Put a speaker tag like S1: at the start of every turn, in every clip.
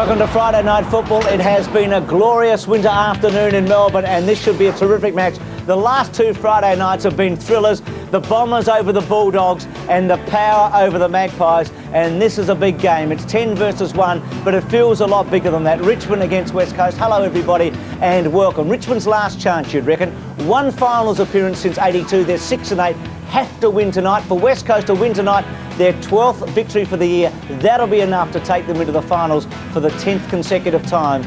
S1: Welcome to Friday Night Football. It has been a glorious winter afternoon in Melbourne, and this should be a terrific match. The last two Friday nights have been thrillers. The Bombers over the Bulldogs and the Power over the Magpies, and this is a big game. It's 10 versus 1, but it feels a lot bigger than that. Richmond against West Coast. Hello everybody and welcome. Richmond's last chance, you'd reckon. One finals appearance since 82. They're 6-8. Have to win tonight. For West Coast to win tonight, their 12th victory for the year. That'll be enough to take them into the finals for the 10th consecutive time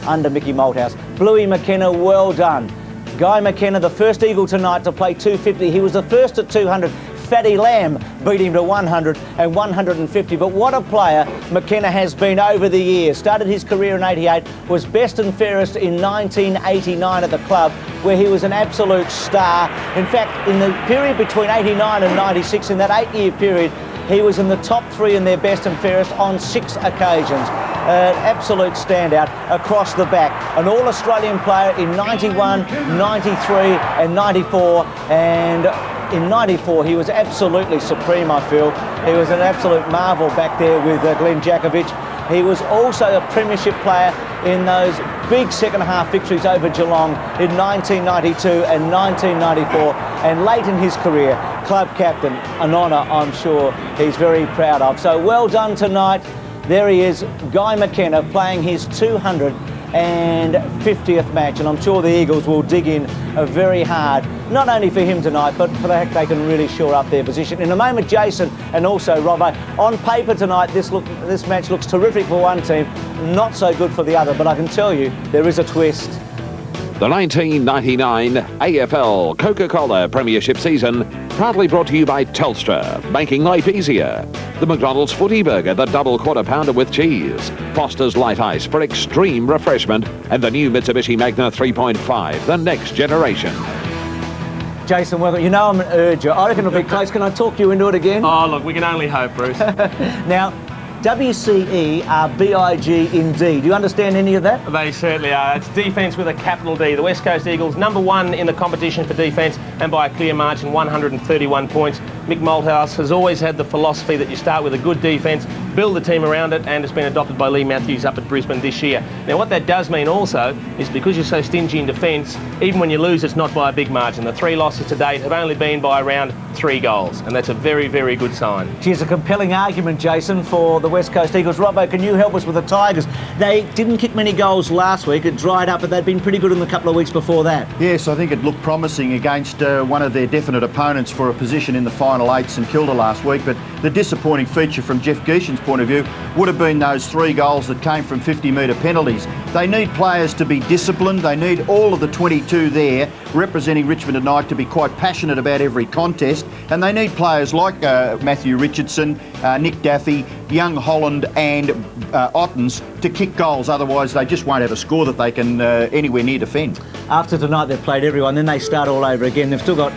S1: under Mickey Malthouse. Bluey McKenna, well done. Guy McKenna, the first Eagle tonight to play 250. He was the first at 200. Fatty Lamb beat him to 100 and 150. But what a player McKenna has been over the years. Started his career in 88, was best and fairest in 1989 at the club, where he was an absolute star. In fact, in the period between 89 and 96, in that 8-year period, he was in the top 3 in their best and fairest on 6 occasions. An absolute standout across the back. An all-Australian player in 91, 93 and 94, and in 94 he was absolutely supreme, I feel. He was an absolute marvel back there with Glenn Jakovich. He was also a premiership player in those big second half victories over Geelong in 1992 and 1994, and late in his career, club captain, an honour I'm sure he's very proud of. So well done tonight. There he is, Guy McKenna, playing his 250th match, and I'm sure the Eagles will dig in very hard, not only for him tonight, but for the fact they can really shore up their position. In a moment, Jason and also Robbo, on paper tonight, this match looks terrific for one team, not so good for the other, but I can tell you, there is a twist.
S2: The 1999 AFL Coca-Cola Premiership season, proudly brought to you by Telstra, making life easier. The McDonald's Footy Burger, the double quarter pounder with cheese. Foster's Light Ice for extreme refreshment. And the new Mitsubishi Magna 3.5, the next generation.
S1: Jason, welcome. You know I'm an urger. I reckon it'll be close. Can I talk you into it again?
S3: Oh, look, we can only hope, Bruce.
S1: Now, WCE are BIG indeed. Do you understand any of that?
S3: They certainly are. It's defence with a capital D. The West Coast Eagles, #1 in the competition for defence, and by a clear margin, 131 points. Mick Malthouse has always had the philosophy that you start with a good defence, build the team around it, and it's been adopted by Lee Matthews up at Brisbane this year. Now, what that does mean also is because you're so stingy in defence, even when you lose, it's not by a big margin. The 3 losses to date have only been by around 3 goals, and that's a very, very good sign.
S1: Here's a compelling argument, Jason, for the West Coast Eagles. Robbo, can you help us with the Tigers? They didn't kick many goals last week. It dried up, but they'd been pretty good in the couple of weeks before that.
S4: Yes, I think it looked promising against one of their definite opponents for a position in the final 8, St Kilda, last week. But the disappointing feature from Jeff Gerson's point of view would have been those 3 goals that came from 50-metre penalties. They need players to be disciplined. They need all of the 22 there representing Richmond tonight to be quite passionate about every contest. And they need players like Matthew Richardson, Nick Daffy, young Holland and Ottens to kick goals. Otherwise, they just won't have a score that they can anywhere near defend.
S1: After tonight, they've played everyone. Then they start all over again. They've still got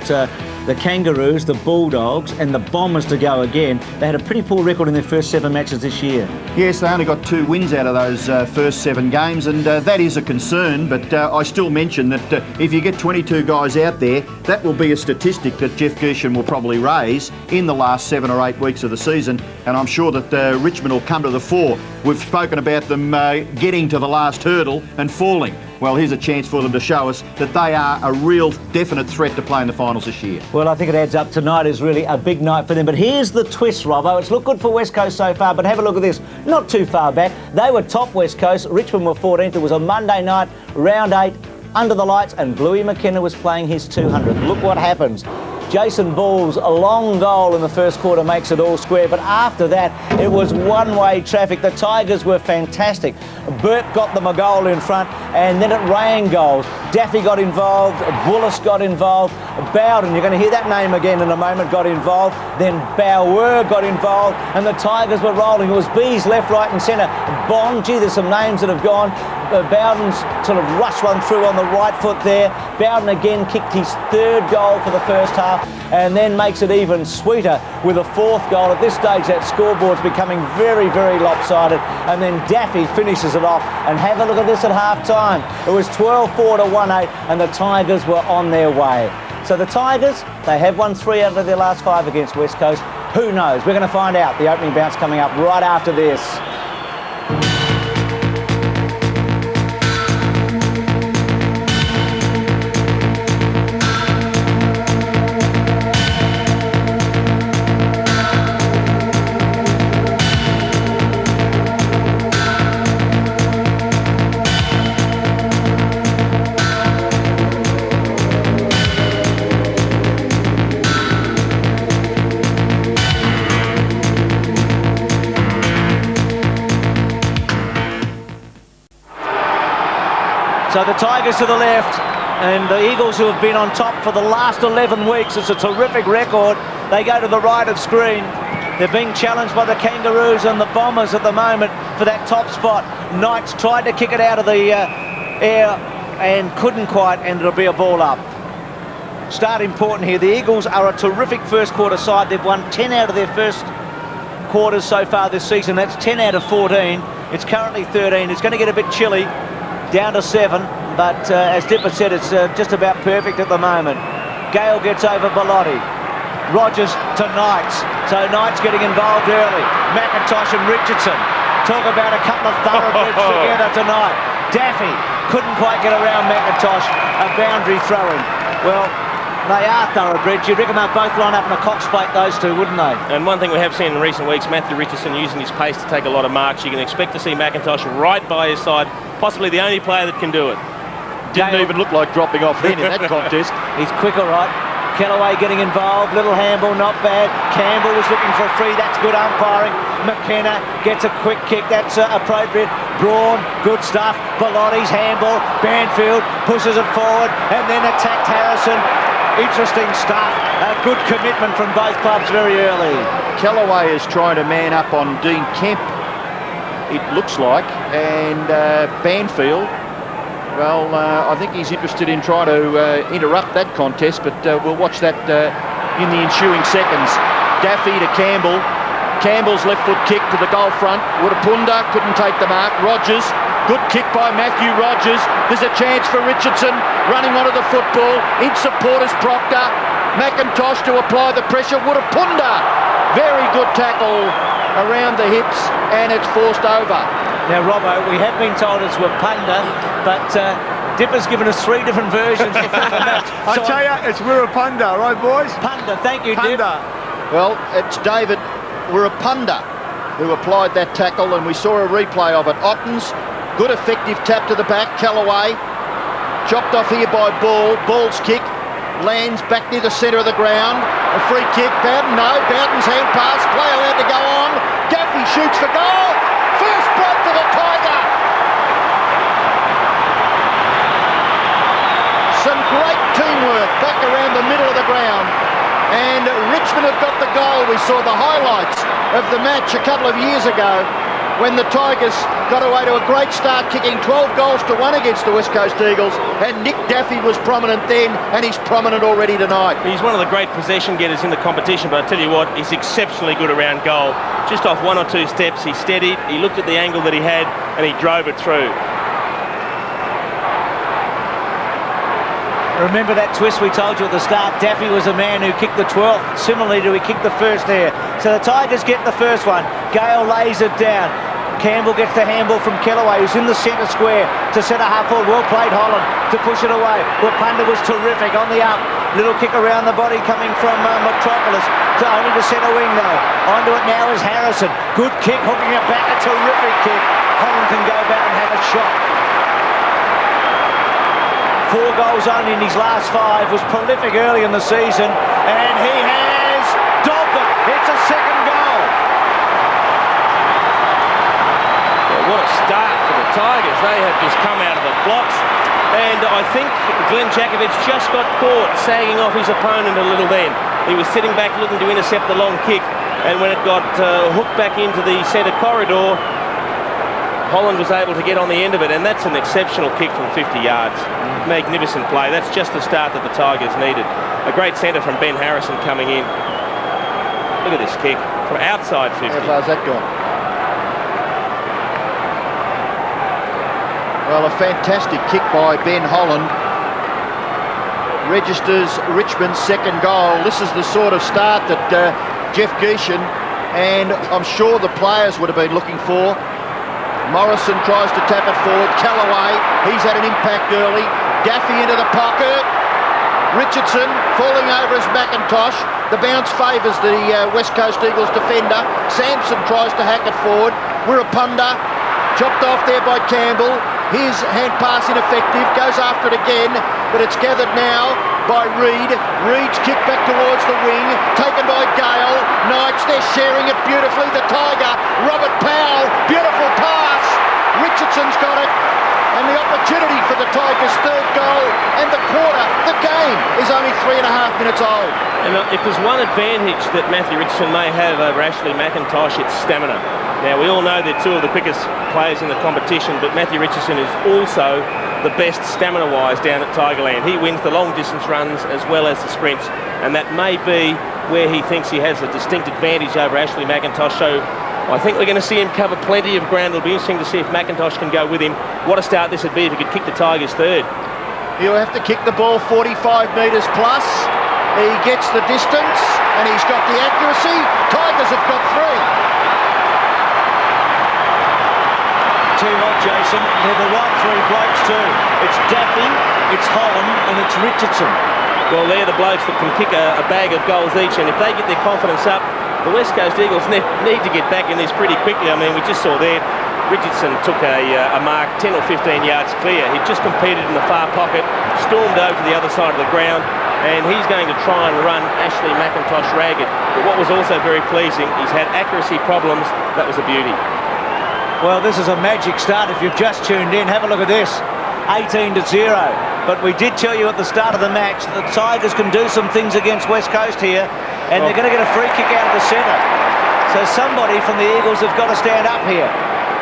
S1: the Kangaroos, the Bulldogs and the Bombers to go again. They had a pretty poor record in their first 7 matches this year.
S4: Yes, they only got 2 wins out of those first 7 games, and that is a concern. But I still mention that if you get 22 guys out there, that will be a statistic that Jeff Gerson will probably raise in the last 7 or 8 weeks of the season, and I'm sure that Richmond will come to the fore. We've spoken about them getting to the last hurdle and falling. Well, here's a chance for them to show us that they are a real definite threat to play in the finals this year.
S1: Well, I think it adds up. Tonight is really a big night for them. But here's the twist, Robbo. It's looked good for West Coast so far, but have a look at this. Not too far back. They were top West Coast. Richmond were 14th. It was a Monday night, round 8, under the lights, and Bluey McKenna was playing his 200th. Look what happens. Jason Ball's a long goal in the first quarter makes it all square, but after that it was one-way traffic. The Tigers were fantastic. Burt got them a goal in front, and then it rained goals. Daffy got involved, Bullis got involved, Bowden, you're going to hear that name again in a moment, got involved, then Bower got involved, and the Tigers were rolling. It was Bees left, right and centre. Bond, gee, there's some names that have gone. Bowden's sort of rushed one through on the right foot there. Bowden again kicked his 3rd goal for the first half, and then makes it even sweeter with a 4th goal. At this stage, that scoreboard's becoming very, very lopsided, and then Daffy finishes it off. And have a look at this at half-time. It was 12-4 to 1-8, and the Tigers were on their way. So the Tigers, they have won 3 out of their last 5 against West Coast. Who knows? We're going to find out. The opening bounce coming up right after this. So the Tigers to the left, and the Eagles, who have been on top for the last 11 weeks, it's a terrific record. They go to the right of screen. They're being challenged by the Kangaroos and the Bombers at the moment for that top spot. Knights tried to kick it out of the air and couldn't quite, and it'll be a ball up. Start important here. The Eagles are a terrific first quarter side. They've won 10 out of their first quarters so far this season. That's 10 out of 14. It's currently 13. It's going to get a bit chilly, down to 7, but as Dipper said, it's just about perfect at the moment. Gale gets over Bellotti. Rogers to Knights. So Knights getting involved early. McIntosh and Richardson. Talk about a couple of thoroughbreds together tonight. Daffy couldn't quite get around McIntosh. A boundary throw-in. Well, they are thoroughbreds. You reckon they'll both line up in a Cox plate, those two, wouldn't they?
S3: And one thing we have seen in recent weeks, Matthew Richardson using his pace to take a lot of marks. You can expect to see McIntosh right by his side, possibly the only player that can do it.
S4: Didn't even look like dropping off then in that contest.
S1: He's quick, all right. Kellaway getting involved, little handball, not bad. Campbell was looking for a free, that's good umpiring. McKenna gets a quick kick, that's appropriate. Braun, good stuff. Bellotti's handball, Banfield pushes it forward and then attacked Harrison. Interesting stuff. A good commitment from both clubs very early.
S4: Kellaway is trying to man up on Dean Kemp, it looks like, and Banfield, well, I think he's interested in trying to interrupt that contest, but we'll watch that in the ensuing seconds. Daffy to Campbell. Campbell's left foot kick to the goal front. Wirrpanda couldn't take the mark. Rogers, good kick by Matthew Rogers. There's a chance for Richardson running onto the football. In support is Proctor. McIntosh to apply the pressure. Wirrpanda, very good tackle around the hips, and it's forced over.
S1: Now, Robbo, we have been told it's Wirrpanda, but Dipper's given us 3 different versions before the match.
S5: I tell you, it's Wirrpanda, right, boys?
S1: Panda, thank you, Dip.
S4: Well, it's David Wirrpanda who applied that tackle, and we saw a replay of it. Ottens, good effective tap to the back. Kellaway, chopped off here by Ball. Ball's kick lands back near the centre of the ground. A free kick. Bowden, no. Bowden's hand pass. Play allowed to go on. Daffy shoots for goal. First blood for the Tiger. Some great teamwork back around the middle of the ground. And Richmond have got the goal. We saw the highlights of the match a couple of years ago when the Tigers got away to a great start, kicking 12 goals to 1 against the West Coast Eagles. And Nick Daffy was prominent then, and he's prominent already tonight.
S3: He's one of the great possession getters in the competition, but I tell you what, he's exceptionally good around goal. Just off 1 or 2 steps, he steadied, he looked at the angle that he had, and he drove it through.
S1: Remember that twist we told you at the start? Daffy was a man who kicked the 12th, similarly to he kicked the first there. So the Tigers get the first one. Gale lays it down. Campbell gets the handball from Kellaway, who's in the centre square to centre half forward. Well played, Holland, to push it away. Wirrpanda was terrific on the up. Little kick around the body coming from Metropolis to only the centre wing though. Onto it now is Harrison. Good kick, hooking it back. A terrific kick. Holland can go back and have a shot. 4 goals only in his last 5, was prolific early in the season, and he has dogged it. It's a second goal.
S3: Well, what a start for the Tigers. They have just come out of the blocks, and I think Glenn Jakovich just got caught sagging off his opponent a little then. He was sitting back looking to intercept the long kick, and when it got hooked back into the centre corridor, Holland was able to get on the end of it, and that's an exceptional kick from 50 yards. Magnificent play. That's just the start that the Tigers needed. A great centre from Ben Harrison coming in. Look at this kick from outside 50.
S4: How far's that gone? Well, a fantastic kick by Ben Holland. Registers Richmond's second goal. This is the sort of start that Jeff Geeshan and I'm sure the players would have been looking for. Morrison tries to tap it forward. Kellaway, he's had an impact early. Daffy into the pocket. Richardson falling over as McIntosh. The bounce favours the West Coast Eagles defender. Sampson tries to hack it forward. Wirrpanda chopped off there by Campbell. His hand pass ineffective. Goes after it again, but it's gathered now by Reid. Reid's kick back towards the wing. Taken by Gale. Knights, they're sharing it beautifully. The Tiger, Robert Powell, beautiful pass. Richardson's got it. And the opportunity for the Tigers' third goal and the quarter, the game, is only 3.5 minutes old.
S3: And if there's one advantage that Matthew Richardson may have over Ashley McIntosh, it's stamina. Now, we all know they're two of the quickest players in the competition, but Matthew Richardson is also the best stamina-wise down at Tigerland. He wins the long-distance runs as well as the sprints, and that may be where he thinks he has a distinct advantage over Ashley McIntosh. So I think we're going to see him cover plenty of ground. It'll be interesting to see if McIntosh can go with him. What a start this would be if he could kick the Tigers third.
S4: He'll have to kick the ball 45 metres plus. He gets the distance and he's got the accuracy. Tigers have got 3.
S1: Tell you what, Jason, they're the right 3 blokes too. It's Daffy, it's Holland and it's Richardson.
S3: Well, they're the blokes that can kick a bag of goals each, and if they get their confidence up, the West Coast Eagles need to get back in this pretty quickly. I mean, we just saw there, Richardson took a mark 10 or 15 yards clear. He just competed in the far pocket, stormed over to the other side of the ground, and he's going to try and run Ashley McIntosh ragged. But what was also very pleasing, he's had accuracy problems. That was a beauty.
S1: Well, this is a magic start. If you've just tuned in, have a look at this. 18-0. But we did tell you at the start of the match that the Tigers can do some things against West Coast here, and they're going to get a free kick out of the centre. So somebody from the Eagles have got to stand up here.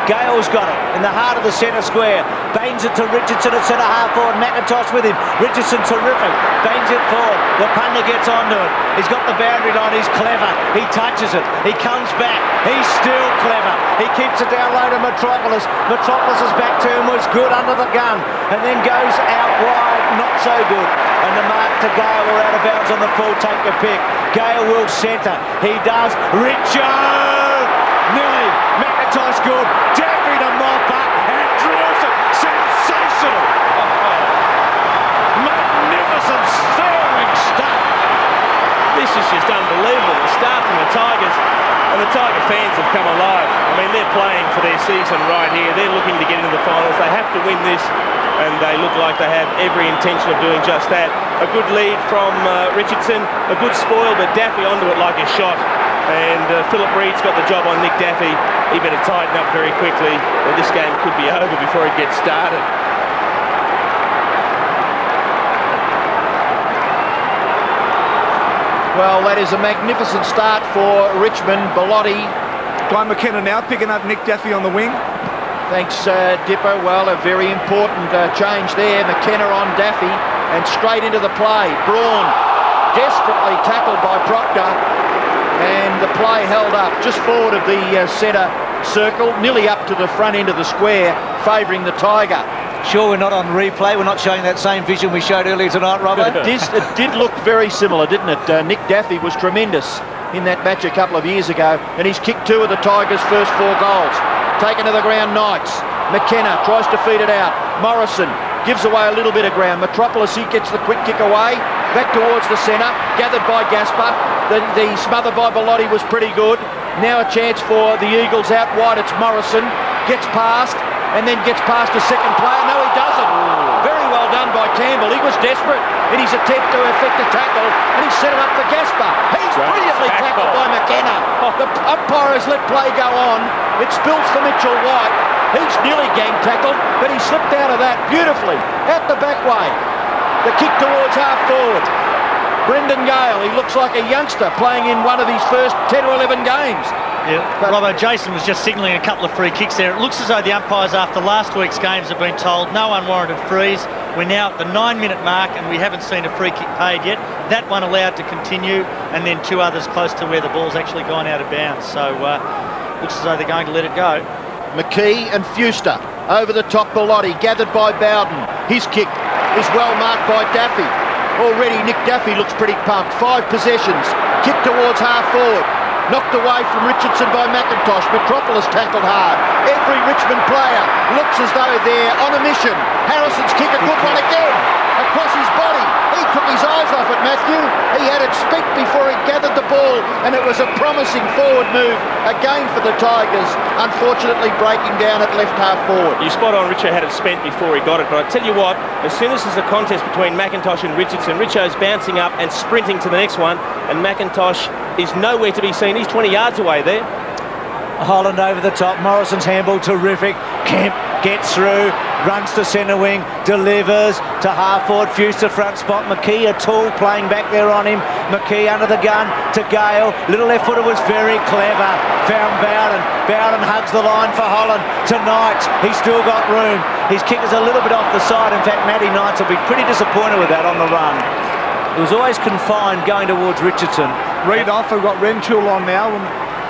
S1: Gale's got it in the heart of the centre square. Bangs it to Richardson at centre half forward. McIntosh with him. Richardson terrific. Bangs it forward. Wirrpanda gets onto it. He's got the boundary line. He's clever. He touches it. He comes back. He's still clever. He keeps it down low to Metropolis. Metropolis' back turn was good under the gun and then goes out wide. Not so good. And the mark to Gale. We're out of bounds on the full. Take your pick. Gale will centre. He does. Richard! Nearly. McIntosh good. Daffy to mop up and drills it. Sensational. Magnificent, stirring stuff.
S3: This is just unbelievable. The start from the Tigers, and the Tiger fans have come alive. I mean, they're playing for their season right here. They're looking to get into the finals. They have to win this, and they look like they have every intention of doing just that. A good lead from Richardson, a good spoil, but Daffy onto it like a shot. And Philip Reed's got the job on Nick Daffy. He better tighten up very quickly, or this game could be over before it gets started.
S4: Well, that is a magnificent start for Richmond. Bellotti.
S5: Guy McKenna now picking up Nick Daffy on the wing.
S4: Thanks, Dipper. Well, a very important change there. McKenna on Daffy and straight into the play. Braun desperately tackled by Proctor. And the play held up just forward of the centre circle, nearly up to the front end of the square, favouring the Tiger.
S1: Sure, we're not on replay. We're not showing that same vision we showed earlier tonight, Robert.
S4: It did look very similar, didn't it? Nick Daffy was tremendous in that match a couple of years ago, and he's kicked 2 of the Tigers' first 4 goals. Taken to the ground, Knights. McKenna tries to feed it out. Morrison gives away a little bit of ground. Metropolis, he gets the quick kick away. Back towards the centre, gathered by Gaspar. The smother by Bellotti was pretty good. Now a chance for the Eagles out wide. It's Morrison. Gets past and then gets past a second player. No, he doesn't. Very well done by Campbell. He was desperate in his attempt to effect a tackle, and he set it up for Gaspar. He's brilliantly tackled by McKenna. The umpire has let play go on. It spills for Mitchell White. He's nearly gang tackled, but he slipped out of that beautifully. Out the back way. The kick towards half forward. Brendan Gale, he looks like a youngster playing in one of his first 10 or 11 games.
S6: Yeah, Robbo, Jason was just signalling a couple of free kicks there. It looks as though the umpires after last week's games have been told no unwarranted frees. We're now at the 9-minute mark and we haven't seen a free kick paid yet. That one allowed to continue, and then 2 others close to where the ball's actually gone out of bounds. So looks as though they're going to let it go.
S4: McKee and Fuster over the top. Bellotti gathered by Bowden. His kick is well marked by Daffy. Already Nick Daffy looks pretty pumped. 5 possessions. Kick towards half forward. Knocked away from Richardson by McIntosh. Metropolis tackled hard. Every Richmond player looks as though they're on a mission. Harrison's kick, a good one again. Across his body. He took his eyes off it, Matthew. He had it spent before he gathered the ball, and it was a promising forward move again for the Tigers. Unfortunately breaking down at left half forward.
S3: You spot on, Richo had it spent before he got it, but I tell you what, as soon as there's a contest between McIntosh and Richardson, Richo's bouncing up and sprinting to the next one, and McIntosh is nowhere to be seen. He's 20 yards away there.
S1: Holland over the top. Morrison's handball terrific. Kemp gets through, runs to centre wing, delivers to half-forward, Fuster front spot, McKee a tool playing back there on him, McKee under the gun to Gale, little left-footer was very clever, found Bowden hugs the line for Holland, to Knights, he's still got room, his kick is a little bit off the side, in fact Matty Knights will be pretty disappointed with that on the run. It was always confined going towards Richardson.
S5: Read off, we've got Rentoul on now,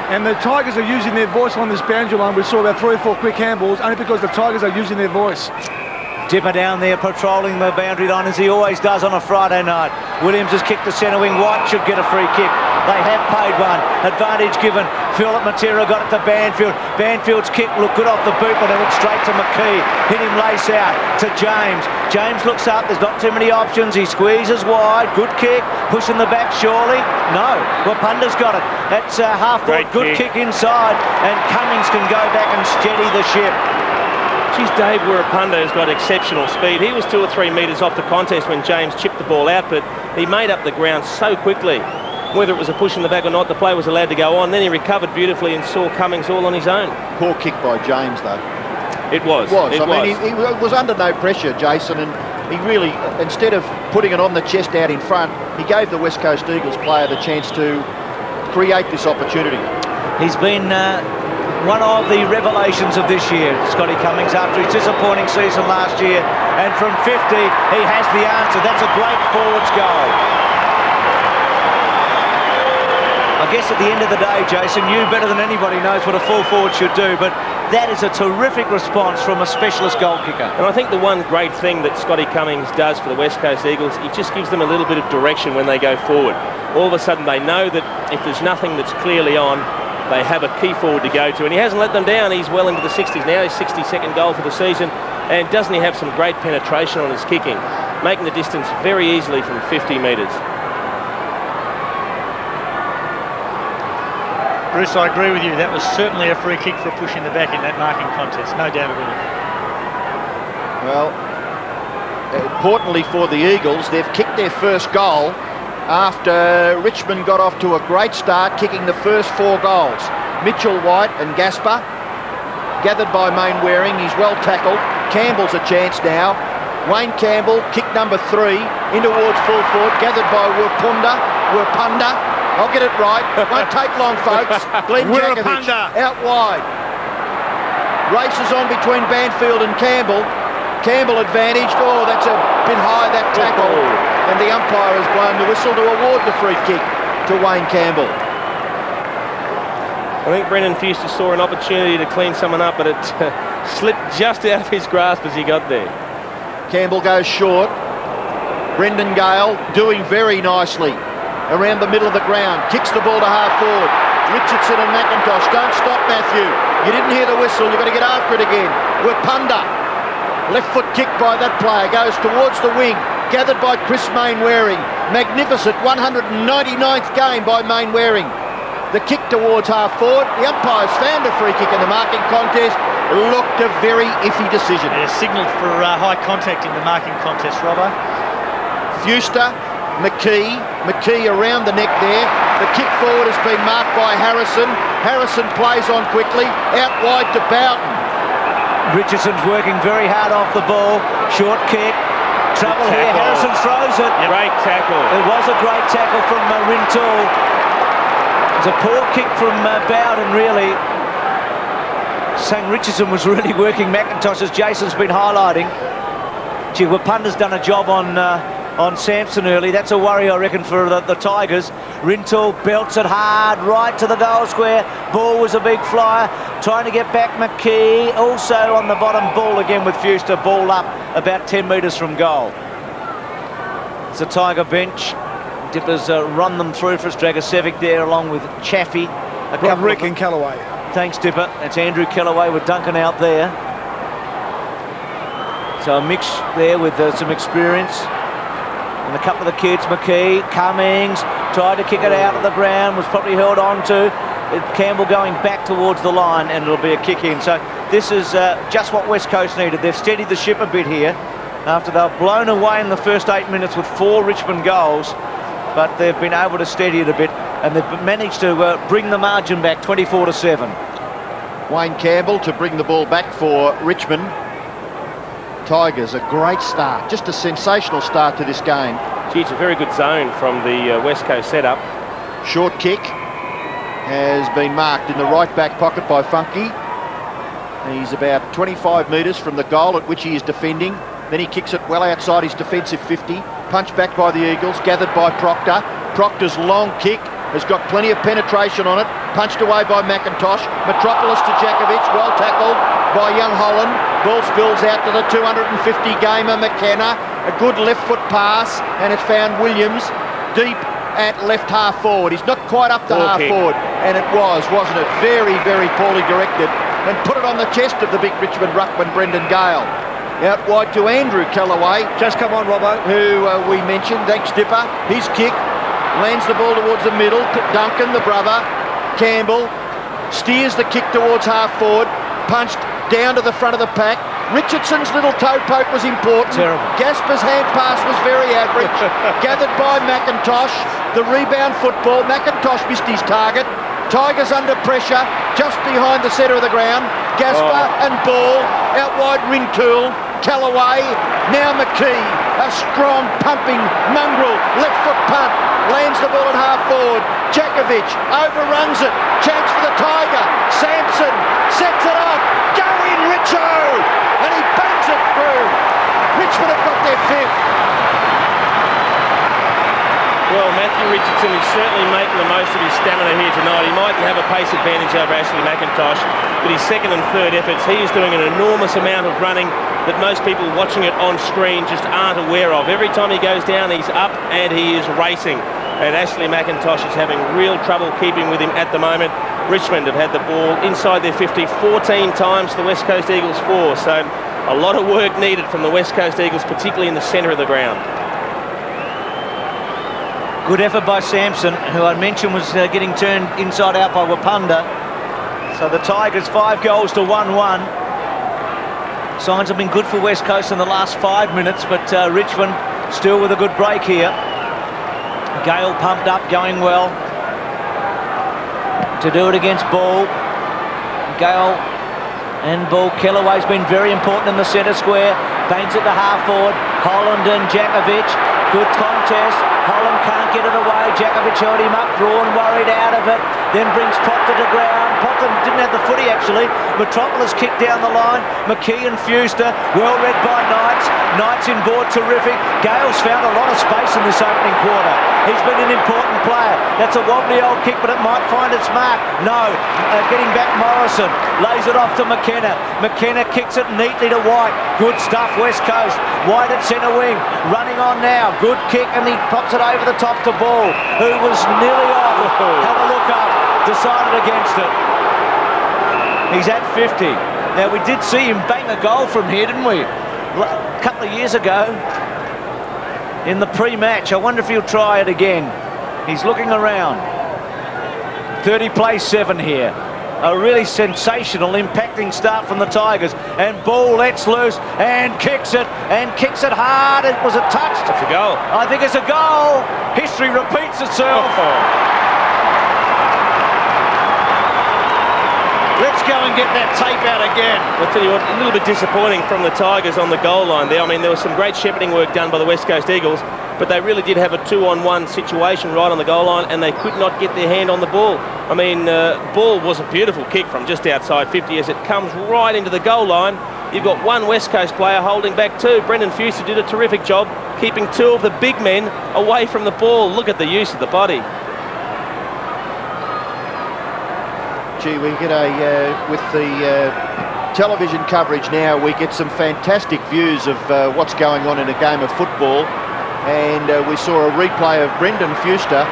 S5: and the Tigers are using their voice on this boundary line. We saw about 3 or 4 quick handballs, only because the Tigers are using their voice.
S1: Dipper down there patrolling the boundary line as he always does on a Friday night. Williams has kicked the centre wing. White should get a free kick. They have paid one. Advantage given. Philip Matera got it to Banfield. Banfield's kick looked good off the boot, but it went straight to McKee. Hit him lace out to James. James looks up. There's not too many options. He squeezes wide. Good kick. Pushing the back surely. No. Wirrpanda's got it. That's half-forward. Good kick inside. And Cummings can go back and steady the ship.
S3: Geez, Dave Wirrpanda has got exceptional speed. He was 2 or 3 metres off the contest when James chipped the ball out, but he made up the ground so quickly. Whether it was a push in the back or not, the play was allowed to go on. Then he recovered beautifully and saw Cummings all on his own.
S4: Poor kick by James, though.
S3: It was.
S4: I mean, he was under no pressure, Jason, and he really, instead of putting it on the chest out in front, he gave the West Coast Eagles player the chance to create this opportunity.
S1: He's been one of the revelations of this year, Scotty Cummings, after his disappointing season last year. And from 50, he has the answer. That's a great forwards goal. I guess at the end of the day, Jason, you better than anybody knows what a full forward should do, but that is a terrific response from a specialist goal kicker.
S3: And I think the one great thing that Scotty Cummings does for the West Coast Eagles, he just gives them a little bit of direction when they go forward. All of a sudden they know that if there's nothing that's clearly on, they have a key forward to go to, and he hasn't let them down. He's well into the 60s now, his 62nd goal for the season, and doesn't he have some great penetration on his kicking, making the distance very easily from 50 metres.
S6: Bruce, I agree with you. That was certainly a free kick for a push in the back in that marking contest, no doubt at all.
S4: Well, importantly for the Eagles, they've kicked their first goal after Richmond got off to a great start, kicking the first 4 goals. Mitchell, White and Gaspar, gathered by Mainwaring. He's well tackled. Campbell's a chance now. Wayne Campbell, kick number 3, in towards full forward, gathered by Wirrpanda. I'll get it right. Won't take long, folks. Glenn Jakovich out wide. Races on between Banfield and Campbell. Campbell advantaged. Oh, that's a bit high, that tackle. And the umpire has blown the whistle to award the free kick to Wayne Campbell.
S3: I think Brendan Fuster saw an opportunity to clean someone up, but it slipped just out of his grasp as he got there.
S4: Campbell goes short. Brendan Gale doing very nicely around the middle of the ground, kicks the ball to half forward. Richardson and McIntosh, don't stop, Matthew. You didn't hear the whistle, you've got to get after it again. Wirrpanda, left foot kick by that player, goes towards the wing, gathered by Chris Mainwaring. Magnificent 199th game by Mainwaring. The kick towards half forward, the umpires found a free kick in the marking contest, looked a very iffy decision.
S6: Yeah, signalled for high contact in the marking contest, Robbo.
S4: Fuster, McKee around the neck there. The kick forward has been marked by Harrison. Harrison plays on quickly, out wide to Bowden.
S1: Richardson's working very hard off the ball. Short kick. Trouble here. Harrison throws it.
S3: Great tackle.
S1: It was a great tackle from Rentoul. It was a poor kick from Bowden, really. Saying Richardson was really working McIntosh, as Jason's been highlighting. Gee, Wirrpanda's done a job on Sampson early. That's a worry, I reckon, for the Tigers. Rentoul belts it hard right to the goal square. Ball was a big flyer. Trying to get back McKee. Also on the bottom, ball again with Fuster. Ball up about 10 metres from goal. It's a Tiger bench. Dipper's run them through for us. Dragosevic there along with Chaffee.
S5: Rick and Kellaway.
S1: Thanks, Dipper. That's Andrew Kellaway with Duncan out there. So a mix there with some experience. And a couple of the kids, McKee, Cummings, tried to kick it out of the ground, was probably held on to. Campbell going back towards the line, and it'll be a kick in. So this is just what West Coast needed. They've steadied the ship a bit here after they were blown away in the first 8 minutes with 4 Richmond goals, but they've been able to steady it a bit, and they've managed to bring the margin back 24-7.
S4: Wayne Campbell to bring the ball back for Richmond. Tigers, a great start, just a sensational start to this game.
S3: Gee, it's a very good zone from the West Coast setup.
S4: Short kick has been marked in the right back pocket by Funky. He's about 25 metres from the goal at which he is defending. Then he kicks it well outside his defensive 50. Punched back by the Eagles, gathered by Proctor. Proctor's long kick has got plenty of penetration on it. Punched away by McIntosh. Metropolis to Jakovic, well tackled by young Holland. Ball spills out to the 250-gamer McKenna. A good left foot pass, and it's found Williams deep at left half forward. He's not quite up to half forward, and it was, wasn't it? Very, very poorly directed, and put it on the chest of the big Richmond ruckman, Brendan Gale. Out wide to Andrew Kellaway.
S5: Just come on, Robbo.
S4: Who we mentioned. Thanks, Dipper. His kick lands the ball towards the middle. Duncan, the brother. Campbell steers the kick towards half forward. Punched down to the front of the pack. Richardson's little toe poke was important.
S1: Terrible.
S4: Gasper's hand pass was very average. Gathered by McIntosh. The rebound football. McIntosh missed his target. Tigers under pressure, just behind the centre of the ground. Gasper and ball, out wide Rintoul, Kellaway, now McKee, a strong pumping mongrel, left foot punt, lands the ball at half forward. Jakovic overruns it, chance for the Tiger. Sampson sets it up, go in Richo, and he bangs it through. Richmond have got their fifth.
S3: Well, Matthew Richardson is certainly making the most of his stamina here tonight. He might have a pace advantage over Ashley McIntosh, but his second and third efforts, he is doing an enormous amount of running that most people watching it on screen just aren't aware of. Every time he goes down, he's up and he is racing. And Ashley McIntosh is having real trouble keeping with him at the moment. Richmond have had the ball inside their 50 14 times, the West Coast Eagles 4. So a lot of work needed from the West Coast Eagles, particularly in the centre of the ground.
S1: Good effort by Sampson, who I mentioned was getting turned inside out by Wirrpanda. So the Tigers 5 goals to 1-1. Signs have been good for West Coast in the last 5 minutes, but Richmond still with a good break here. Gale pumped up, going well. To do it against Ball. Gale and Ball. Kellaway's been very important in the centre square. Bangs it to half forward. Holland and Jakovic. Good contest. Holland can't get it away. Jakovic held him up, drawn, worried out of it. Then brings Proctor to ground. Proctor didn't have the footy actually. Metropolis kicked down the line. McKee and Fuster, well read by Knights. Knights in board, terrific. Gale's found a lot of space in this opening quarter. He's been an important player. That's a wobbly old kick, but it might find its mark. No, getting back Morrison. Lays it off to McKenna. McKenna kicks it neatly to White. Good stuff, West Coast. White at centre wing. Running on now. Good kick, and he pops it over the top to Ball, who was nearly off. Had a look up. Decided against it. He's at 50. Now, we did see him bang a goal from here, didn't we? A couple of years ago in the pre-match. I wonder if he'll try it again. He's looking around. 30 plays 7 here. A really sensational, impacting start from the Tigers. And Ball lets loose and kicks it hard. It was a touch.
S3: It's a goal.
S1: I think it's a goal. History repeats itself. Let's go and get that tape out again.
S3: I'll tell you what, a little bit disappointing from the Tigers on the goal line there. I mean, there was some great shepherding work done by the West Coast Eagles, but they really did have a 2-on-1 situation right on the goal line, and they could not get their hand on the ball. I mean, Ball was a beautiful kick from just outside 50 as it comes right into the goal line. You've got one West Coast player holding back 2. Brendan Fuster did a terrific job keeping 2 of the big men away from the ball. Look at the use of the body.
S4: Gee, we get with the television coverage now, we get some fantastic views of what's going on in a game of football. And we saw a replay of Brendan Fuster.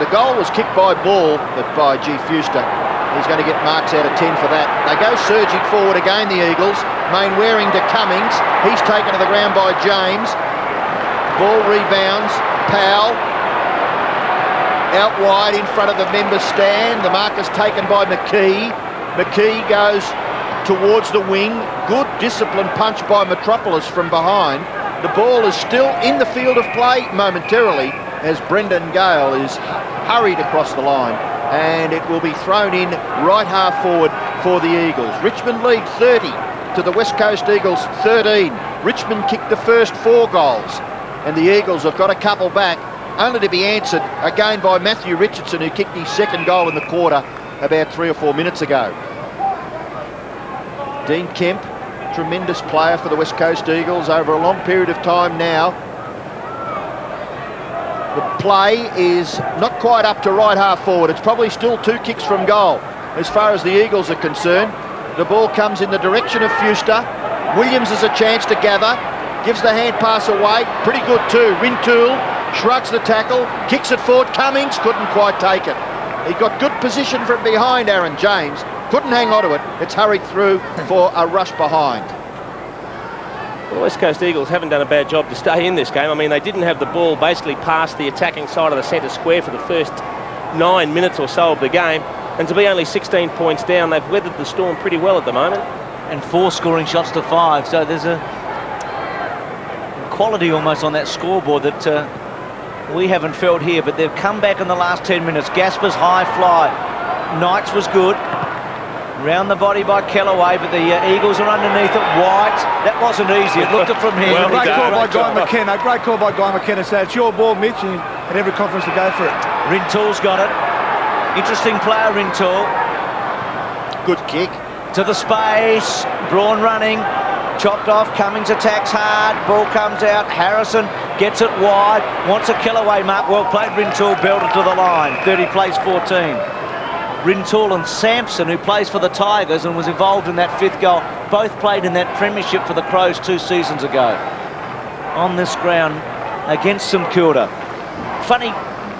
S4: The goal was kicked by Ball, but by Fuster. He's going to get marks out of 10 for that. They go surging forward again, the Eagles. Mainwaring to Cummings. He's taken to the ground by James. Ball rebounds. Powell. Out wide in front of the member stand. The mark is taken by McKee. McKee goes towards the wing. Good disciplined punch by Metropolis from behind. The ball is still in the field of play momentarily as Brendan Gale is hurried across the line. And it will be thrown in right half forward for the Eagles. Richmond lead 30 to the West Coast Eagles 13. Richmond kicked the first 4 goals, and the Eagles have got a couple back, only to be answered again by Matthew Richardson, who kicked his second goal in the quarter about 3 or 4 minutes ago. Dean Kemp, tremendous player for the West Coast Eagles over a long period of time now. The play is not quite up to right half forward. It's probably still 2 kicks from goal as far as the Eagles are concerned. The ball comes in the direction of Fuster. Williams has a chance to gather, gives the hand pass away, pretty good too. Rintoul shrugs the tackle, kicks it forward. Cummings couldn't quite take it. He got good position from behind Aaron James, couldn't hang on to it. It's hurried through for a rush behind.
S3: The West Coast Eagles haven't done a bad job to stay in this game. I mean, they didn't have the ball basically past the attacking side of the centre square for the first 9 minutes or so of the game. And to be only 16 points down, they've weathered the storm pretty well at the moment.
S1: And 4 scoring shots to 5. So there's a quality almost on that scoreboard that we haven't felt here. But they've come back in the last 10 minutes. Gasper's high fly. Knights was good. Round the body by Kellaway, but the Eagles are underneath it. White, that wasn't easy. It looked it from here.
S5: Well, great call by Guy McKenna. Great call by Guy McKenna. So it's your ball, Mitch, and had every confidence to go for it.
S1: Rintoul's got it. Interesting player, Rintoul.
S4: Good kick.
S1: To the space. Braun running. Chopped off. Cummings attacks hard. Ball comes out. Harrison gets it wide. Wants a Kellaway mark. Well played, Rintoul. Belted to the line. 30 plays 14. Rintoul and Sampson, who plays for the Tigers and was involved in that 5th goal, both played in that premiership for the Crows 2 seasons ago. On this ground against St Kilda. Funny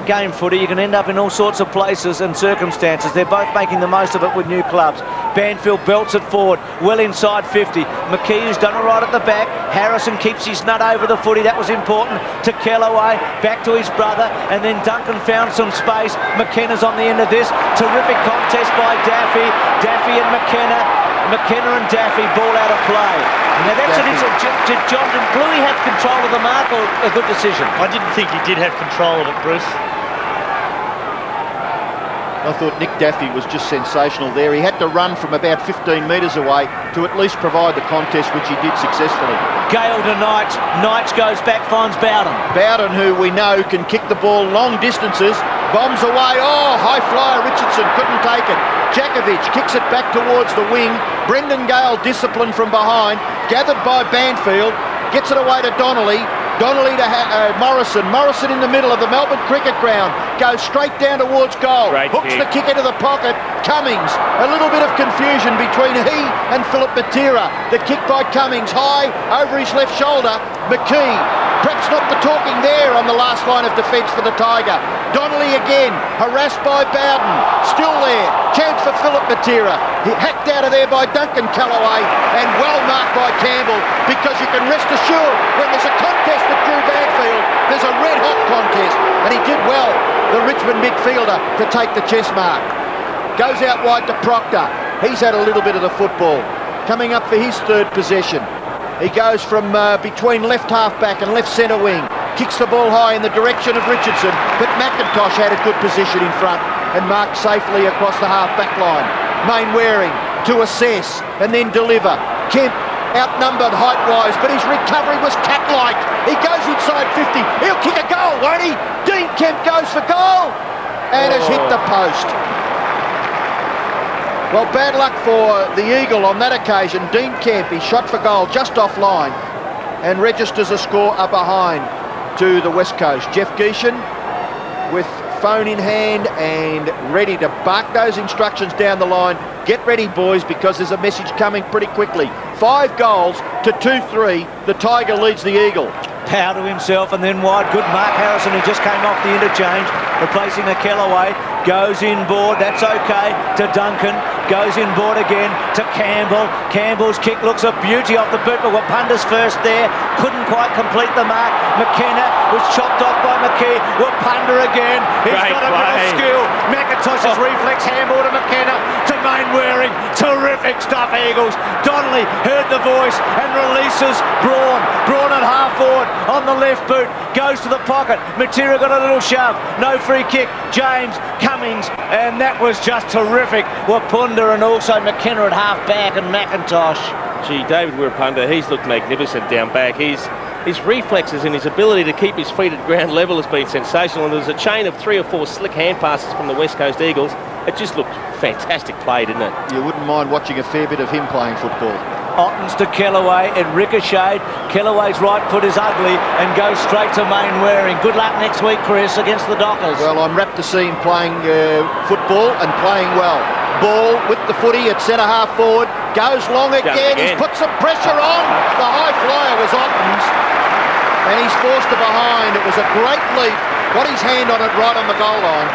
S1: game footy, you can end up in all sorts of places and circumstances. They're both making the most of it with new clubs. Banfield belts it forward, well inside 50. McKee, who's done it right at the back. Harrison keeps his nut over the footy, that was important. To Kellaway, back to his brother, and then Duncan found some space. McKenna's on the end of this. Terrific contest by Daffy. Daffy and McKenna. McKenna and Daffy, ball out of play. Now that's an interesting. Did John Bluey have control of the mark, or a good decision?
S6: I didn't think he did have control of it, Bruce.
S4: I thought Nick Daffy was just sensational there. He had to run from about 15 metres away to at least provide the contest, which he did successfully.
S1: Gale to Knights. Knights goes back, finds Bowden.
S4: Bowden, who we know can kick the ball long distances, bombs away. Oh, high flyer Richardson couldn't take it. Jakovic kicks it back towards the wing. Brendan Gale disciplined from behind, gathered by Banfield, gets it away to Donnelly. Donnelly to Morrison. Morrison in the middle of the Melbourne cricket ground. Goes straight down towards goal. Hooks the kick into the pocket. Cummings. A little bit of confusion between he and Philip Matera. The kick by Cummings high over his left shoulder. McKee. Perhaps not the talking there on the last line of defence for the Tiger. Donnelly again. Harassed by Bowden. Still there. Chance for Philip Matera. He hacked out of there by Duncan Kellaway. And well marked by Campbell, because you can rest assured when there's a contest at Drew Banfield, there's a red hot contest, and he did well, the Richmond midfielder, to take the chest mark. Goes out wide to Proctor. He's had a little bit of the football. Coming up for his 3rd possession. He goes from between left half back and left centre wing. Kicks the ball high in the direction of Richardson, but McIntosh had a good position in front and marked safely across the half back line. Mainwaring to assess and then deliver. Kemp outnumbered height-wise, but his recovery was cat-like. He goes inside 50. He'll kick a goal, won't he? Dean Kemp goes for goal and has hit the post. Well, bad luck for the Eagle on that occasion. Dean Kemp, he shot for goal just offline and registers a score up behind to the West Coast. Jeff Geeshan with phone in hand and ready to bark those instructions down the line. Get ready, boys, because there's a message coming pretty quickly. 5 goals to 2-3. The Tiger leads the Eagle.
S1: Power to himself and then wide. Good mark. Harrison, who just came off the interchange, replacing the Kellaway. Goes inboard. That's okay. To Duncan. Goes inboard again to Campbell. Campbell's kick looks a beauty off the boot, but Wirrpanda's first there. Couldn't quite complete the mark. McKenna was chopped off by McKee. Wirrpanda again. He's got a bit of skill. McIntosh's reflex handball to McKenna. To Mainwaring. Terrific stuff, Eagles. Donnelly heard the voice and releases Braun. Braun at half forward on the left boot. Goes to the pocket. Matera got a little shove. No free kick. James, Cummings, and that was just terrific. Wirrpanda and also McKenna at half back and McIntosh.
S3: Gee, David Wirrpanda, he's looked magnificent down back. His reflexes and his ability to keep his feet at ground level has been sensational, and there was a chain of 3 or 4 slick hand passes from the West Coast Eagles. It just looked fantastic play, didn't it?
S4: You wouldn't mind watching a fair bit of him playing football.
S1: Ottens to Kellaway, it ricocheted. Kellaway's right foot is ugly and goes straight to Mainwaring. Good luck next week, Chris, against the Dockers.
S4: Well, I'm rapt to see him playing football and playing well. Ball with the footy at centre half forward, goes long again. He's put some pressure on. The high flyer was Ottens, and he's forced it behind. It was a great leap, got his hand on it right on the goal line,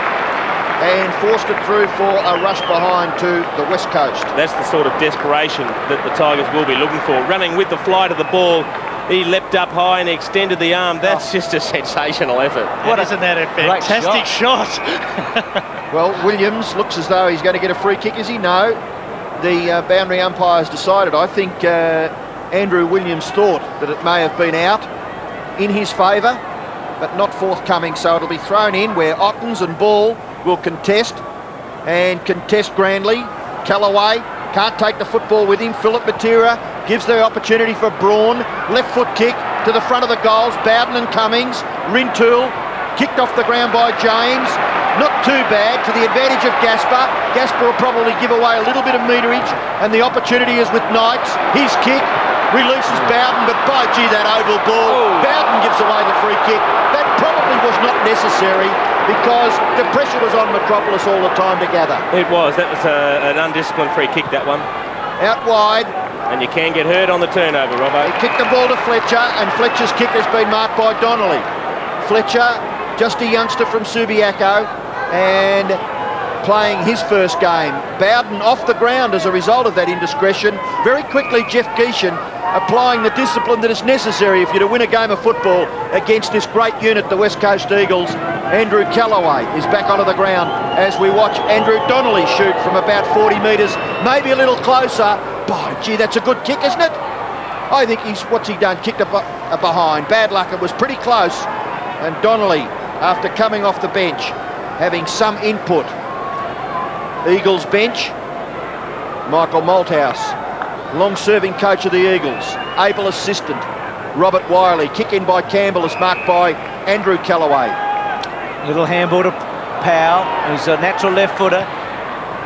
S4: and forced it through for a rush behind to the West Coast.
S3: That's the sort of desperation that the Tigers will be looking for. Running with the flight of the ball, he leapt up high and extended the arm. That's just a sensational effort.
S6: Isn't that a fantastic shot?
S4: Well, Williams looks as though he's going to get a free kick, is he? No. The boundary umpire's decided. I think Andrew Williams thought that it may have been out in his favour, but not forthcoming, so it'll be thrown in where Ottens and Ball will contest, and contest grandly. Kellaway can't take the football with him. Philip Matera gives the opportunity for Braun. Left foot kick to the front of the goals. Bowden and Cummings. Rintoul kicked off the ground by James. Not too bad to the advantage of Gaspar. Gaspar will probably give away a little bit of meterage, and the opportunity is with Knights. His kick releases Bowden, but by gee, that oval ball. Bowden gives away the free kick. That probably was not necessary because the pressure was on Metropolis all the time together.
S3: It was. That was an undisciplined free kick, that one.
S4: Out wide.
S3: And you can get hurt on the turnover, Robbo.
S4: He kicked the ball to Fletcher, and Fletcher's kick has been marked by Donnelly. Fletcher, just a youngster from Subiaco, and playing his first game. Bowden off the ground as a result of that indiscretion. Very quickly, Jeff Geeshan applying the discipline that is necessary if you're to win a game of football against this great unit, the West Coast Eagles. Andrew Kellaway is back onto the ground as we watch Andrew Donnelly shoot from about 40 metres, maybe a little closer. By gee, that's a good kick, isn't it? I think what's he done? Kicked it behind. Bad luck, it was pretty close. And Donnelly, after coming off the bench, having some input. Eagles bench, Michael Malthouse, long-serving coach of the Eagles, able assistant, Robert Wiley. Kick in by Campbell is marked by Andrew Kellaway.
S1: Little handball to Powell, who's a natural left footer.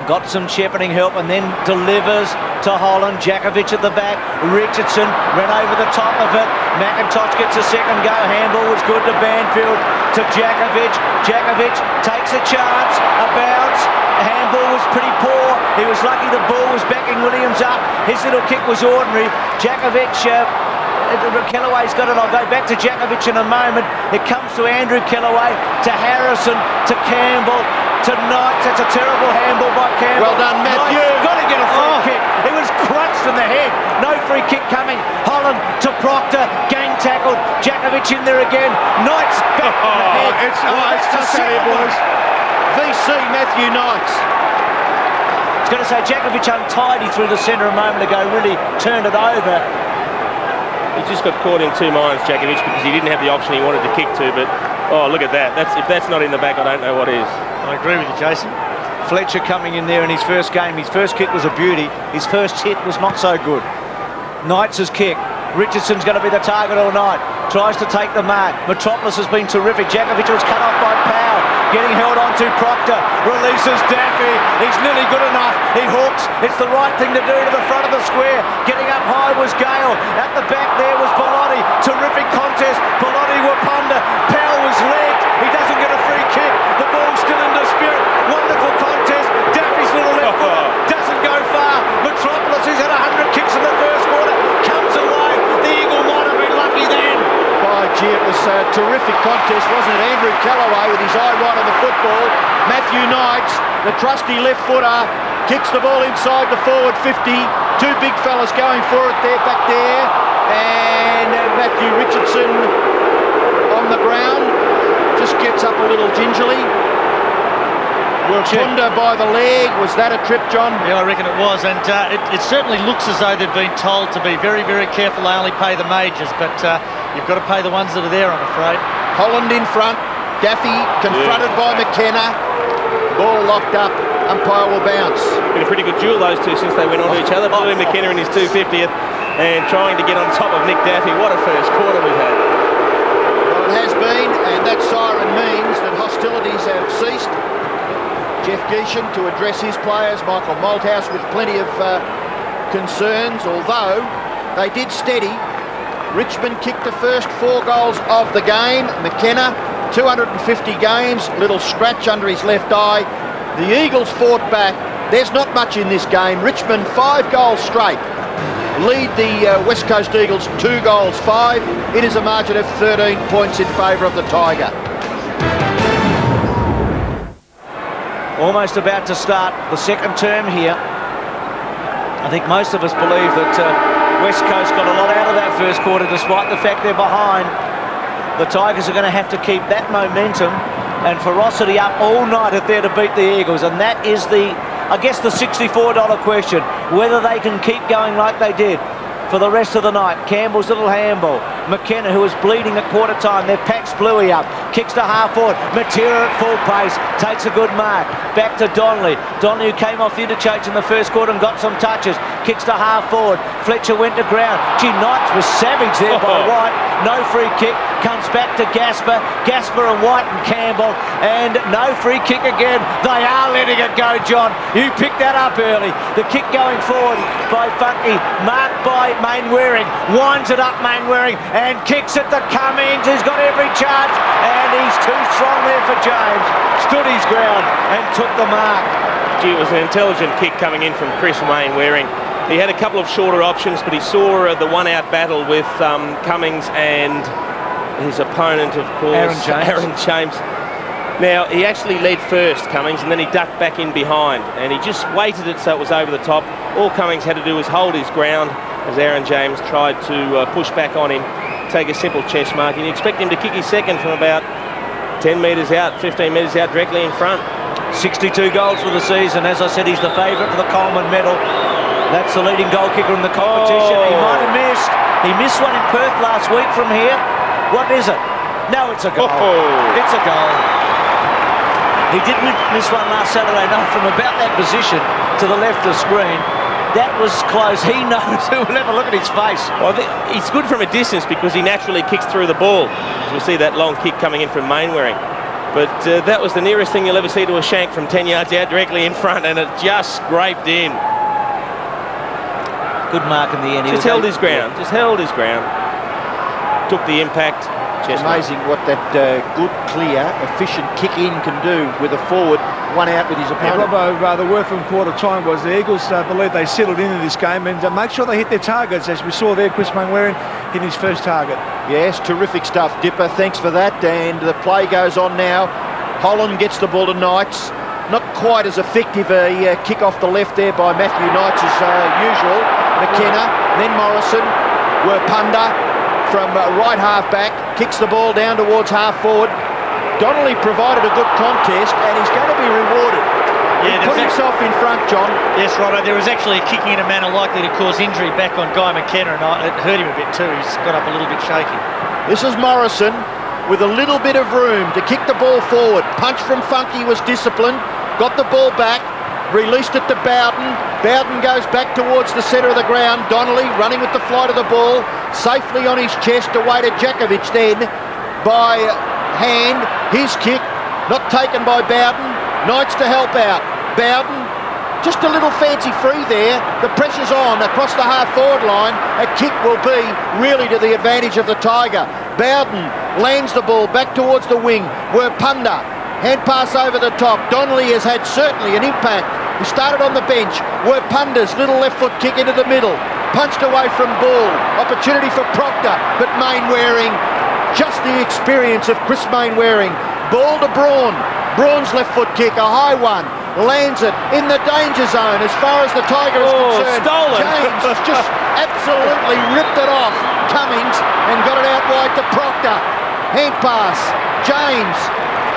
S1: Got some shepherding help and then delivers to Holland. Jakovic at the back. Richardson ran over the top of it. McIntosh gets a second go. Handball was good to Banfield. To Jakovic. Jakovic takes a chance. A bounce. Handball was pretty poor. He was lucky the ball was backing Williams up. His little kick was ordinary. Jakovic, Kellaway's got it. I'll go back to Jakovic in a moment. It comes to Andrew Kellaway, to Harrison, to Campbell, to Knights. That's a terrible handball by Campbell.
S4: Well done, Matthew.
S1: Got to get a free kick. It was crunched in the head. No free kick coming. Holland to Proctor. Gang tackled. Jakovic in there again. Knights back in the head.
S5: It's just out here, boys.
S4: VC Matthew Knights.
S1: I was going to say Jakovic untidy through the centre a moment ago. Really turned it over.
S3: He just got caught in two minds, Jakovic, because he didn't have the option he wanted to kick to, but oh, look at that. If that's not in the back, I don't know what is.
S6: I agree with you, Jason.
S1: Fletcher coming in there in his first game. His first kick was a beauty. His first hit was not so good. Knights' kick. Richardson's going to be the target all night. Tries to take the mark. Metropolis has been terrific. Jakovic was cut off by Powell. Getting held on to Proctor. Releases Daffy. He's nearly good enough. He hooks. It's the right thing to do to the front of the square. Getting up high was Gale. At the back there was Bellotti. Terrific contest. Bellotti, Wirrpanda. Powell was legged. He doesn't get a free kick. The ball's still in dispute. Wonderful contest. Daffy's little left footer doesn't go far. Metropolis, who's had 100 kicks in the first quarter, comes away. The Eagle might have been lucky then.
S4: By gee, it was a terrific contest, wasn't it? Andrew Kellaway with his eye right on the football. Matthew Knights, the trusty left footer, kicks the ball inside the forward 50. Two big fellas going for it there, back there. And Matthew Richardson on the ground, just gets up a little gingerly. Wirrpanda by the leg. Was that a trip, John?
S6: Yeah, I reckon it was, and it certainly looks as though they've been told to be very, very careful. They only pay the majors, but you've got to pay the ones that are there, I'm afraid.
S4: Holland in front. Daffy confronted by McKenna. Ball locked up. Umpire will bounce.
S3: Been a pretty good duel, those two, since they went on to each other. Bluey McKenna in his 250th and trying to get on top of Nick Daffy. What a first quarter we've had.
S4: Well, it has been, and that siren means that hostilities have ceased. Jeff Geeshan to address his players. Michael Malthouse with plenty of concerns, although they did steady. Richmond kicked the first 4 goals of the game. McKenna, 250 games, little scratch under his left eye. The Eagles fought back. There's not much in this game. Richmond 5 goals straight. Lead the West Coast Eagles 2 goals 5. It is a margin of 13 points in favour of the Tiger.
S1: Almost about to start the second term here. I think most of us believe that West Coast got a lot out of that first quarter, despite the fact they're behind. The Tigers are going to have to keep that momentum and ferocity up all night if they're to beat the Eagles, and that is I guess the $64 question, whether they can keep going like they did for the rest of the night. Campbell's little handball. McKenna, who was bleeding at quarter time, they've packed Bluey up, kicks to half forward. Matera at full pace, takes a good mark. Back to Donnelly. Donnelly, who came off interchange in the first quarter and got some touches, kicks to half forward. Fletcher went to ground. Gee, Knights was savage there by White. No free kick. Comes back to Gasper and White and Campbell, and no free kick again. They are letting it go, John. You picked that up early. The kick going forward by Funky, marked by Mainwaring, winds it up Mainwaring and kicks it to Cummings, who's got every chance, and he's too strong there for James. Stood his ground and took the mark.
S3: Gee, it was an intelligent kick coming in from Chris Mainwaring. He had a couple of shorter options, but he saw the one-out battle with Cummings and his opponent, of course, Aaron James. Now, he actually led first, Cummings, and then he ducked back in behind, and he just weighted it so it was over the top. All Cummings had to do was hold his ground as Aaron James tried to push back on him, take a simple chest mark, and you expect him to kick his second from about 10 metres out, 15 metres out, directly in front.
S1: 62 goals for the season. As I said, he's the favourite for the Coleman medal. That's the leading goal kicker in the competition. He might have missed. He missed one in Perth last week from here. What is it? No, it's a goal. It's a goal. He did miss one last Saturday night from about that position to the left of screen. That was close. He knows. We'll have a look at his face.
S3: Well, he's good from a distance because he naturally kicks through the ball. We'll see that long kick coming in from Mainwaring. But that was the nearest thing you'll ever see to a shank from 10 yards out, directly in front, and it just scraped in.
S1: Good mark in the end.
S3: Just held his ground. Just held his ground. Took the impact.
S4: It's amazing what that good, clear, efficient kick-in can do with a forward, one out with his opponent.
S5: Robbo, the word from quarter time was the Eagles believe they settled into this game and make sure they hit their targets, as we saw there, Chris Mainwaring hitting his first target.
S4: Yes, terrific stuff, Dipper. Thanks for that. And the play goes on now. Holland gets the ball to Knights. Not quite as effective a kick off the left there by Matthew Knights as usual. McKenna, then Morrison, Wirrpanda from right half back, kicks the ball down towards half forward. Donnelly provided a good contest and he's going to be rewarded. He put himself in front, John.
S6: Yes, Roberto, there was actually a kicking in a manner likely to cause injury back on Guy McKenna, and it hurt him a bit too. He's got up a little bit shaky.
S4: This is Morrison with a little bit of room to kick the ball forward. Punch from Funky was disciplined, got the ball back, released it to Bowden. Bowden goes back towards the centre of the ground. Donnelly running with the flight of the ball, safely on his chest away to Jakovic then by hand. His kick, not taken by Bowden. Knights to help out. Bowden, just a little fancy free there. The pressure's on across the half-forward line. A kick will be really to the advantage of the Tiger. Bowden lands the ball back towards the wing. Wirrpanda, hand pass over the top. Donnelly has had certainly an impact. He started on the bench. Wirrpanda's little left foot kick into the middle. Punched away from ball. Opportunity for Proctor, but Mainwaring, just the experience of Chris Mainwaring. Ball to Braun. Braun's left foot kick, a high one. Lands it in the danger zone as far as the Tiger is concerned.
S3: Stolen.
S4: James has just absolutely ripped it off Cummings and got it out wide to Proctor. Hand pass. James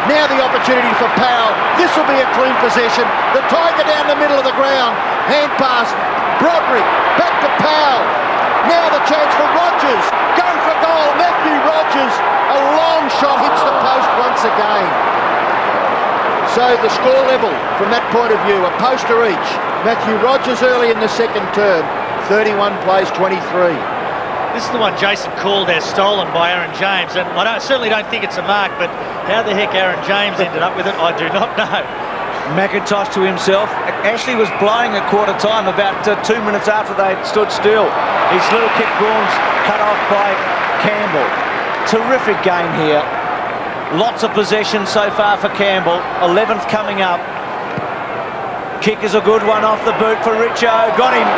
S4: Now the opportunity for Powell. This will be a clean possession. The Tiger down the middle of the ground. Hand pass. Broderick. Back to Powell. Now the chance for Rogers. Go for goal. Matthew Rogers. A long shot hits the post once again. So the score level from that point of view, a poster each. Matthew Rogers early in the second term. 31 plays 23.
S6: This is the one Jason called as stolen by Aaron James, and I certainly don't think it's a mark, but how the heck Aaron James ended up with it, I do not know.
S1: McIntosh to himself. Ashley was blowing at quarter time about 2 minutes after they stood still. His little kick Braun's cut off by Campbell. Terrific game here. Lots of possession so far for Campbell. 11th coming up. Kick is a good one off the boot for Richo. Got him.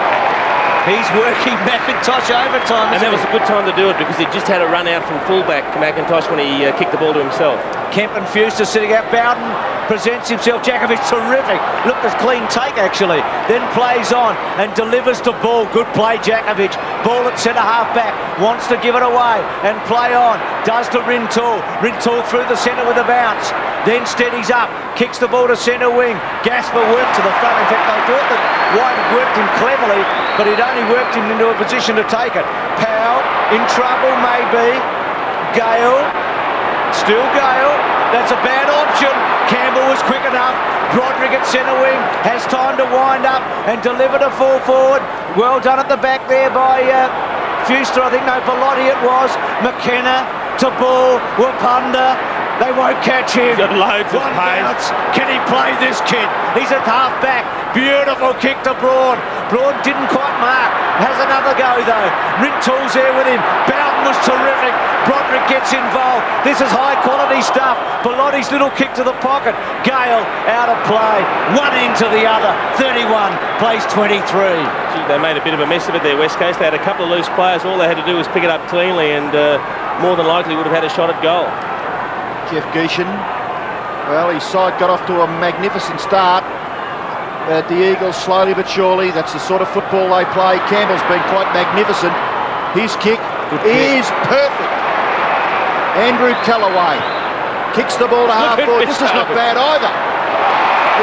S1: He's working McIntosh overtime.
S3: And that was a good time to do it because he just had a run out from fullback to McIntosh when he kicked the ball to himself.
S1: Kemp and Fuster sitting out. Bowden presents himself. Jakovic, terrific. Look, a clean take actually. Then plays on and delivers to Ball. Good play, Jakovic. Ball at centre half back. Wants to give it away and play on. Does to Rintoul. Rintoul through the centre with a bounce. Then steadies up. Kicks the ball to centre wing. Gasper worked to the front. In fact, they thought that White worked him cleverly, but he'd only worked him into a position to take it. Powell in trouble, maybe. Gale. Still Gale. That's a bad option. Campbell was quick enough. Broderick at centre wing has time to wind up and deliver to full forward. Well done at the back there by Fuster. I think no, Bellotti it was. McKenna to Ball. Wirrpanda. They won't catch him.
S3: Got loads of pace.
S1: Bounce. Can he play this kid? He's at half back. Beautiful kick to Braun. Braun didn't quite mark. Has another go though. Rintoul's there with him. Bowden was terrific. Broderick gets involved. This is high quality stuff. Bellotti's little kick to the pocket. Gale out of play. One into the other. 31 plays 23.
S3: Gee, they made a bit of a mess of it there, West Coast. They had a couple of loose players. All they had to do was pick it up cleanly and more than likely would have had a shot at goal.
S4: Jeff Geeshan, well, his side got off to a magnificent start. The Eagles, slowly but surely, that's the sort of football they play. Campbell's been quite magnificent. His kick is perfect. Andrew Kellaway kicks the ball to half forward. This is not bad either.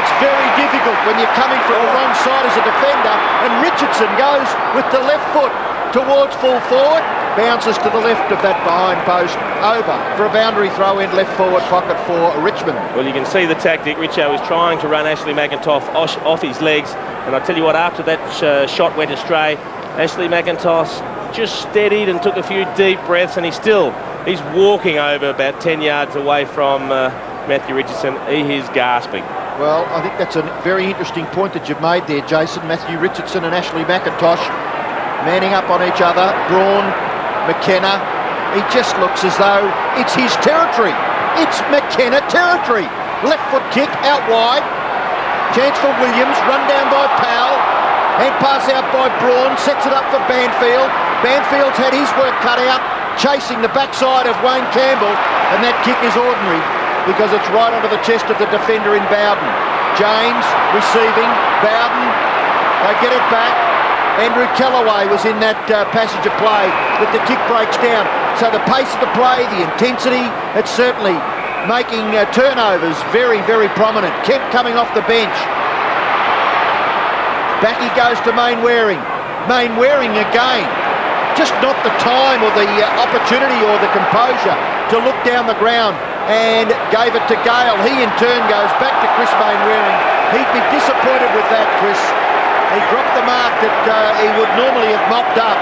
S4: It's very difficult when you're coming from the wrong side as a defender, and Richardson goes with the left foot towards full forward. Bounces to the left of that behind post, over for a boundary throw in left forward pocket for Richmond.
S3: Well, you can see the tactic. Richo is trying to run Ashley McIntosh off his legs, and I tell you what, after that shot went astray, Ashley McIntosh just steadied and took a few deep breaths, and he's walking over about 10 yards away from Matthew Richardson. He is gasping.
S4: Well, I think that's a very interesting point that you've made there, Jason. Matthew Richardson and Ashley McIntosh manning up on each other. Braun, McKenna, he just looks as though it's his territory. It's McKenna territory. Left foot kick out wide. Chance for Williams, run down by Powell. Hand pass out by Braun, sets it up for Banfield. Banfield's had his work cut out, chasing the backside of Wayne Campbell, and that kick is ordinary because it's right onto the chest of the defender in Bowden. James receiving, Bowden, they get it back. Andrew Kellaway was in that passage of play, but the kick breaks down. So the pace of the play, the intensity, it's certainly making turnovers very, very prominent. Kemp coming off the bench. Back he goes to Mainwaring. Mainwaring again. Just not the time or the opportunity or the composure to look down the ground, and gave it to Gale. He in turn goes back to Chris Mainwaring. He'd be disappointed with that, Chris. He dropped the mark that he would normally have mopped up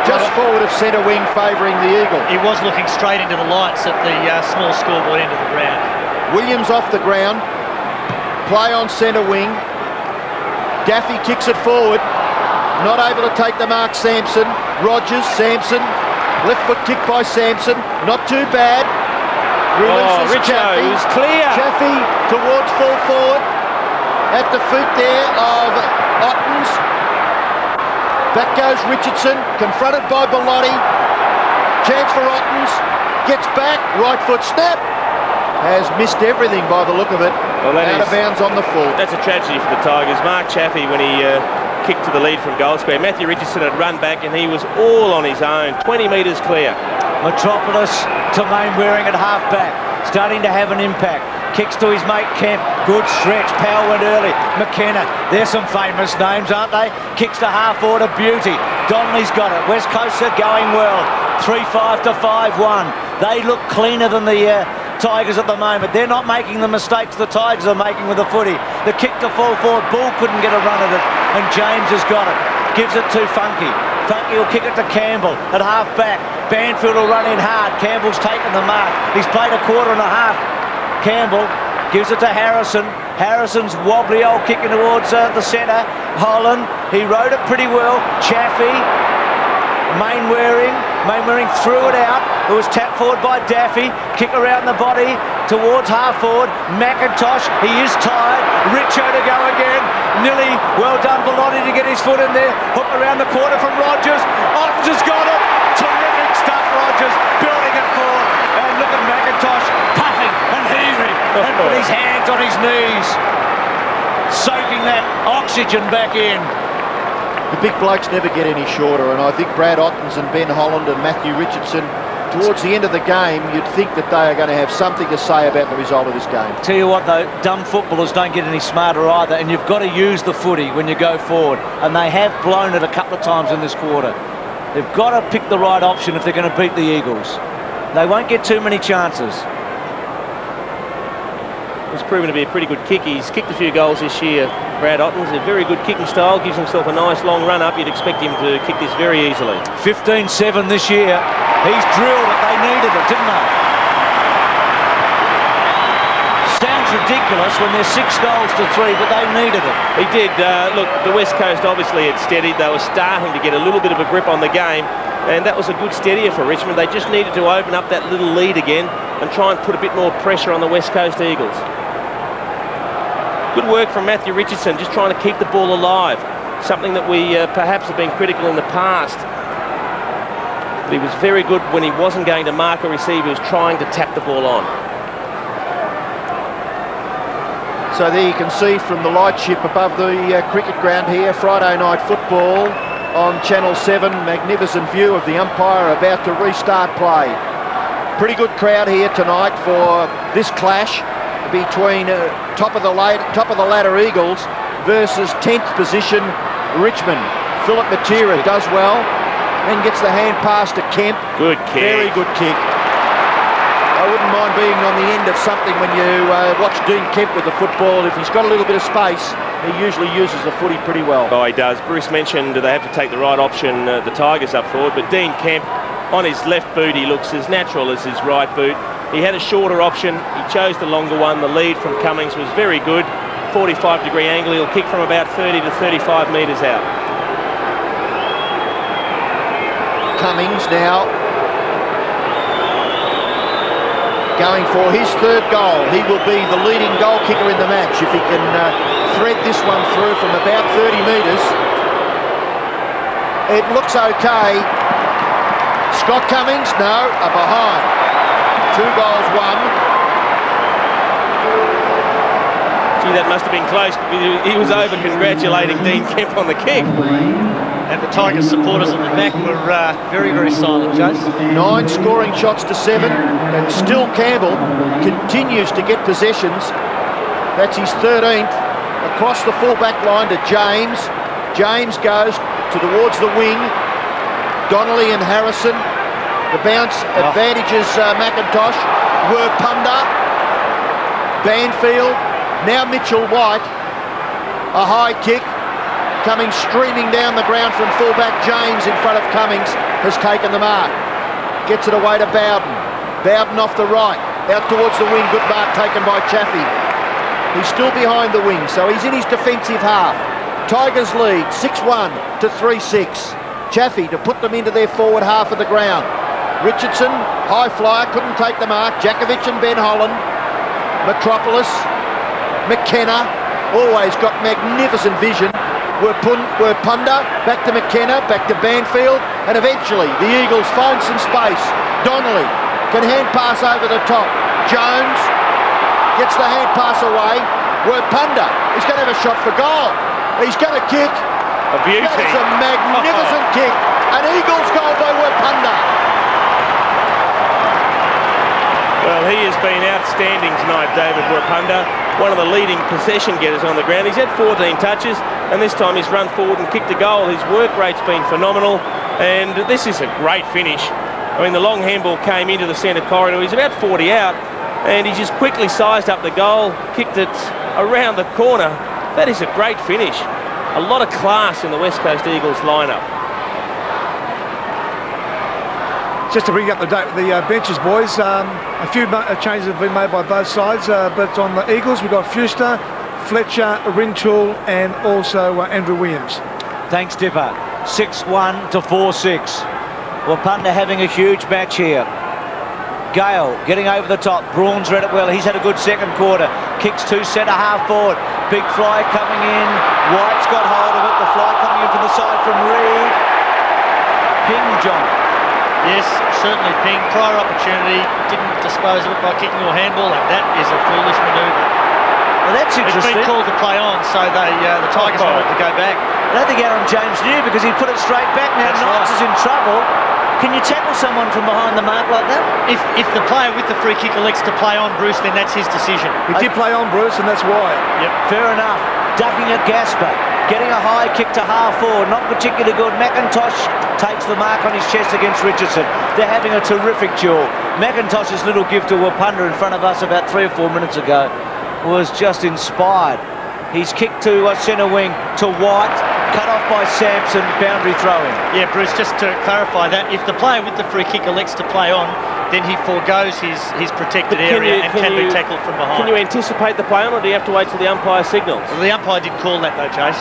S4: just forward of centre wing, favouring the Eagle.
S6: He was looking straight into the lights at the small scoreboard end of the ground.
S4: Williams off the ground. Play on centre wing. Daffy kicks it forward. Not able to take the mark, Sampson. Rogers, Sampson. Left foot kick by Sampson. Not too bad. Releases
S3: Richo is clear.
S4: Chaffee towards full forward. At the feet there of Ottens. Back goes Richardson, confronted by Bellotti. Chance for Ottens. Gets back, right foot snap. Has missed everything by the look of it.
S3: Well,
S4: out of bounds on the full.
S3: That's a tragedy for the Tigers. Mark Chaffee, when he kicked to the lead from goal square, Matthew Richardson had run back and he was all on his own, 20 metres clear.
S1: Metropolis to Mainwaring at half back, starting to have an impact. Kicks to his mate Kemp. Good stretch. Powell went early. McKenna. There's some famous names, aren't they? Kicks to half forward of beauty. Donnelly's got it. West Coast are going well. 3-5 to 5-1. They look cleaner than the Tigers at the moment. They're not making the mistakes the Tigers are making with the footy. The kick to fall forward. Bull couldn't get a run at it, and James has got it. Gives it to Funky. Funky will kick it to Campbell at half back. Banfield will run in hard. Campbell's taken the mark. He's played a quarter and a half. Campbell gives it to Harrison. Harrison's wobbly old kicking towards the centre. Holland, he rode it pretty well. Chaffee, Mainwaring threw it out. It was tapped forward by Daffy. Kick around the body towards half forward. McIntosh, he is tired. Richo to go again. Nearly well done Bellotti to get his foot in there. Hook around the corner from Rogers. Ottens has got it. Terrific stuff, Rogers. Building it forward. And look at McIntosh puffing and heaving. And put his hands on his knees. Soaking that oxygen back in.
S4: The big blokes never get any shorter, and I think Brad Ottens and Ben Holland and Matthew Richardson, towards the end of the game, you'd think that they are going to have something to say about the result of this game.
S1: Tell you what though, dumb footballers don't get any smarter either, and you've got to use the footy when you go forward, and they have blown it a couple of times in this quarter. They've got to pick the right option if they're going to beat the Eagles. They won't get too many chances.
S3: He's proven to be a pretty good kick. He's kicked a few goals this year, Brad Ottens. A very good kicking style, gives himself a nice long run up. You'd expect him to kick this very easily.
S1: 15-7 this year. He's drilled it. They needed it, didn't they? Sounds ridiculous when there's 6 goals to 3, but they needed it.
S3: He did. Look, the West Coast obviously had steadied. They were starting to get a little bit of a grip on the game, and that was a good steadier for Richmond. They just needed to open up that little lead again and try and put a bit more pressure on the West Coast Eagles. Good work from Matthew Richardson, just trying to keep the ball alive. Something that we perhaps have been critical in the past. But he was very good when he wasn't going to mark a receiver. He was trying to tap the ball on.
S4: So there you can see from the light ship above the cricket ground here, Friday night football on Channel 7. Magnificent view of the umpire about to restart play. Pretty good crowd here tonight for this clash between top of the ladder Eagles versus 10th position Richmond. Philip Matera does well, then gets the hand pass to Kemp.
S3: Good kick.
S4: Very good kick. I wouldn't mind being on the end of something when you watch Dean Kemp with the football. If he's got a little bit of space, he usually uses the footy pretty well.
S3: Oh, he does. Bruce mentioned they have to take the right option, the Tigers up forward, but Dean Kemp, on his left boot, he looks as natural as his right boot. He had a shorter option. He chose the longer one. The lead from Cummings was very good. 45-degree angle. He'll kick from about 30 to 35 metres out.
S4: Cummings now going for his 3rd goal. He will be the leading goal kicker in the match if he can thread this one through from about 30 metres. It looks okay. Scott Cummings, no, are behind. 2 goals, 1.
S3: Gee, that must have been close. He was over congratulating Dean Kemp on the kick.
S6: And the Tigers supporters at the back were very, very silent, Jace.
S4: 9 scoring shots to 7, and still Campbell continues to get possessions. That's his 13th. Across the full-back line to James. James goes towards the wing. Donnelly and Harrison. The bounce advantages McIntosh. Wirrpanda. Banfield. Now Mitchell White. A high kick. Coming streaming down the ground from fullback James in front of Cummings has taken the mark. Gets it away to Bowden. Bowden off the right. Out towards the wing. Good mark taken by Chaffee. He's still behind the wing, so he's in his defensive half. Tigers lead 6-1 to 3-6. Chaffee to put them into their forward half of the ground. Richardson, high flyer, couldn't take the mark. Jakovic and Ben Holland. Metropolis. McKenna, always got magnificent vision. Wirrpanda, back to McKenna, back to Banfield, and eventually the Eagles find some space. Donnelly can hand pass over the top. Jones gets the hand pass away. Wirrpanda is going to have a shot for goal. He's going to kick.
S3: A beauty.
S4: That is a magnificent kick. An Eagles goal by Wirrpanda.
S3: Well, he has been outstanding tonight, David Wirrpanda, one of the leading possession getters on the ground. He's had 14 touches, and this time he's run forward and kicked a goal. His work rate's been phenomenal, and this is a great finish. I mean, the long handball came into the centre corridor. He's about 40 out, and he just quickly sized up the goal, kicked it around the corner. That is a great finish. A lot of class in the West Coast Eagles lineup.
S5: Just to bring up the benches, boys, a few changes have been made by both sides, but on the Eagles we've got Fuster, Fletcher, Rintoul and also Andrew Williams.
S1: Thanks, Dipper. 6-1 to 4-6. Wirrpanda having a huge match here. Gale getting over the top. Braun's read it well. He's had a good second quarter. Kicks to centre half forward. Big fly coming in. White's got hold of it. The fly coming in from the side from Reed. Ping, John.
S6: Yes, certainly Ping. Prior opportunity, didn't dispose of it by kicking or handball, and that is a foolish manoeuvre.
S1: Well, that's interesting.
S6: It's been called to play on, so the Tigers wanted to go back.
S1: I don't think Aaron James knew because he put it straight back. Now Knights is in trouble. Can you tackle someone from behind the mark like that?
S6: If the player with the free kick elects to play on Bruce, then that's his decision.
S5: He did play on Bruce, and that's why.
S6: Yep.
S1: Fair enough. Ducking at Gasper. Getting a high kick to half forward. Not particularly good. McIntosh takes the mark on his chest against Richardson. They're having a terrific duel. McIntosh's little gift to Wirrpanda in front of us about 3 or 4 minutes ago was just inspired. He's kicked to centre wing to White. Cut off by Sampson, boundary throwing.
S6: Yeah, Bruce, just to clarify that, if the player with the free kick elects to play on, then he forgoes his protected area and can be tackled from behind.
S3: Can you anticipate the play on, or do you have to wait till the umpire signals?
S6: Well, the umpire did call that though, Chase.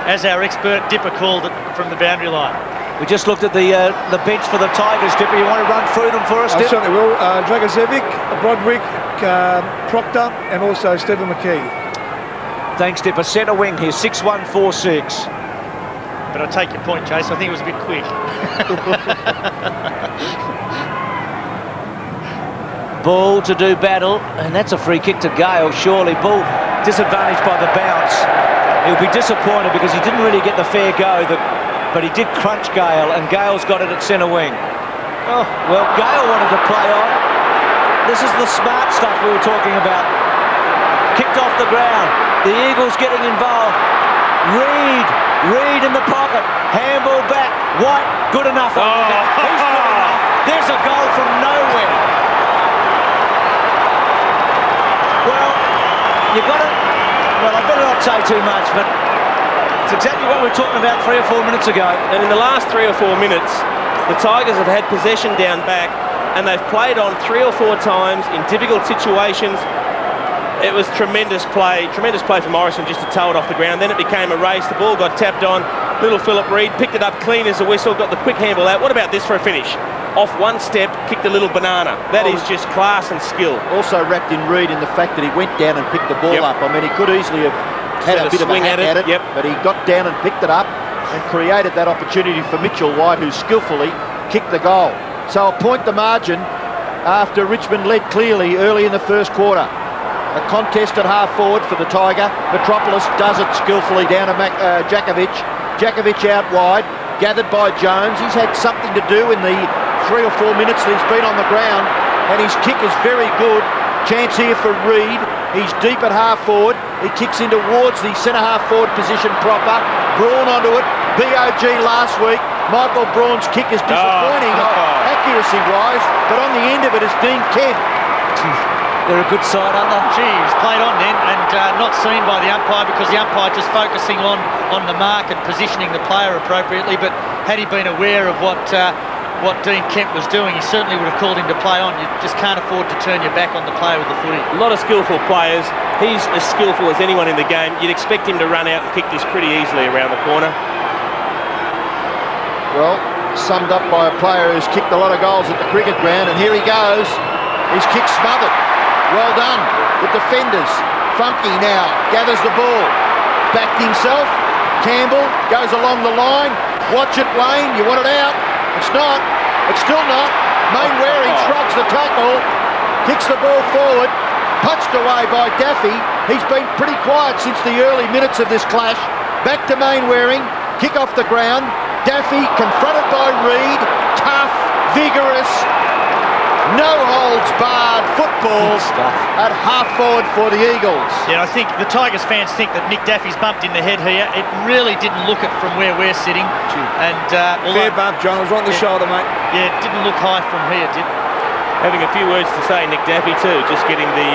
S6: As our expert, Dipper called it from the boundary line.
S1: We just looked at the bench for the Tigers, Dipper. You want to run through them for us,
S5: I
S1: Dipper?
S5: certainly will. Dragozevic, Broderick, Proctor and also Stephen McKee.
S1: Thanks, Dipper. Centre wing here, 6-1, 4-6.
S6: But I take your point, Chase. I think it was a bit quick.
S1: Bull to do battle, and that's a free kick to Gale, surely. Bull disadvantaged by the bounce. He'll be disappointed because he didn't really get the fair go, but he did crunch Gale, and Gale's got it at centre wing. Oh, well, Gale wanted to play on. This is the smart stuff we were talking about. Kicked off the ground. The Eagles getting involved. Reed in the pocket. Handball back. White, good enough. He's good enough. There's a goal from nowhere. Well, you've got to... Well, I better not say too much, but it's exactly what we were talking about 3 or 4 minutes ago.
S3: And in the last 3 or 4 minutes, the Tigers have had possession down back, and they've played on 3 or 4 times in difficult situations. It was tremendous play for Morrison just to tow it off the ground. Then it became a race. The ball got tapped on. Little Philip Reed picked it up clean as a whistle, got the quick handball out. What about this for a finish? Off one step, kicked a little banana. That is just class and skill.
S4: Also wrapped in Reed in the fact that he went down and picked the ball up. I mean, he could easily have had a bit of a hack at it, but he got down and picked it up and created that opportunity for Mitchell White, who skillfully kicked the goal. So a point the margin after Richmond led clearly early in the first quarter. A contest at half forward for the Tiger. Metropolis does it skillfully down to Jakovic. Jakovic out wide, gathered by Jones. He's had something to do in the 3 or 4 minutes that he's been on the ground, and his kick is very good. Chance here for Reed. He's deep at half forward. He kicks in towards the centre half forward position proper. Braun onto it. BOG last week. Michael Braun's kick is disappointing accuracy-wise, but on the end of it is Dean Kemp.
S1: They're a good side, aren't they?
S6: Gee, he's played on then and not seen by the umpire because the umpire just focusing on the mark and positioning the player appropriately. But had he been aware of what Dean Kemp was doing, he certainly would have called him to play on. You just can't afford to turn your back on the player with the footy.
S3: A lot of skillful players. He's as skillful as anyone in the game. You'd expect him to run out and kick this pretty easily around the corner.
S4: Well, summed up by a player who's kicked a lot of goals at the cricket ground, and here he goes. His kick smothered. Well done. The defenders. Funky now gathers the ball. Backed himself. Campbell goes along the line. Watch it, Wayne. You want it out? It's not. It's still not. Mainwaring shrugs the tackle. Kicks the ball forward. Punched away by Daffy. He's been pretty quiet since the early minutes of this clash. Back to Mainwaring. Kick off the ground. Daffy confronted by Reed. Tough, vigorous. no-holds-barred footballs at half-forward for the Eagles.
S6: Yeah, I think the Tigers fans think that Nick Daffy's bumped in the head here. It really didn't look it from where we're sitting. And
S5: fair bump, John. It was right on the shoulder, mate.
S6: Yeah, it didn't look high from here, did it?
S3: Having a few words to say, Nick Daffy too. Just getting the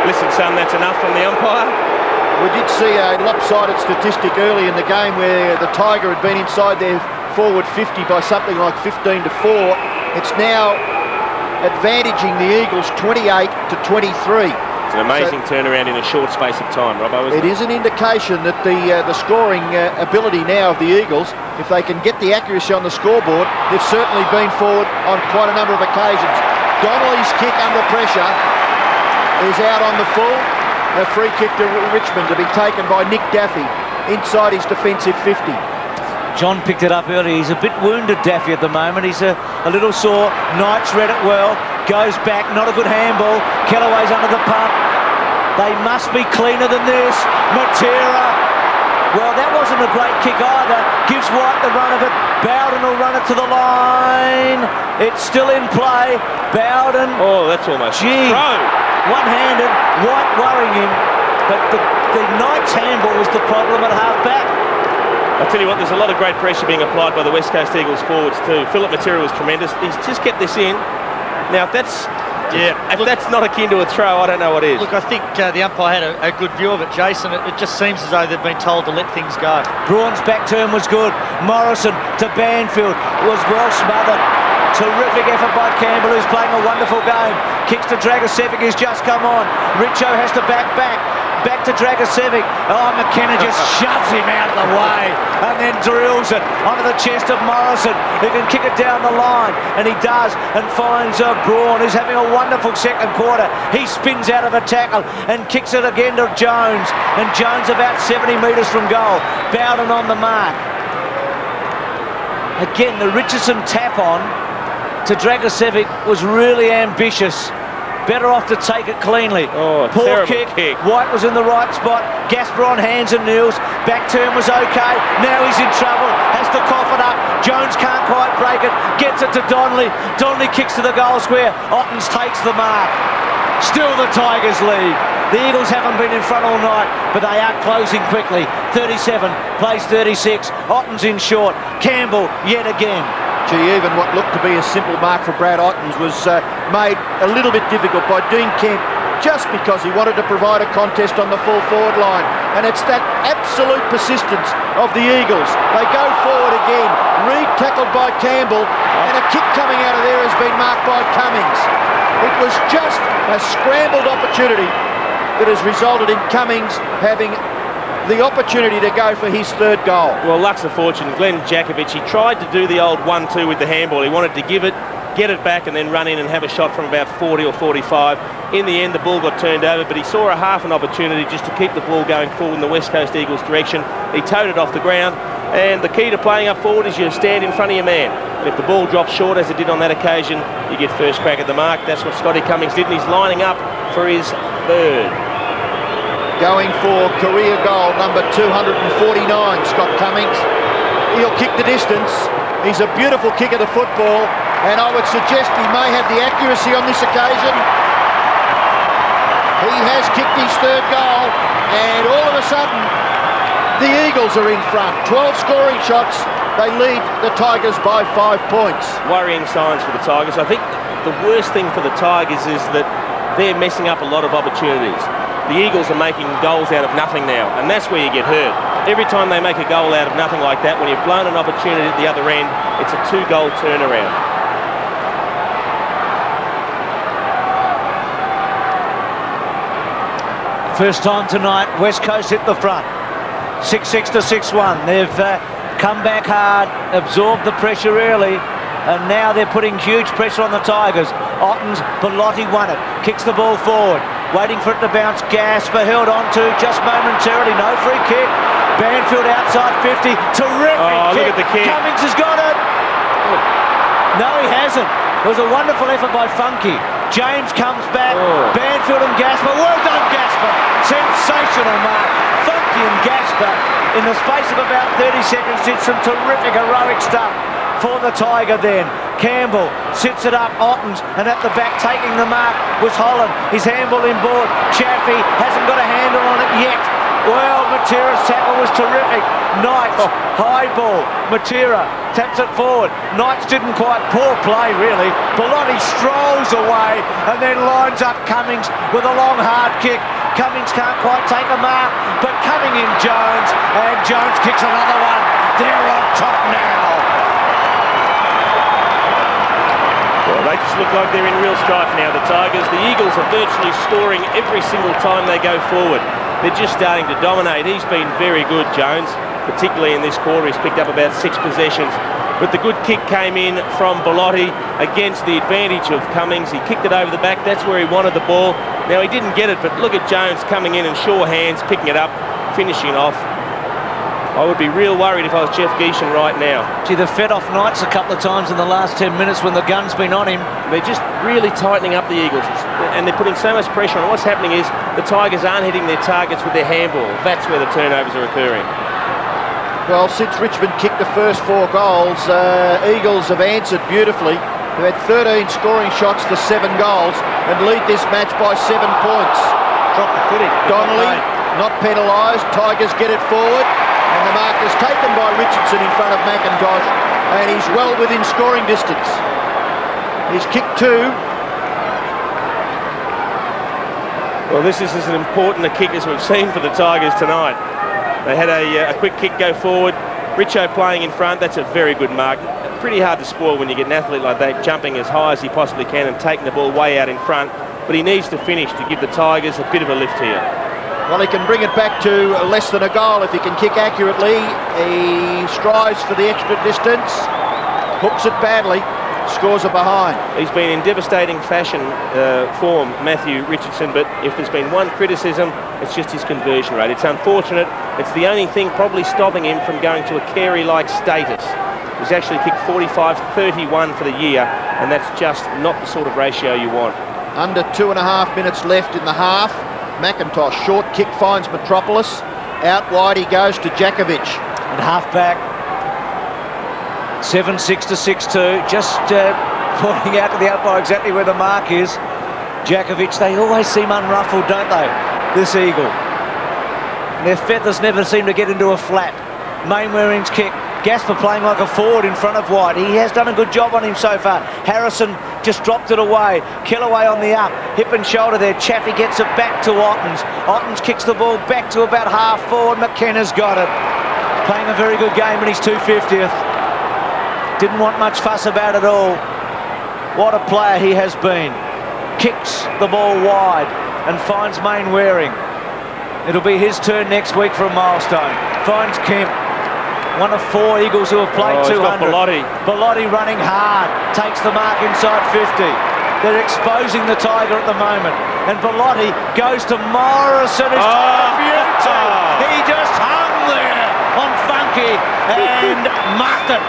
S3: listen, son, that's enough from the umpire.
S4: We did see a lopsided statistic early in the game where the Tiger had been inside their forward 50 by something like 15 to 4. It's now advantaging the Eagles 28 to 23.
S3: It's an amazing turnaround in a short space of time, Robbo.
S4: It is an indication that the scoring ability now of the Eagles, if they can get the accuracy on the scoreboard, they've certainly been forward on quite a number of occasions. Donnelly's kick under pressure is out on the full. A free kick to Richmond to be taken by Nick Daffy inside his defensive 50.
S1: John picked it up early. He's a bit wounded, Daffy, at the moment. He's a little sore. Knight's read it well. Goes back. Not a good handball. Kellaway's under the pump. They must be cleaner than this. Matera. Well, that wasn't a great kick either. Gives White the run of it. Bowden will run it to the line. It's still in play. Bowden.
S3: Oh, that's almost
S1: Gee.
S3: throw.
S1: One-handed, White worrying him, but the Knights handball was the problem at half-back.
S3: I'll tell you what, there's a lot of great pressure being applied by the West Coast Eagles forwards too. Philip Matera was tremendous. He's just kept this in. Now, if that's not akin to a throw, I don't know what is.
S6: Look, I think the umpire had a good view of it, Jason. It just seems as though they've been told to let things go.
S1: Braun's back turn was good. Morrison to Banfield was well smothered. Terrific effort by Campbell, who's playing a wonderful game. Kicks to Dragosevic, who's just come on. Richo has to back to Dragosevic. Oh, McKenna just shoves him out of the way and then drills it onto the chest of Morrison, who can kick it down the line, and he does, and finds Braun, who's having a wonderful second quarter. He spins out of a tackle and kicks it again to Jones, and Jones about 70 metres from goal. Bowden on the mark. Again, the Richardson tap on to Dragosevic was really ambitious. Better off to take it cleanly.
S3: Oh,
S1: poor kick. White was in the right spot. Gasper on hands and knees. Back turn was okay. Now he's in trouble. Has to cough it up. Jones can't quite break it. Gets it to Donnelly. Donnelly kicks to the goal square. Ottens takes the mark. Still the Tigers lead. The Eagles haven't been in front all night, but they are closing quickly. 37 plays 36. Ottens in short. Campbell yet again.
S4: Gee, even what looked to be a simple mark for Brad Ottens was made a little bit difficult by Dean Kemp, just because he wanted to provide a contest on the full forward line. And it's that absolute persistence of the Eagles. They go forward again. Reid tackled by Campbell, and a kick coming out of there has been marked by Cummings. It was just a scrambled opportunity that has resulted in Cummings having the opportunity to go for his third goal.
S3: Well, luck's a fortune. Glenn Jakovic, he tried to do the old 1-2 with the handball. He wanted to give it, get it back, and then run in and have a shot from about 40 or 45. In the end, the ball got turned over, but he saw a half an opportunity just to keep the ball going forward in the West Coast Eagles direction. He towed it off the ground, and the key to playing up forward is you stand in front of your man. And if the ball drops short, as it did on that occasion, you get first crack at the mark. That's what Scotty Cummings did, and he's lining up for his third.
S4: Going for career goal number 249, Scott Cummings. He'll kick the distance. He's a beautiful kicker to football, and I would suggest he may have the accuracy on this occasion. He has kicked his third goal, and all of a sudden, the Eagles are in front. 12 scoring shots. They lead the Tigers by 5 points.
S3: Worrying signs for the Tigers. I think the worst thing for the Tigers is that they're messing up a lot of opportunities. The Eagles are making goals out of nothing now, and that's where you get hurt. Every time they make a goal out of nothing like that, when you've blown an opportunity at the other end, it's a 2-goal turnaround.
S1: First time tonight, West Coast hit the front. 6-6 to 6-1. They've come back hard, absorbed the pressure early, and now they're putting huge pressure on the Tigers. Ottens, Bellotti won it, kicks the ball forward, waiting for it to bounce. Gasper held on to just momentarily, no free kick. Banfield outside 50, terrific kick.
S3: Look at the kick.
S1: Cummings has got it. No, he hasn't. It was a wonderful effort by Funky. James comes back, Banfield and Gasper. Well done, Gasper. Sensational mark. Funky and Gasper, in the space of about 30 seconds, did some terrific heroic stuff. for the Tiger then. Campbell sits it up, Ottens, and at the back taking the mark was Holland. His handball in board. Chaffee hasn't got a handle on it yet. Well, Matera's tackle was terrific. Knights, high ball. Matera taps it forward. Knights didn't quite, poor play really. Bellotti strolls away and then lines up Cummings with a long hard kick. Cummings can't quite take a mark, but coming in Jones, and Jones kicks another one. They're on top now.
S3: Well, they just look like they're in real strife now, the Tigers. The Eagles are virtually scoring every single time they go forward. They're just starting to dominate. He's been very good, Jones, particularly in this quarter. He's picked up about 6 possessions. But the good kick came in from Bellotti against the advantage of Cummings. He kicked it over the back. That's where he wanted the ball. Now, he didn't get it, but look at Jones coming in and sure hands, picking it up, finishing off. I would be real worried if I was Jeff Geeshan right now.
S1: Gee, they've fed off Knights a couple of times in the last 10 minutes when the gun's been on him.
S3: They're just really tightening up the Eagles, and they're putting so much pressure on. What's happening is the Tigers aren't hitting their targets with their handball. That's where the turnovers are occurring.
S4: Well, since Richmond kicked the first 4 goals, Eagles have answered beautifully. They had 13 scoring shots for 7 goals and lead this match by 7 points.
S1: Drop the footy.
S4: Donnelly not penalised. Tigers get it forward. And the mark is taken by Richardson in front of McIntosh, and he's well within scoring distance. He's kicked 2.
S3: Well, this is as important a kick as we've seen for the Tigers tonight. They had a quick kick go forward. Richo playing in front. That's a very good mark. Pretty hard to spoil when you get an athlete like that jumping as high as he possibly can and taking the ball way out in front. But he needs to finish to give the Tigers a bit of a lift here.
S4: Well, he can bring it back to less than a goal if he can kick accurately. He strives for the extra distance, hooks it badly, scores a behind.
S3: He's been in devastating fashion form, Matthew Richardson, but if there's been one criticism, it's just his conversion rate. It's unfortunate. It's the only thing probably stopping him from going to a Carey-like status. He's actually kicked 45-31 for the year, and that's just not the sort of ratio you want.
S4: Under 2.5 minutes left in the half. McIntosh, short kick, finds Metropolis. Out wide he goes to Jakovic.
S1: And half back. 7-6 to 6-2. Just pointing out to the umpire exactly where the mark is. Jakovic, they always seem unruffled, don't they? This Eagle. Their feathers never seem to get into a flap. Mainwaring's kick. Gasper playing like a forward in front of White. He has done a good job on him so far. Harrison just dropped it away. Kellaway on the up. Hip and shoulder there. Chaffee gets it back to Ottens. Ottens kicks the ball back to about half forward. McKenna's got it. Playing a very good game in his 250th. Didn't want much fuss about it all. What a player he has been. Kicks the ball wide and finds Mainwaring. It'll be his turn next week for a milestone. Finds Kemp. One of 4 Eagles who have played 200. Bellotti running hard. Takes the mark inside 50. They're exposing the Tiger at the moment. And Bellotti goes to Morrison. He just hung there on Funky and marked it.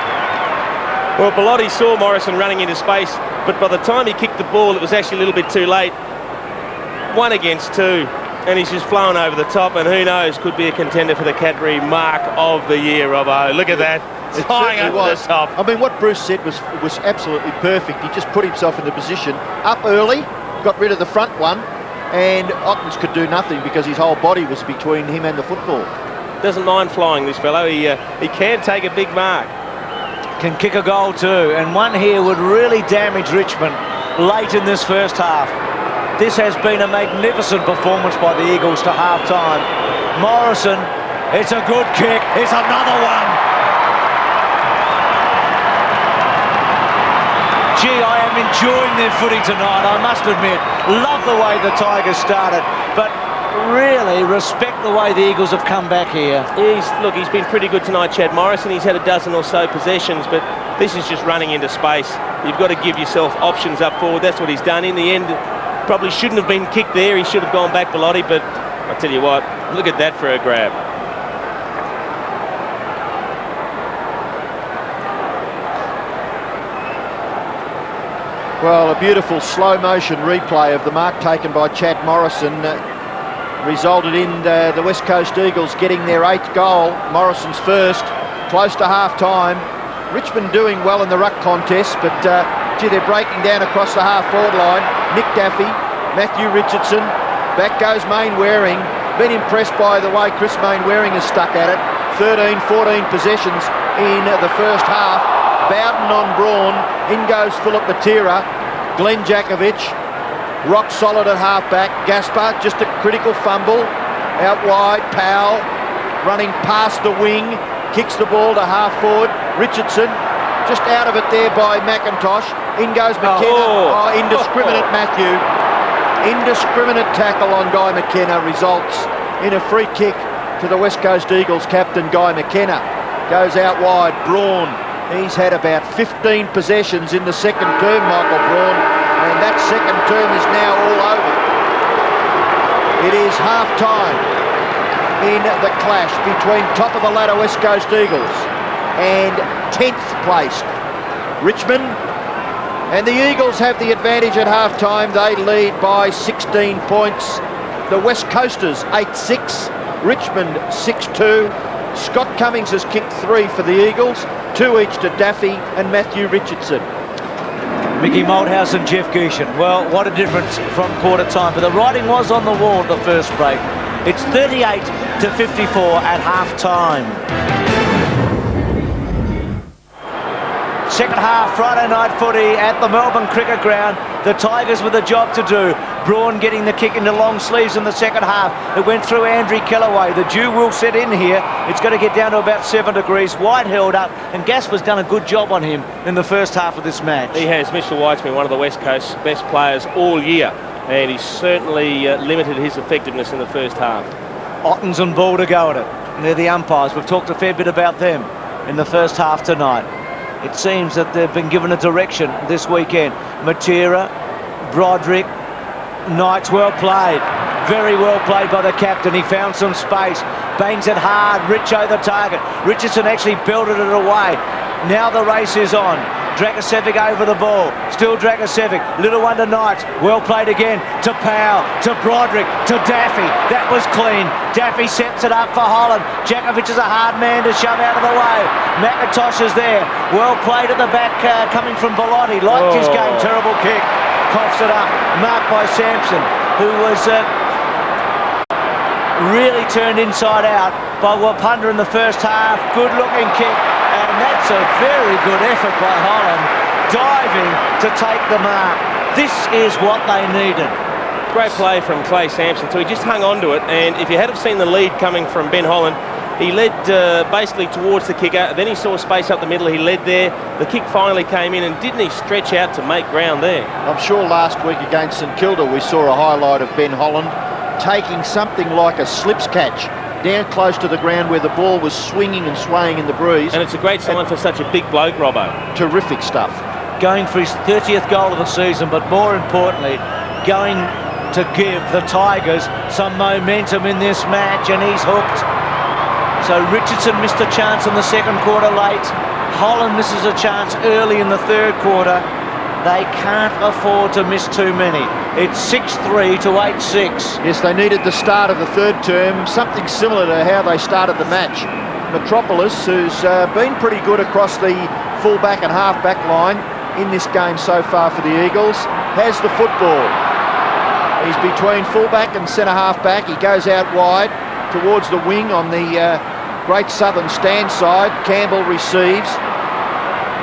S3: Well, Bellotti saw Morrison running into space, but by the time he kicked the ball, it was actually a little bit too late. 1 against 2. And he's just flown over the top, and who knows, could be a contender for the Cadbury Mark of the Year, Robbo. Look at that. It's flying over the top.
S4: I mean, what Bruce said was absolutely perfect. He just put himself in the position, up early, got rid of the front one, and Ottens could do nothing because his whole body was between him and the football.
S3: Doesn't mind flying, this fellow. He can take a big mark.
S1: Can kick a goal too, and one here would really damage Richmond late in this first half. This has been a magnificent performance by the Eagles to half-time. Morrison, it's a good kick. It's another one. Gee, I am enjoying their footy tonight, I must admit. Love the way the Tigers started, but really respect the way the Eagles have come back here.
S3: He's been pretty good tonight, Chad Morrison. He's had a dozen or so possessions, but this is just running into space. You've got to give yourself options up forward. That's what he's done. In the end, probably shouldn't have been kicked there. He should have gone back Bellotti, but I tell you what, look at that for a grab.
S4: Well, a beautiful slow motion replay of the mark taken by Chad Morrison resulted in the West Coast Eagles getting their 8th goal. Morrison's first, close to half time. Richmond doing well in the ruck contest, but gee, they're breaking down across the half-forward line. Nick Daffy, Matthew Richardson, back goes Waring. Been impressed by the way Chris Waring has stuck at it. 13, 14 possessions in the first half. Bowden on Braun, in goes Philip Matera. Glenn Jakovic, rock solid at half-back. Gaspar, just a critical fumble. Out wide, Powell, running past the wing, kicks the ball to half-forward. Richardson, just out of it there by McIntosh. In goes McKenna. Indiscriminate Matthew. Indiscriminate tackle on Guy McKenna results in a free kick to the West Coast Eagles captain Guy McKenna. Goes out wide, Braun. He's had about 15 possessions in the second term, Michael Braun, and that second term is now all over. It is half-time in the clash between top-of-the-ladder West Coast Eagles and 10th placed Richmond. And the Eagles have the advantage at half-time. They lead by 16 points. The West Coasters 8-6, Richmond 6-2. Scott Cummings has kicked 3 for the Eagles, 2 each to Daffy and Matthew Richardson.
S1: Mickey Malthouse and Jeff Gieschen. Well, what a difference from quarter time. But the writing was on the wall at the first break. It's 38-54 at half-time. Second half, Friday night footy at the Melbourne Cricket Ground. The Tigers with a job to do. Braun getting the kick into long sleeves in the second half. It went through Andrew Kellaway. The dew will set in here. It's going to get down to about 7 degrees. White held up, and Gaspar's done a good job on him in the first half of this match.
S3: He has. Mitchell White's been one of the West Coast's best players all year, and he's certainly limited his effectiveness in the first half.
S1: Ottens and Ball to go at it. They're the umpires. We've talked a fair bit about them in the first half tonight. It seems that they've been given a direction this weekend. Matera, Broderick, Knights, well played. Very well played by the captain. He found some space. Bangs it hard. Richo the target. Richardson actually belted it away. Now the race is on. Dragosevic over the ball. Still Dragosevic. Little one to Knights. Well played again. To Powell. To Broderick. To Daffy. That was clean. Daffy sets it up for Holland. Jakovic is a hard man to shove out of the way. McIntosh is there. Well played at the back coming from Bellotti. Liked his game. Terrible kick. Coughs it up. Marked by Sampson, who was really turned inside out by Wirrpanda in the first half. Good looking kick. And that's a very good effort by Holland, diving to take the mark. This is what they needed.
S3: Great play from Clay Sampson, so he just hung on to it, and if you had have seen the lead coming from Ben Holland, he led basically towards the kicker, then he saw space up the middle, he led there, the kick finally came in, and didn't he stretch out to make ground there?
S4: I'm sure last week against St Kilda we saw a highlight of Ben Holland taking something like a slips catch down close to the ground where the ball was swinging and swaying in the breeze.
S3: And it's a great sign for such a big bloke, Robbo.
S4: Terrific stuff.
S1: Going for his 30th goal of the season, but more importantly, going to give the Tigers some momentum in this match, and he's hooked. So Richardson missed a chance in the second quarter late. Holland misses a chance early in the third quarter. They can't afford to miss too many. It's 6-3 to 8-6.
S4: Yes, they needed the start of the third term, something similar to how they started the match. Metropolis, who's been pretty good across the full-back and half-back line in this game so far for the Eagles, has the football. He's between full-back and centre-half-back. He goes out wide towards the wing on the Great Southern stand side. Campbell receives,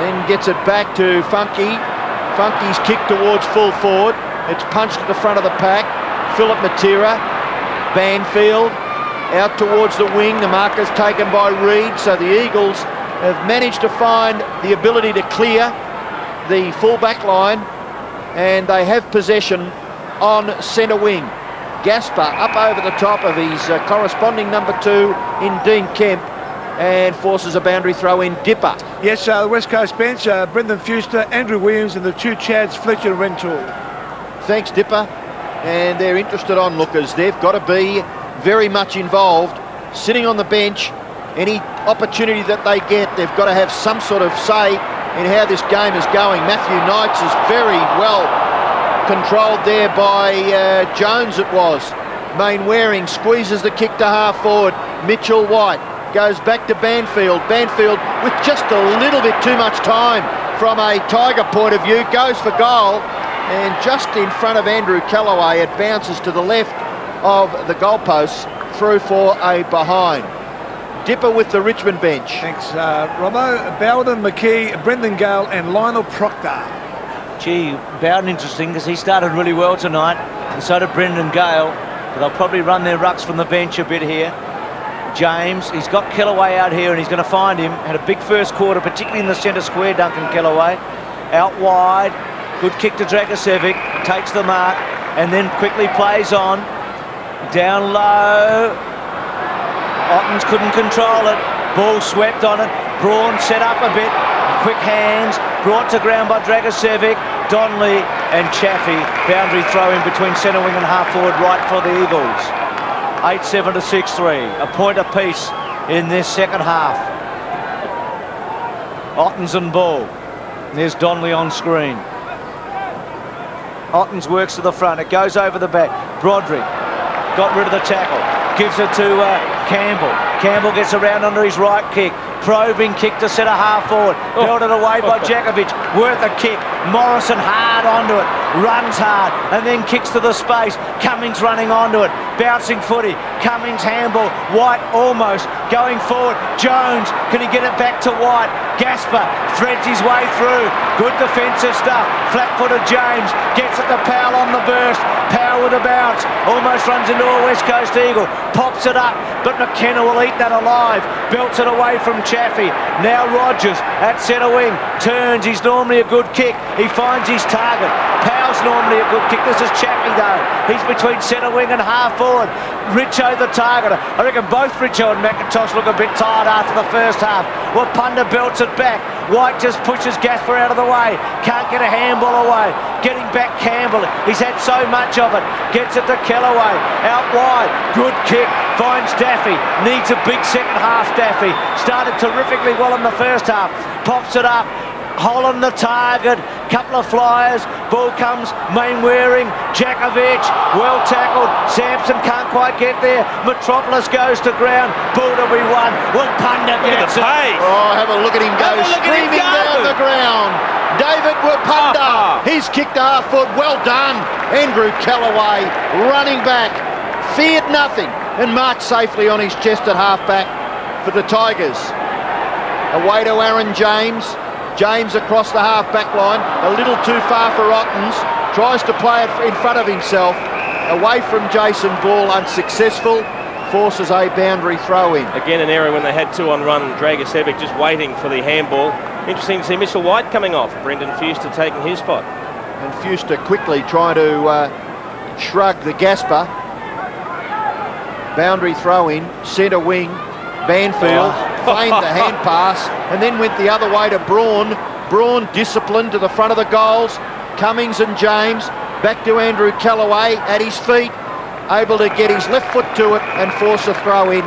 S4: then gets it back to Funky. Funky's kick towards full forward. It's punched at the front of the pack. Philip Matera, Banfield, out towards the wing. The marker's taken by Reid. So the Eagles have managed to find the ability to clear the full-back line, and they have possession on centre wing. Gaspar up over the top of his corresponding number 2 in Dean Kemp, and forces a boundary throw in. Dipper.
S5: Yes, the West Coast bench, Brendan Fuster, Andrew Williams and the 2 Chads, Fletcher and Rentoul.
S4: Thanks, Dipper. And they're interested onlookers. They've got to be very much involved. Sitting on the bench, any opportunity that they get, they've got to have some sort of say in how this game is going. Matthew Knights is very well controlled there by Jones, it was. Waring squeezes the kick to half forward. Mitchell White goes back to Banfield. Banfield, with just a little bit too much time from a Tiger point of view, goes for goal, and just in front of Andrew Kellaway, it bounces to the left of the goalposts, through for a behind. Dipper with the Richmond bench.
S5: Thanks, Robbo. Bowden, McKee, Brendan Gale and Lionel Proctor.
S1: Gee, Bowden interesting because he started really well tonight, and so did Brendan Gale. But they'll probably run their rucks from the bench a bit here. James, he's got Kellaway out here and he's going to find him. Had a big first quarter, particularly in the centre square, Duncan Kellaway. Out wide, good kick to Dragicevic, takes the mark and then quickly plays on. Down low, Ottens couldn't control it. Ball swept on it. Braun set up a bit. Quick hands, brought to ground by Dragicevic. Donnelly and Chaffee. Boundary throw in between centre wing and half forward right for the Eagles. 8-7 to 6-3. A point apiece in this second half. Ottens and ball. There's Donnelly on screen. Ottens works to the front. It goes over the back. Broderick got rid of the tackle. Gives it to Campbell. Campbell gets around under his right kick. Probing kick to centre half forward. Belted away by Jakovic. Worth a kick. Morrison hard onto it. Runs hard and then kicks to the space. Cummings running onto it. Bouncing footy. Cummings handball. White almost going forward. Jones, can he get it back to White? Gasper threads his way through. Good defensive stuff. Flat-footed James gets it to Powell on the burst. Powell with a bounce. Almost runs into a West Coast Eagle. Pops it up, but McKenna will eat that alive. Belts it away from Chaffee. Now Rogers at centre wing. Turns. He's normally a good kick. He finds his target. Powell's normally a good kick. This is Chaffee though. He's between centre wing and half forward. Richo the targeter. I reckon both Richo and McIntosh look a bit tired after the first half. Wirrpanda belts it back. White just pushes Gasper out of the way. Can't get a handball away. Getting back Campbell. He's had so much of it. Gets it to Kellaway. Out wide. Good kick. Finds Daffy. Needs a big second half, Daffy. Started terrifically well in the first half. Pops it up. Holland the target, couple of flyers, ball comes, Mainwaring, Jakovic, well tackled, Sampson can't quite get there, Metropolis goes to ground, ball to be won, Wirrpanda gets it.
S4: Oh, have a look at him go, screaming down the ground. David Wirrpanda, he's kicked a half foot, well done. Andrew Kellaway running back, feared nothing and marked safely on his chest at half back for the Tigers. Away to Aaron James. James across the half-back line, a little too far for Ottens, tries to play it in front of himself, away from Jason Ball, unsuccessful, forces a boundary throw in.
S3: Again an error when they had two on run, Dragicevic just waiting for the handball. Interesting to see Mitchell White coming off, Brendan Fuster taking his spot.
S4: And Fuster quickly trying to shrug the Gasper. Boundary throw in, centre wing, Banfield. Feigned the hand pass and then went the other way to Braun. Braun disciplined to the front of the goals. Cummings and James back to Andrew Kellaway at his feet, able to get his left foot to it and force a throw in.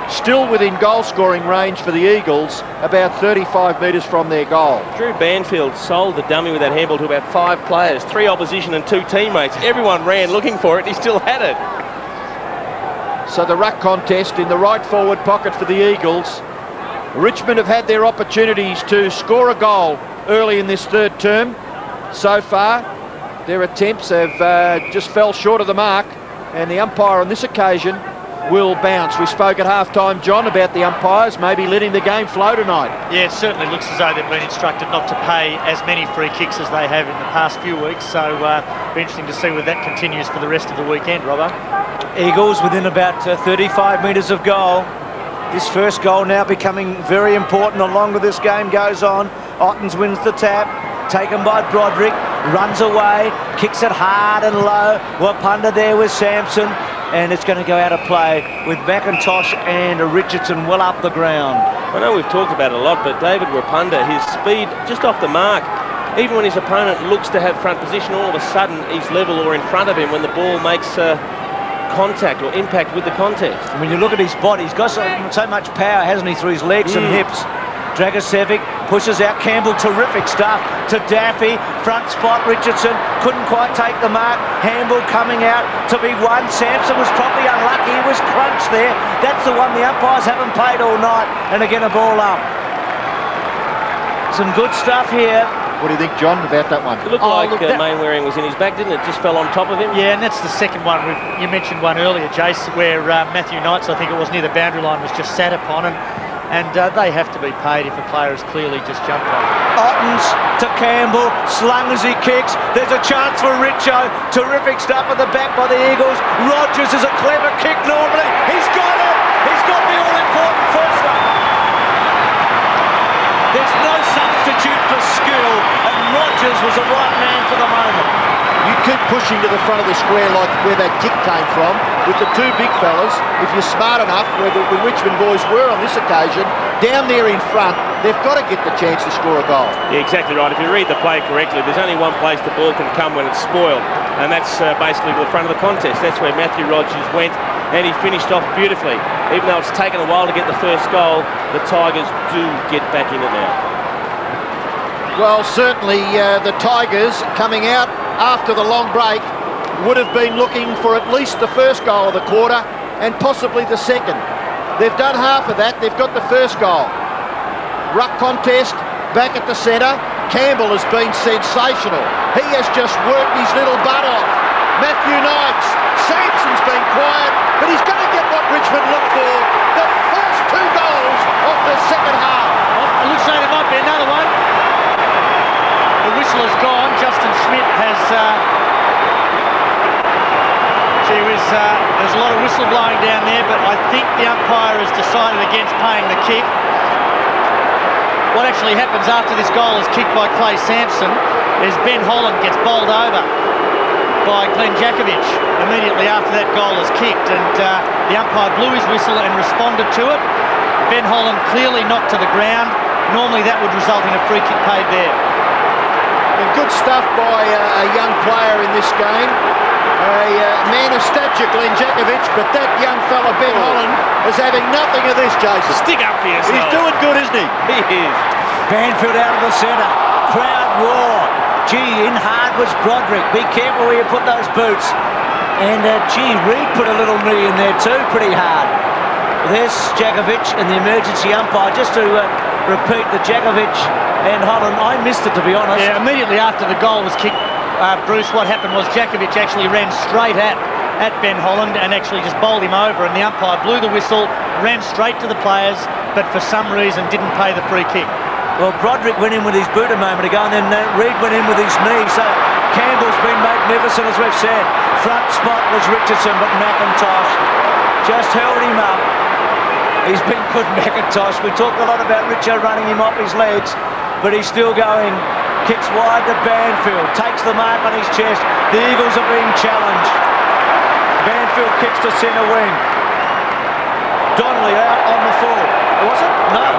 S4: Still within goal scoring range for the Eagles, about 35 metres from their goal.
S3: Drew Banfield sold the dummy with that handball to about 5 players, 3 opposition and 2 teammates. Everyone ran looking for it, he still had it.
S4: So the ruck contest in the right forward pocket for the Eagles. Richmond have had their opportunities to score a goal early in this third term. So far, their attempts have just fell short of the mark, and the umpire on this occasion will bounce. We spoke at half-time, John, about the umpires maybe letting the game flow tonight.
S6: Yeah, it certainly looks as though they've been instructed not to pay as many free kicks as they have in the past few weeks, so it'll be interesting to see whether that continues for the rest of the weekend, Robbo.
S1: Eagles within about 35 metres of goal. This first goal now becoming very important the longer this game goes on. Ottens wins the tap, taken by Broderick, runs away, kicks it hard and low. Wirrpanda there with Sampson, and it's going to go out of play with McIntosh and Richardson well up the ground.
S3: I know we've talked about it a lot, but David Wirrpanda, his speed just off the mark. Even when his opponent looks to have front position, all of a sudden he's level or in front of him when the ball makes contact or impact with the contest.
S1: And when you look at his body, he's got so much power, hasn't he, through his legs and hips. Dragicevic Pushes out Campbell, terrific stuff to Daffy. Front spot, Richardson couldn't quite take the mark. Campbell coming out to be one. Sampson was probably unlucky. He was crunched there. That's the one the umpires haven't played all night. And again, a ball up. Some good stuff here.
S4: What do you think, John, about that one?
S3: It looked like Mainwaring was in his back, didn't it? Just fell on top of him.
S6: Yeah, and that's the second one. You mentioned one earlier, Jace, where Matthew Knights, I think it was near the boundary line, was just sat upon, and they have to be paid if a player has clearly just jumped on.
S1: Ottens to Campbell, slung as he kicks. There's a chance for Richo. Terrific stuff at the back by the Eagles. Rogers is a clever kick normally. He's got it. He's got the all-important first one. There's no substitute for skill, and Rogers was the right man for the moment.
S4: You keep pushing to the front of the square like where that kick came from, with the two big fellas. If you're smart enough, where the Richmond boys were on this occasion, down there in front, they've got to get the chance to score a goal.
S3: Yeah, exactly right. If you read the play correctly, there's only one place the ball can come when it's spoiled, and that's basically the front of the contest. That's where Matthew Rogers went, and he finished off beautifully. Even though it's taken a while to get the first goal, the Tigers do get back in it now.
S4: Well, certainly the Tigers coming out after the long break would have been looking for at least the first goal of the quarter and possibly the second. They've done half of that. They've got the first goal. Ruck contest back at the centre. Campbell has been sensational. He has just worked his little butt off. Matthew Knights. Sampson's been quiet, but he's going to get what Richmond looked for. The first two goals of the second half.
S6: Well, it looks like there might be another one. The whistle has gone. Justin Schmidt has... there's a lot of whistle blowing down there, but I think the umpire has decided against paying the kick. What actually happens after this goal is kicked by Clay Sampson is Ben Holland gets bowled over by Glenn Jakovic immediately after that goal is kicked, and the umpire blew his whistle and responded to it. Ben Holland clearly knocked to the ground. Normally that would result in a free kick paid there.
S4: And good stuff by a young player in this game. A man of stature, Glenn Jakovic, but that young fella, Ben Holland, is having nothing of this, Jason.
S3: Stick up for yourself.
S4: He's doing good, isn't he?
S3: He is.
S1: Banfield out of the centre. Crowd roar. Gee, in hard was Broderick. Be careful where you put those boots. And gee, Reed put a little knee in there too, pretty hard. There's Jakovic and the emergency umpire. Just to repeat, the Jakovic and Holland, I missed it, to be honest.
S6: Yeah, immediately after the goal was kicked, Bruce, what happened was Jakovic actually ran straight at Ben Holland and actually just bowled him over, and the umpire blew the whistle, ran straight to the players, but for some reason didn't pay the free kick.
S1: Well, Broderick went in with his boot a moment ago, and then Reed went in with his knee. So Campbell's been magnificent, as we've said. Front spot was Richardson, but McIntosh just held him up. He's been good, McIntosh. We talked a lot about Richo running him off his legs, but he's still going. Kicks wide to Banfield, takes the mark on his chest. The Eagles are being challenged. Banfield kicks to centre wing. Donnelly out on the full. Was it? No.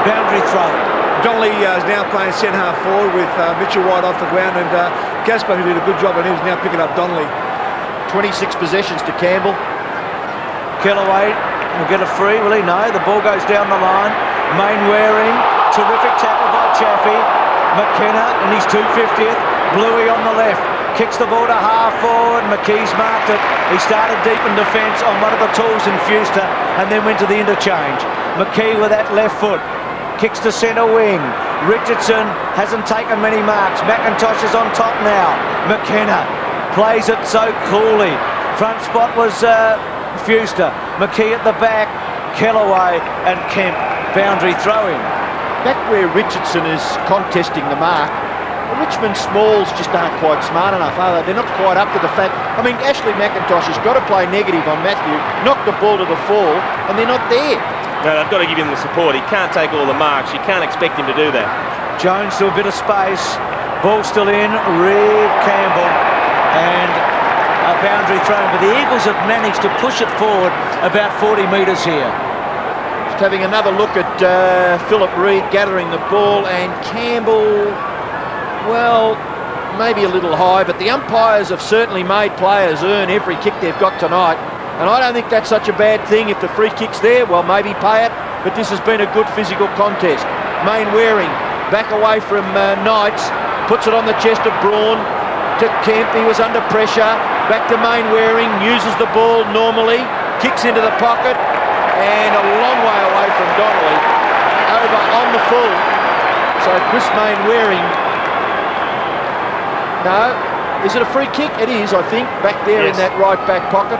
S1: Boundary throw.
S5: Donnelly is now playing centre half forward with Mitchell White off the ground, and Gaspar, who did a good job, and he was now picking up Donnelly.
S4: 26 possessions to Campbell.
S1: Kellaway will get a free, will he? No, the ball goes down the line. Mainwaring, terrific tackle by Chaffee. McKenna in his 250th. Bluey on the left. Kicks the ball to half forward. McKee's marked it. He started deep in defence on one of the tools in Fuster and then went to the interchange. McKee with that left foot. Kicks to centre wing. Richardson hasn't taken many marks. McIntosh is on top now. McKenna plays it so coolly. Front spot was Fuster. McKee at the back. Kellaway and Kemp. Boundary throw-in.
S4: Back where Richardson is contesting the mark, the Richmond smalls just aren't quite smart enough, are they? They're not quite up to the fact. I mean, Ashley McIntosh has got to play negative on Matthew, knock the ball to the fall, and they're not there.
S3: No, they've got to give him the support. He can't take all the marks. You can't expect him to do that.
S1: Jones to a bit of space. Ball still in. Reed Campbell. And a boundary throw. But the Eagles have managed to push it forward about 40 metres here.
S4: Just having another look at Philip Reed gathering the ball, and Campbell, well, maybe a little high, but the umpires have certainly made players earn every kick they've got tonight. And I don't think that's such a bad thing. If the free kick's there, well, maybe pay it. But this has been a good physical contest.
S7: Waring back away from Knights, puts it on the chest of Braun to Kemp. He was under pressure. Back to Waring, uses the ball normally, kicks into the pocket, and a long way away from Donnelly, over on the full. So Chris Waring. No, is it a free kick? It is, I think, back there in that right back pocket.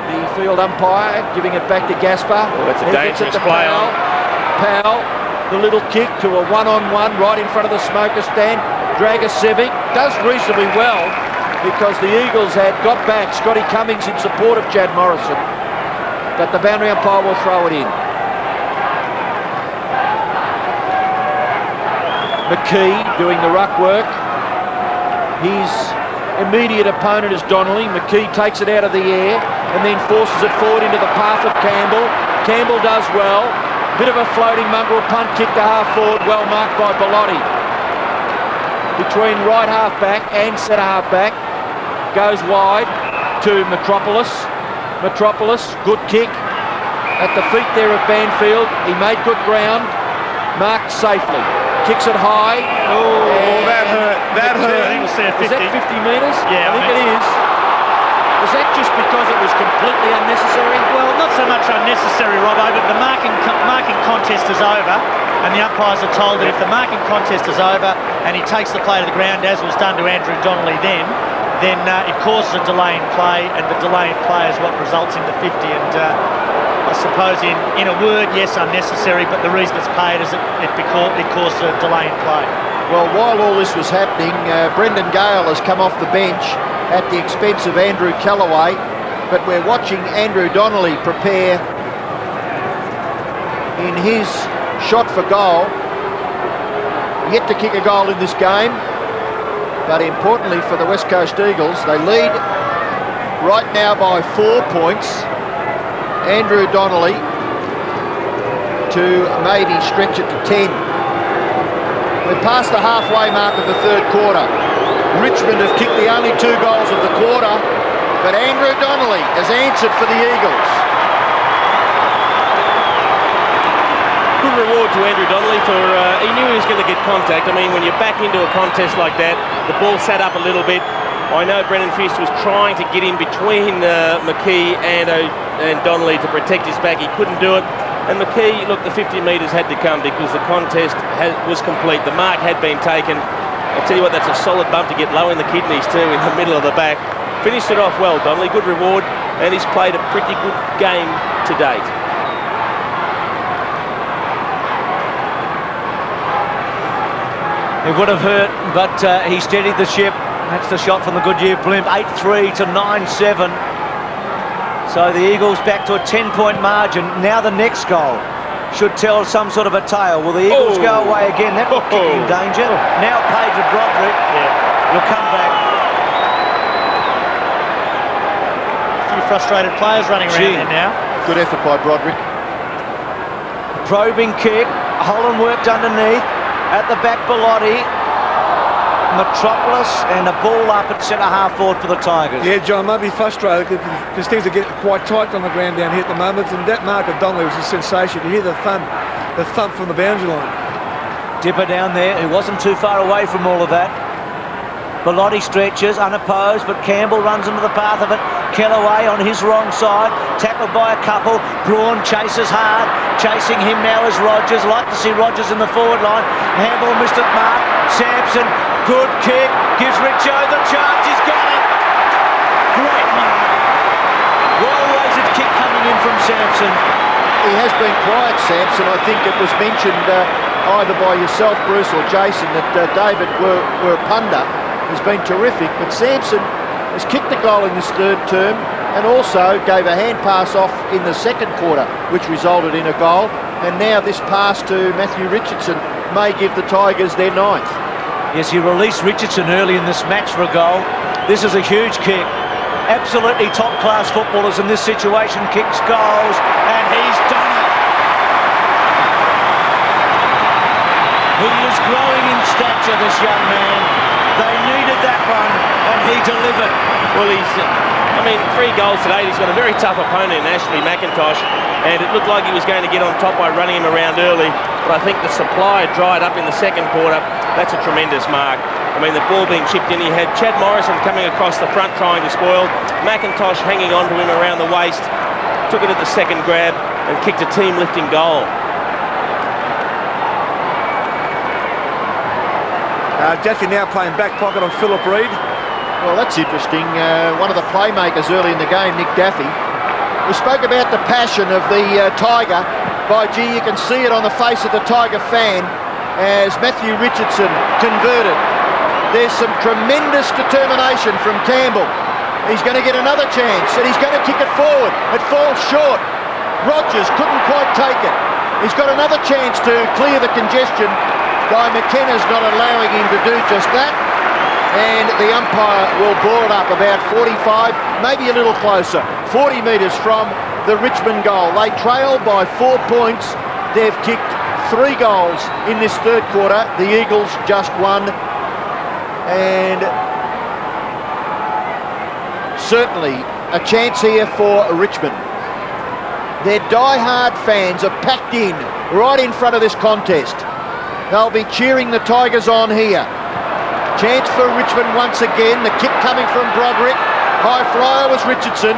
S7: The field umpire giving it back to Gaspar.
S3: Oh, that's a dangerous play on.
S7: Powell, the little kick to a one-on-one right in front of the smoker stand. Dragicevic does reasonably well because the Eagles had got back Scotty Cummings in support of Chad Morrison, but the boundary umpire will throw it in. McKee doing the ruck work. His immediate opponent is Donnelly. McKee takes it out of the air and then forces it forward into the path of Campbell. Campbell does well. Bit of a floating mongrel punt kick to half forward, well marked by Bellotti. Between right half back and centre half back. Goes wide to Metropolis. Metropolis, good kick at the feet there of Banfield. He made good ground, marked safely. Kicks it high.
S3: Oh, that hurt. That hurt.
S6: I think we'll see a 50.
S7: Is that 50 metres?
S6: Yeah,
S7: I think it is. Was that just because it was completely unnecessary?
S6: Well, not so much unnecessary, Robbo, but the marking contest is over, and the umpires are told that if the marking contest is over and he takes the play to the ground, as was done to Andrew Donnelly then it causes a delay in play, and the delay in play is what results in the 50. And I suppose in a word, yes, unnecessary, but the reason it's paid is it caused a delay in play.
S7: Well, while all this was happening, Brendan Gale has come off the bench at the expense of Andrew Kellaway, but we're watching Andrew Donnelly prepare in his shot for goal. Yet to kick a goal in this game, but importantly for the West Coast Eagles, they lead right now by 4 points. Andrew Donnelly to maybe stretch it to 10. We're past the halfway mark of the third quarter. Richmond have kicked the only 2 goals of the quarter, but Andrew Donnelly has answered for the Eagles.
S3: Good reward to Andrew Donnelly for, he knew he was going to get contact. I mean, when you're back into a contest like that, the ball sat up a little bit. I know Brendan Feast was trying to get in between McKee and Donnelly to protect his back. He couldn't do it. And McKee, look, the 50 metres had to come because the contest was complete. The mark had been taken. I'll tell you what, that's a solid bump to get low in the kidneys too, in the middle of the back. Finished it off well, Donnelly. Good reward, and he's played a pretty good game to date.
S1: It would have hurt, but he steadied the ship. That's the shot from the Goodyear blimp. 8-3 to 9-7. So the Eagles back to a 10-point margin. Now the next goal should tell some sort of a tale. Will the Eagles go away again? That will keep in danger. Now paid to Broderick. He'll come back.
S6: A few frustrated players running around there now.
S7: Good effort by Broderick.
S1: Probing kick. Holland worked underneath. At the back, Bellotti. Metropolis, and a ball up at centre half forward for the Tigers.
S5: Yeah, John, might be frustrated because things are getting quite tight on the ground down here at the moment, and that mark of Donnelly was a sensation. You hear the thump from the boundary line.
S1: Dipper down there, who wasn't too far away from all of that. Bellotti stretches, unopposed, but Campbell runs into the path of it. Kellaway on his wrong side, tackled by a couple. Braun chases hard, chasing him now is Rogers. Like to see Rogers in the forward line. Campbell missed it, mark. Sampson, good kick, gives Richo the chance, he's got it. Great mark. Well-weighted kick coming in from Sampson.
S7: He has been quiet, Sampson. I think it was mentioned either by yourself, Bruce, or Jason, that David Wirrpanda has been terrific, but Sampson has kicked the goal in this third term and also gave a hand pass off in the second quarter, which resulted in a goal, and now this pass to Matthew Richardson may give the Tigers their 9th.
S1: Yes, he released Richardson early in this match for a goal. This is a huge kick. Absolutely top-class footballers in this situation. Kicks goals, and he's done it. He is growing in stature, this young man. They needed that one, and he delivered.
S3: Well, I mean, 3 goals today. He's got a very tough opponent in Ashley McIntosh, and it looked like he was going to get on top by running him around early. but I think the supply dried up in the second quarter. That's a tremendous mark. I mean, the ball being chipped in, he had Chad Morrison coming across the front trying to spoil, McIntosh hanging on to him around the waist, took it at the second grab and kicked a team-lifting goal.
S5: Daffy now playing back pocket on Philip Reid.
S4: Well, that's interesting. One of the playmakers early in the game, Nick Daffy. We spoke about the passion of the Tiger. By gee, you can see it on the face of the Tiger fan as Matthew Richardson converted. There's some tremendous determination from Campbell. He's going to get another chance and he's going to kick it forward. It falls short. Rogers couldn't quite take it. He's got another chance to clear the congestion. Guy McKenna's not allowing him to do just that. And the umpire will ball it up about 45, maybe a little closer, 40 metres from the Richmond goal. They trail by 4 points. They've kicked 3 goals in this third quarter. The Eagles just won. And certainly a chance here for Richmond. Their die-hard fans are packed in right in front of this contest. They'll be cheering the Tigers on here. Chance for Richmond once again. The kick coming from Broderick. High flyer was Richardson.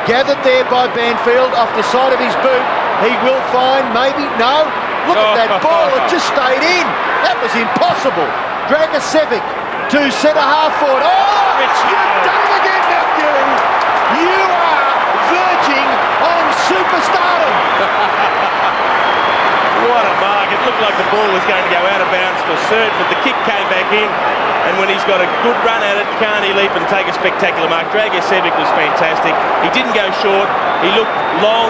S4: Gathered there by Banfield off the side of his boot. He will find, maybe, no. Look at that ball, it just stayed in. That was impossible. Dragicevic to centre half forward. Oh, you've done it again, Matthew. You are verging on superstardom.
S3: What a mark. It looked like the ball was going to go out of bounds for Surge, but the kick came back in. And when he's got a good run at it, can't he leap and take a spectacular mark? Dragicevic was fantastic. He didn't go short. He looked long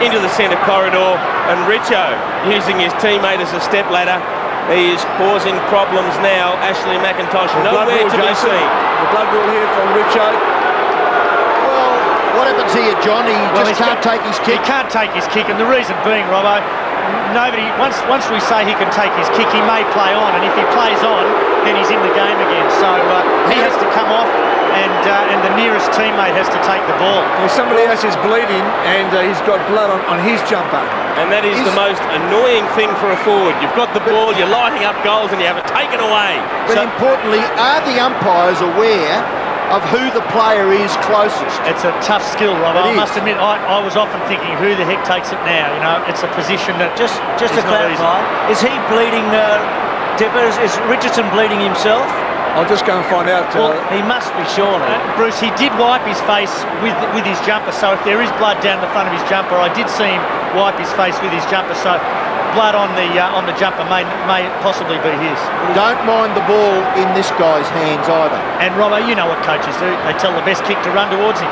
S3: into the centre corridor. And Richo, using his teammate as a stepladder, he is causing problems now. Ashley McIntosh, nowhere to be seen.
S5: The blood rule here from Richo.
S4: Well, what happens here, John? He just can't take his kick.
S6: He can't take his kick, and the reason being, Robbo, nobody, once we say he can take his kick, he may play on, and if he plays on, then he's in the game again. So he has to come off, and the nearest teammate has to take the ball.
S5: Well, somebody else is bleeding, and he's got blood on his jumper.
S3: And that is the most annoying thing for a forward. You've got the ball, you're lighting up goals, and you have it taken away.
S4: But importantly, are the umpires aware of who the player is closest?
S6: It's a tough skill, Rob. I must admit, I was often thinking, who the heck takes it now? You know, it's a position that
S1: just to clarify, is he bleeding? Dipper, is Richardson bleeding himself?
S5: I'll just go and find out.
S1: Well, he must be, surely.
S6: Bruce, he did wipe his face with his jumper, so if there is blood down the front of his jumper, I did see him wipe his face with his jumper, so blood on the jumper may possibly be his.
S4: Don't mind the ball in this guy's hands either.
S6: And Robbo, you know what coaches do. They tell the best kick to run towards him.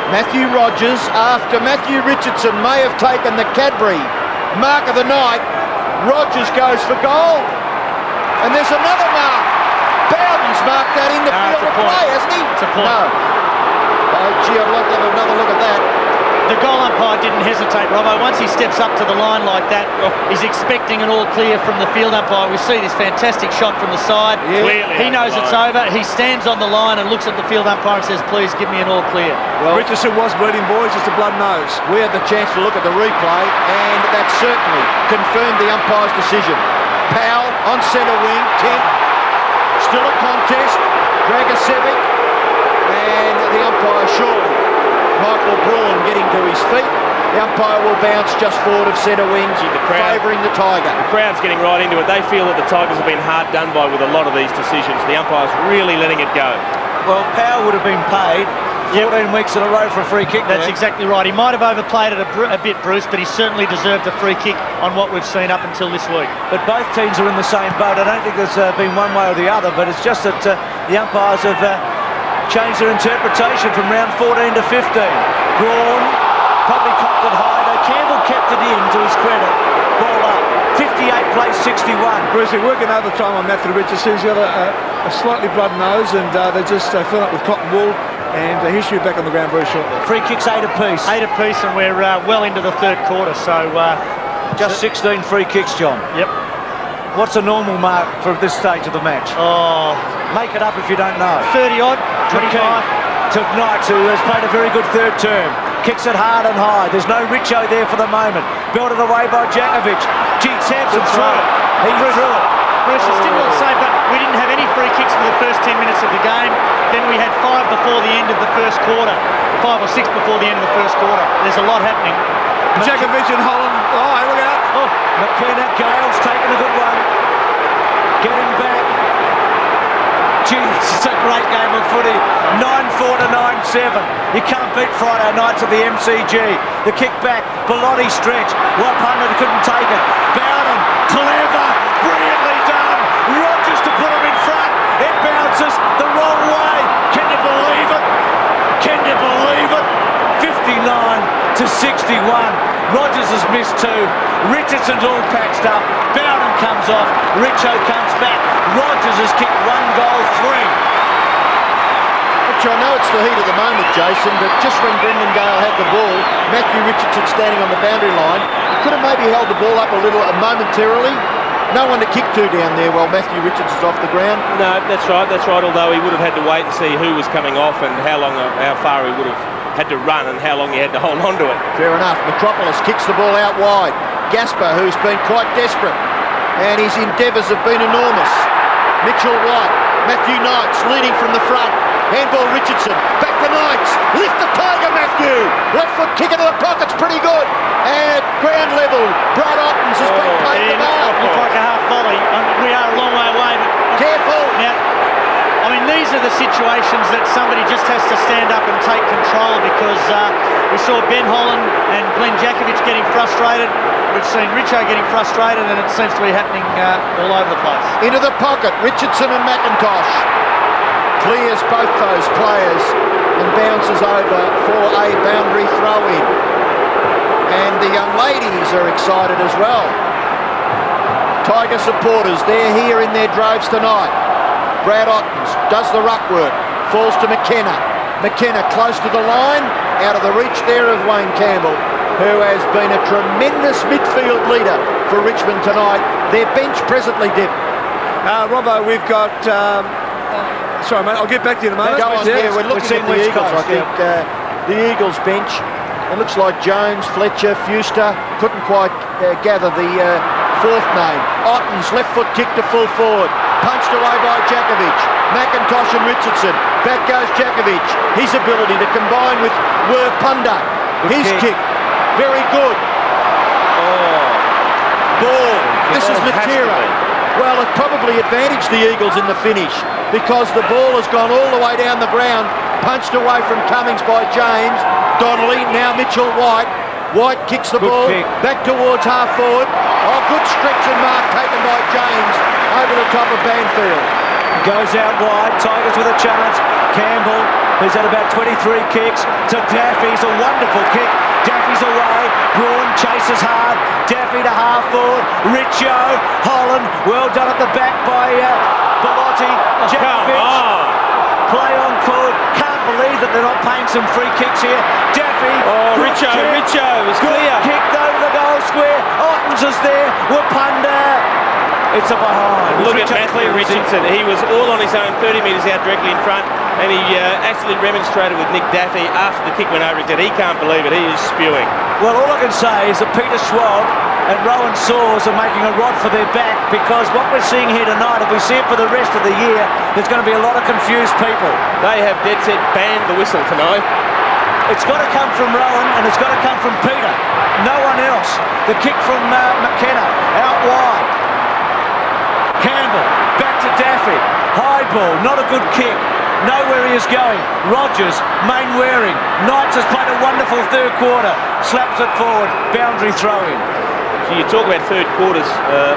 S4: Matthew Rogers, after Matthew Richardson may have taken the Cadbury mark of the night, Rogers goes for goal. And there's another mark. Bowden's marked that in the field of play, hasn't he?
S6: It's a point.
S4: No. Oh, gee, I'd like to have another look at that.
S6: The goal umpire didn't hesitate, Robbo. Once he steps up to the line like that, he's expecting an all clear from the field umpire. We see this fantastic shot from the side.
S3: Yeah.
S6: He knows it's over. He stands on the line and looks at the field umpire and says, please give me an all clear.
S5: Well, Richardson was bleeding, boys, just a blood nose.
S4: We had the chance to look at the replay, and that certainly confirmed the umpire's decision. Powell on centre wing, Kemp, still a contest, Dragicevic, and the umpire surely. Michael Braun getting to his feet. The umpire will bounce just forward of centre wing, favouring the Tiger.
S3: The crowd's getting right into it. They feel that the Tigers have been hard done by with a lot of these decisions. The umpire's really letting it go.
S1: Well, Powell would have been paid 14 weeks in a row for a free kick.
S6: That's exactly right. He might have overplayed it a bit, Bruce, but he certainly deserved a free kick on what we've seen up until this week.
S1: But both teams are in the same boat. I don't think there's been one way or the other, but it's just that the umpires have changed their interpretation from round 14 to 15. Braun probably cocked it high, though Campbell kept it in to his credit. Ball up. 58 plays 61.
S5: Bruce, they're working overtime on Matthew Richardson. He's got a slightly blood nose, and they're just filling up with cotton wool, and he should be back on the ground very shortly.
S1: Free kicks 8 apiece.
S6: 8 apiece, and we're well into the third quarter, so...
S1: just 16 free kicks, John.
S6: Yep.
S1: What's a normal mark for this stage of the match?
S6: Oh,
S1: make it up if you don't know.
S6: 30 odd, 25.
S1: To Knights, who has played a very good third term. kicks it hard and high. There's no Richo there for the moment. Belted away by Jakovic. Gee, Sampson threw it. He threw it.
S6: Bruce, it's difficult to say, but we didn't have any free kicks for the first 10 minutes of the game. Then we had 5 before the end of the first quarter. 5 or 6 before the end of the first quarter. There's a lot happening.
S5: Jakovic and Holland. Oh, hey, look out.
S1: Oh, McKenna, Gale's taken a good one. Getting back. Gee, this is a great game of footy. 9-4 to 9-7. You can't beat Friday nights at the MCG. The kick back, Bellotti stretch. Wirrpanda couldn't take it. Bowden, clever, brilliantly done. Rogers to put him in front. It bounces the wrong way. Can you believe it? Can you believe it? 59 to 61. Rogers has missed 2. Richardson's all patched up. Bowden comes off. Richo comes back. Rogers has kicked 1 goal 3.
S4: Which I know it's the heat of the moment, Jason, but just when Brendan Gale had the ball, Matthew Richardson standing on the boundary line, could have maybe held the ball up a little momentarily. No one to kick to down there while Matthew Richardson's off the ground.
S3: No, that's right, although he would have had to wait and see who was coming off and how far he would have had to run and how long he had to hold on to it.
S4: Fair enough. Metropolis kicks the ball out wide. Gasper, who's been quite desperate, and his endeavours have been enormous. Mitchell White, Matthew Knights leading from the front. Handball Richardson, back to Knights. Lift the tiger, Matthew. Left foot kick into the pocket's pretty good. And ground level, Brad Ottens has been paid the mark.
S6: Looks like a half volley. We are a long way away.
S4: Careful.
S6: Now, I mean, these are the situations that somebody just has to stand up and take control, because we saw Ben Holland and Glenn Jakovic getting frustrated. We've seen Richo getting frustrated, and it seems to be happening all over the place.
S4: Into the pocket, Richardson and McIntosh. Clears both those players and bounces over for a boundary throw-in. And the young ladies are excited as well. Tiger supporters, they're here in their droves tonight. Brad Ottens does the ruck work, falls to McKenna. McKenna close to the line, out of the reach there of Wayne Campbell, who has been a tremendous midfield leader for Richmond tonight. Their bench presently, Dip.
S5: Robbo, we've got... sorry, mate, I'll get back to you in a moment.
S4: Go on, yeah, we're looking at the Eagles, I think. The Eagles bench. It looks like Jones, Fletcher, Fuster. Couldn't quite gather the fourth name. Ottens, left foot kick to full forward. Punched away by Jakovic. McIntosh and Richardson. Back goes Jakovic. His ability to combine with Wirrpanda. His kick. Very good. Ball. This is Matera. Well, it probably advantaged the Eagles in the finish, because the ball has gone all the way down the ground, punched away from Cummings by James. Donnelly, now Mitchell White. White kicks the ball back towards half forward. Oh, good stretch and mark taken by James over the top of Banfield.
S1: Goes out wide, Tigers with a chance. Campbell, who's had about 23 kicks, to Daffy's a wonderful kick. Daffy's away, Rowan chases hard. Daffy to half forward, Richo, Holland, well done at the back by Bellotti. Jakovic, play on court. Can't believe that they're not paying some free kicks here. Daffy,
S3: Richo is clear.
S1: Kicked over the goal square. Ottens is there. Wirrpanda. It's a behind.
S3: Look at Matthew Richardson. He was all on his own, 30 metres out directly in front, and he actually remonstrated with Nick Daffy after the kick went over his head. He can't believe it. He is spewing.
S1: Well, all I can say is that Peter Schwab and Rowan Saws are making a rod for their back, because what we're seeing here tonight, if we see it for the rest of the year, there's going to be a lot of confused people.
S3: They have dead set banned the whistle tonight.
S1: It's got to come from Rowan, and it's got to come from Peter. No one else. The kick from McKenna out wide. Campbell, back to Daffy. High ball, not a good kick. Know where he is going. Rogers, main wearing. Knights has played a wonderful third quarter. Slaps it forward. Boundary throw in.
S3: So you talk about third quarters.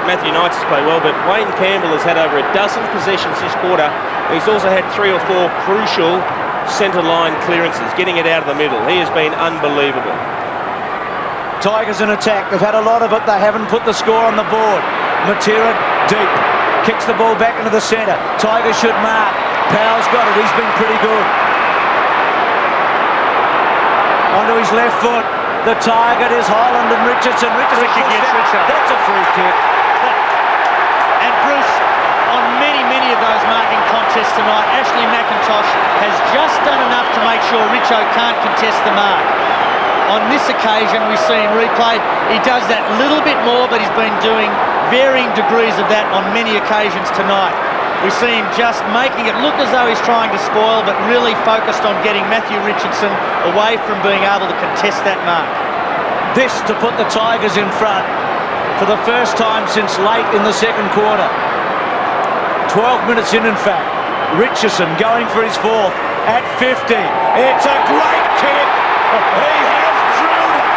S3: Matthew Knights has played well, but Wayne Campbell has had over a dozen possessions this quarter. He's also had 3 or 4 crucial centre line clearances, getting it out of the middle. He has been unbelievable.
S1: Tigers in attack. They've had a lot of it. They haven't put the score on the board. Matera deep. Kicks the ball back into the centre. Tigers should mark. Powell's got it. He's been pretty good. Onto his left foot. The target is Holland and Richardson. Richardson
S6: against Richard.
S1: That's a free kick.
S6: And Bruce, on many of those marking contests tonight, Ashley McIntosh has just done enough to make sure Richo can't contest the mark. On this occasion, we see him replay. He does that little bit more, but he's been doing varying degrees of that on many occasions tonight. We see him just making it look as though he's trying to spoil, but really focused on getting Matthew Richardson away from being able to contest that mark.
S1: This to put the Tigers in front for the first time since late in the second quarter. 12 minutes in fact. Richardson going for his fourth at 50. It's a great kick. He has drilled it.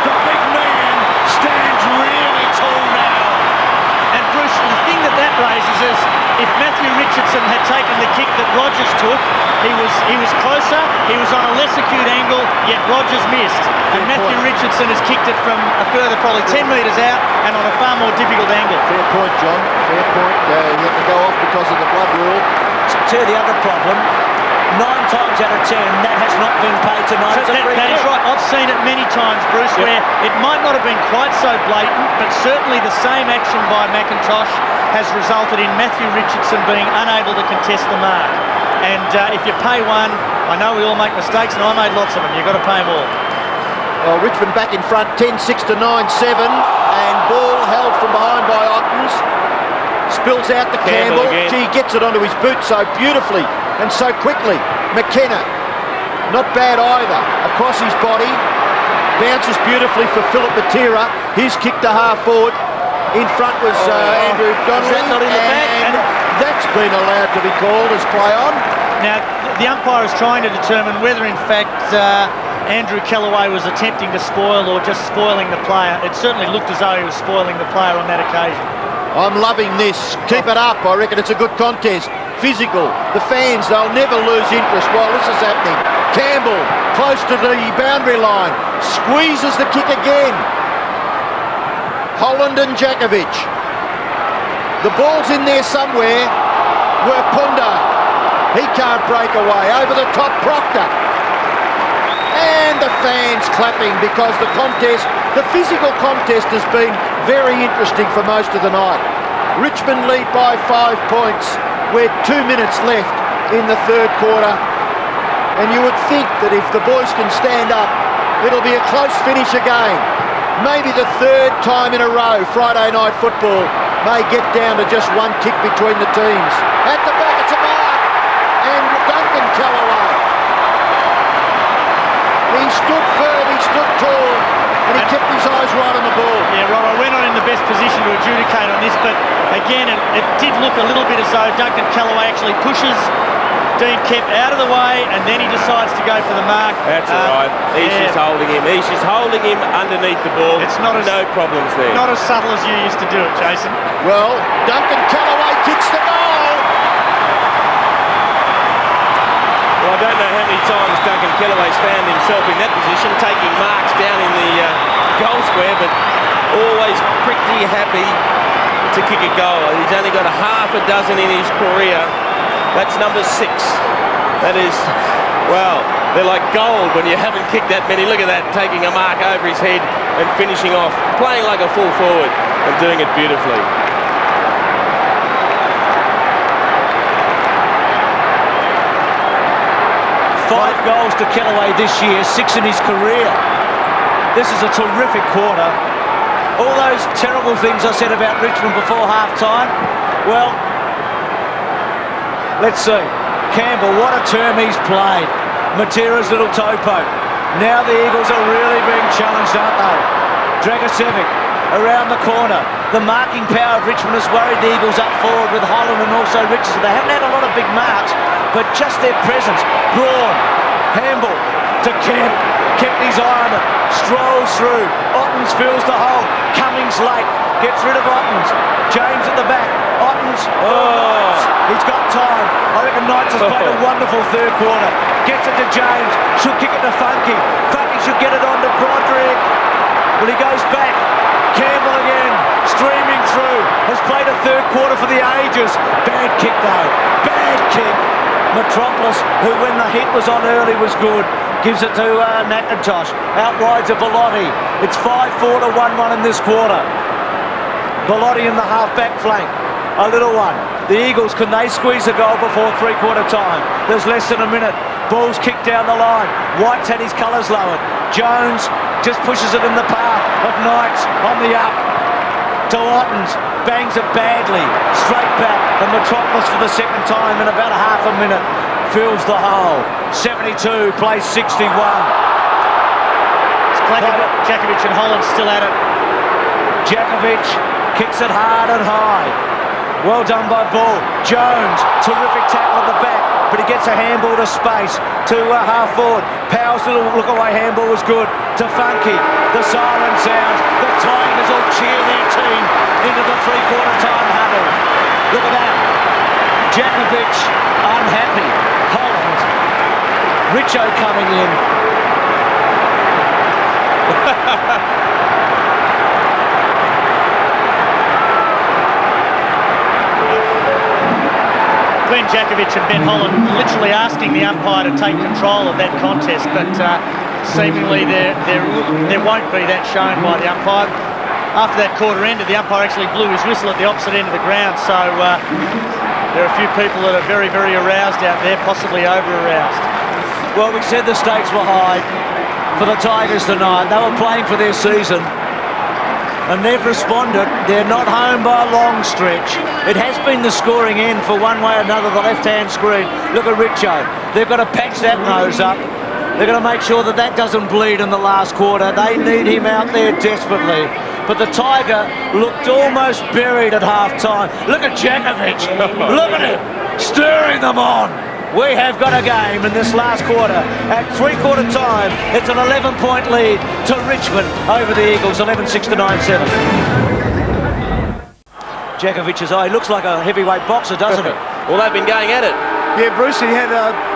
S1: The big man stands really tall now.
S6: And Bruce, the thing that raises is if Matthew Richardson had taken the kick that Rogers took, he was closer, he was on a less acute angle, yet Rogers missed. And Matthew Richardson has kicked it from a further probably 10 metres out and on a far more difficult angle.
S7: Fair point, John. Fair point. You have to go off because of the blood rule.
S1: To the other problem, 9 times out of 10, that has not been paid tonight.
S6: So that is right. I've seen it many times, Bruce, where it might not have been quite so blatant, but certainly the same action by McIntosh has resulted in Matthew Richardson being unable to contest the mark. And if you pay one, I know we all make mistakes, and I made lots of them. You've got to pay them all.
S7: Well, Richmond back in front, 10-6 to 9-7, and ball held from behind by Ottens. Spills out to Campbell. Gee, gets it onto his boot so beautifully and so quickly. McKenna, not bad either. Across his body, bounces beautifully for Philip Matera. His kick to half forward. In front was Andrew Donnelly.
S6: Is that not in the back?
S7: And that's been allowed to be called as play on.
S6: Now, the umpire is trying to determine whether, in fact, Andrew Kellaway was attempting to spoil or just spoiling the player. It certainly looked as though he was spoiling the player on that occasion.
S7: I'm loving this. Keep it up. I reckon it's a good contest. Physical. The fans, they'll never lose interest while this is happening. Campbell, close to the boundary line. Squeezes the kick again. Holland and Jakovic. The ball's in there somewhere. Wirrpanda. He can't break away. Over the top, Proctor. And the fans clapping because the contest, the physical contest, has been very interesting for most of the night. Richmond lead by 5 points with 2 minutes left in the third quarter. And you would think that if the boys can stand up, it'll be a close finish again. Maybe the third time in a row Friday night football may get down to just one kick between the teams. At the back, it's a mark. And Duncan Kellaway. He stood firm, he stood tall, and he kept his eyes right on the ball.
S6: Yeah, right. We're not in the best position to adjudicate on this, but again, it did look a little bit as though Duncan Kellaway actually pushes Dean Kemp out of the way, and then he decides to go for the mark.
S3: That's all right. He's just holding him. He's just holding him underneath the ball.
S6: It's not
S3: no problems there.
S6: Not as subtle as you used to do it, Jason.
S7: Well, Duncan Kellaway kicks the goal.
S3: Well, I don't know how many times Duncan Kellaway's found himself in that position, taking marks down in the goal square, but always pretty happy to kick a goal. He's only got a half a dozen in his career. That's number 6. That is, well, they're like gold when you haven't kicked that many. Look at that, taking a mark over his head and finishing off, playing like a full forward and doing it beautifully.
S1: Five goals to Kellaway this year, 6 in his career. This is a terrific quarter. All those terrible things I said about Richmond before half-time, well, let's see. Campbell, what a term he's played. Matera's little toe poke. Now the Eagles are really being challenged, aren't they? Dragosevic around the corner. The marking power of Richmond has worried the Eagles up forward with Holland and also Richardson. They haven't had a lot of big marks, but just their presence. Braun, Campbell to Kemp. Kept his eye on it. Strolls through. Ottens fills the hole. Cummings late. Gets rid of Ottens. James at the back. Ottens. Oh, he's got time. I reckon Knights has played a wonderful third quarter. Gets it to James. Should kick it to Funky. Funky should get it on to Broderick. Well, he goes back. Campbell again. Streaming through. Has played a third quarter for the ages. Bad kick though. Bad kick. Metropolis, who when the heat was on early was good, gives it to McIntosh. Out wide's a Bellotti. It's 5-4 to 1-1 in this quarter. Bellotti in the half-back flank. A little one. The Eagles, can they squeeze a goal before three-quarter time? There's less than a minute. Ball's kicked down the line. White's had his colours lowered. Jones just pushes it in the path of Knights on the up to Ottens. Bangs it badly. Straight back. The Metropolis for the second time in about a half a minute. Fills the hole. 72 plays 61.
S6: Jakovic and Holland still at it.
S1: Jakovic kicks it hard and high. Well done by Bull. Jones, terrific tackle at the back, but he gets a handball to space to half forward. Powell's little look away handball was good to Funky. The siren sounds. The Tigers will cheer their team into the three-quarter time huddle. Look at that. Jakovic unhappy. Holland. Richo coming in.
S6: Glenn Jakovic and Ben Holland literally asking the umpire to take control of that contest, but seemingly there won't be that shown by the umpire. After that quarter ended, the umpire actually blew his whistle at the opposite end of the ground, so there are a few people that are very, very aroused out there, possibly over-aroused.
S1: Well, we said the stakes were high for the Tigers tonight. They were playing for their season, and they've responded. They're not home by a long stretch. It has been the scoring end for one way or another, the left-hand screen. Look at Richo. They've got to patch that nose up. They're going to make sure that that doesn't bleed in the last quarter. They need him out there desperately. But the Tiger looked almost buried at half-time. Look at Jakovic. Look at him, stirring them on. We have got a game in this last quarter. At three-quarter time, it's an 11-point lead to Richmond over the Eagles, 11-6 to 9-7. Jakovic's eye looks like a heavyweight boxer, doesn't it?
S8: Well, they've been going at it.
S5: Yeah, Bruce, he had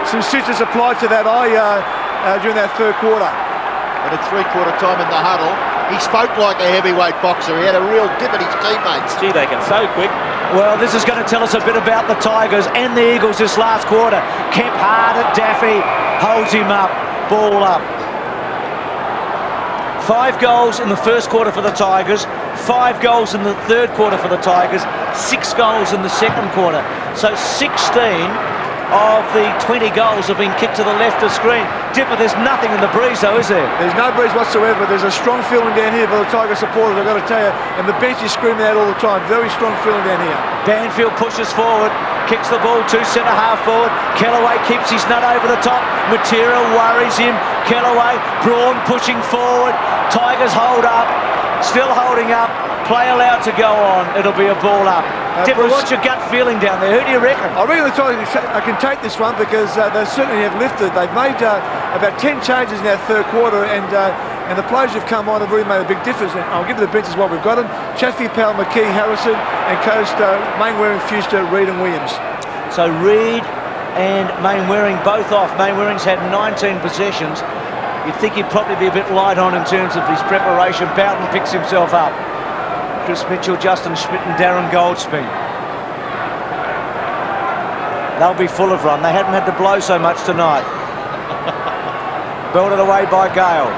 S5: some stitches applied to that eye during that third quarter.
S4: But at three-quarter time in the huddle, he spoke like a heavyweight boxer. He had a real dip at his teammates.
S8: Gee, they can so quick.
S1: Well, this is going to tell us a bit about the Tigers and the Eagles this last quarter. Kemp hard at Daffy, holds him up, ball up. 5 goals in the first quarter for the Tigers, 5 goals in the third quarter for the Tigers, 6 goals in the second quarter. So 16 of the 20 goals have been kicked to the left of screen. Dipper, there's nothing in the breeze though, is there?
S5: There's no breeze whatsoever. There's a strong feeling down here for the Tiger supporters, I've got to tell you. And the bench is screaming out all the time. Very strong feeling down here.
S1: Banfield pushes forward, kicks the ball to centre half forward. Kellaway keeps his nut over the top. Material worries him. Kellaway, Braun pushing forward. Tigers hold up, still holding up. Play allowed to go on. It'll be a ball up. Dipper, what's your gut feeling down there? Who do you reckon?
S5: I reckon the Tigers can take this one because they certainly have lifted. They've made about 10 changes in that third quarter, and the players who've come on have really made a big difference. And I'll give the benches what we've got them. Chaffee, Powell, McKee, Harrison, and Coast, Mainwaring, Fuster, Reid and Williams.
S1: So Reid and Mainwaring both off. Mainwaring's had 19 possessions. You'd think he'd probably be a bit light on in terms of his preparation. Bowden picks himself up. Chris Mitchell, Justin Schmidt and Darren Goldsby. They'll be full of run. They haven't had to blow so much tonight. Belted away by Gale.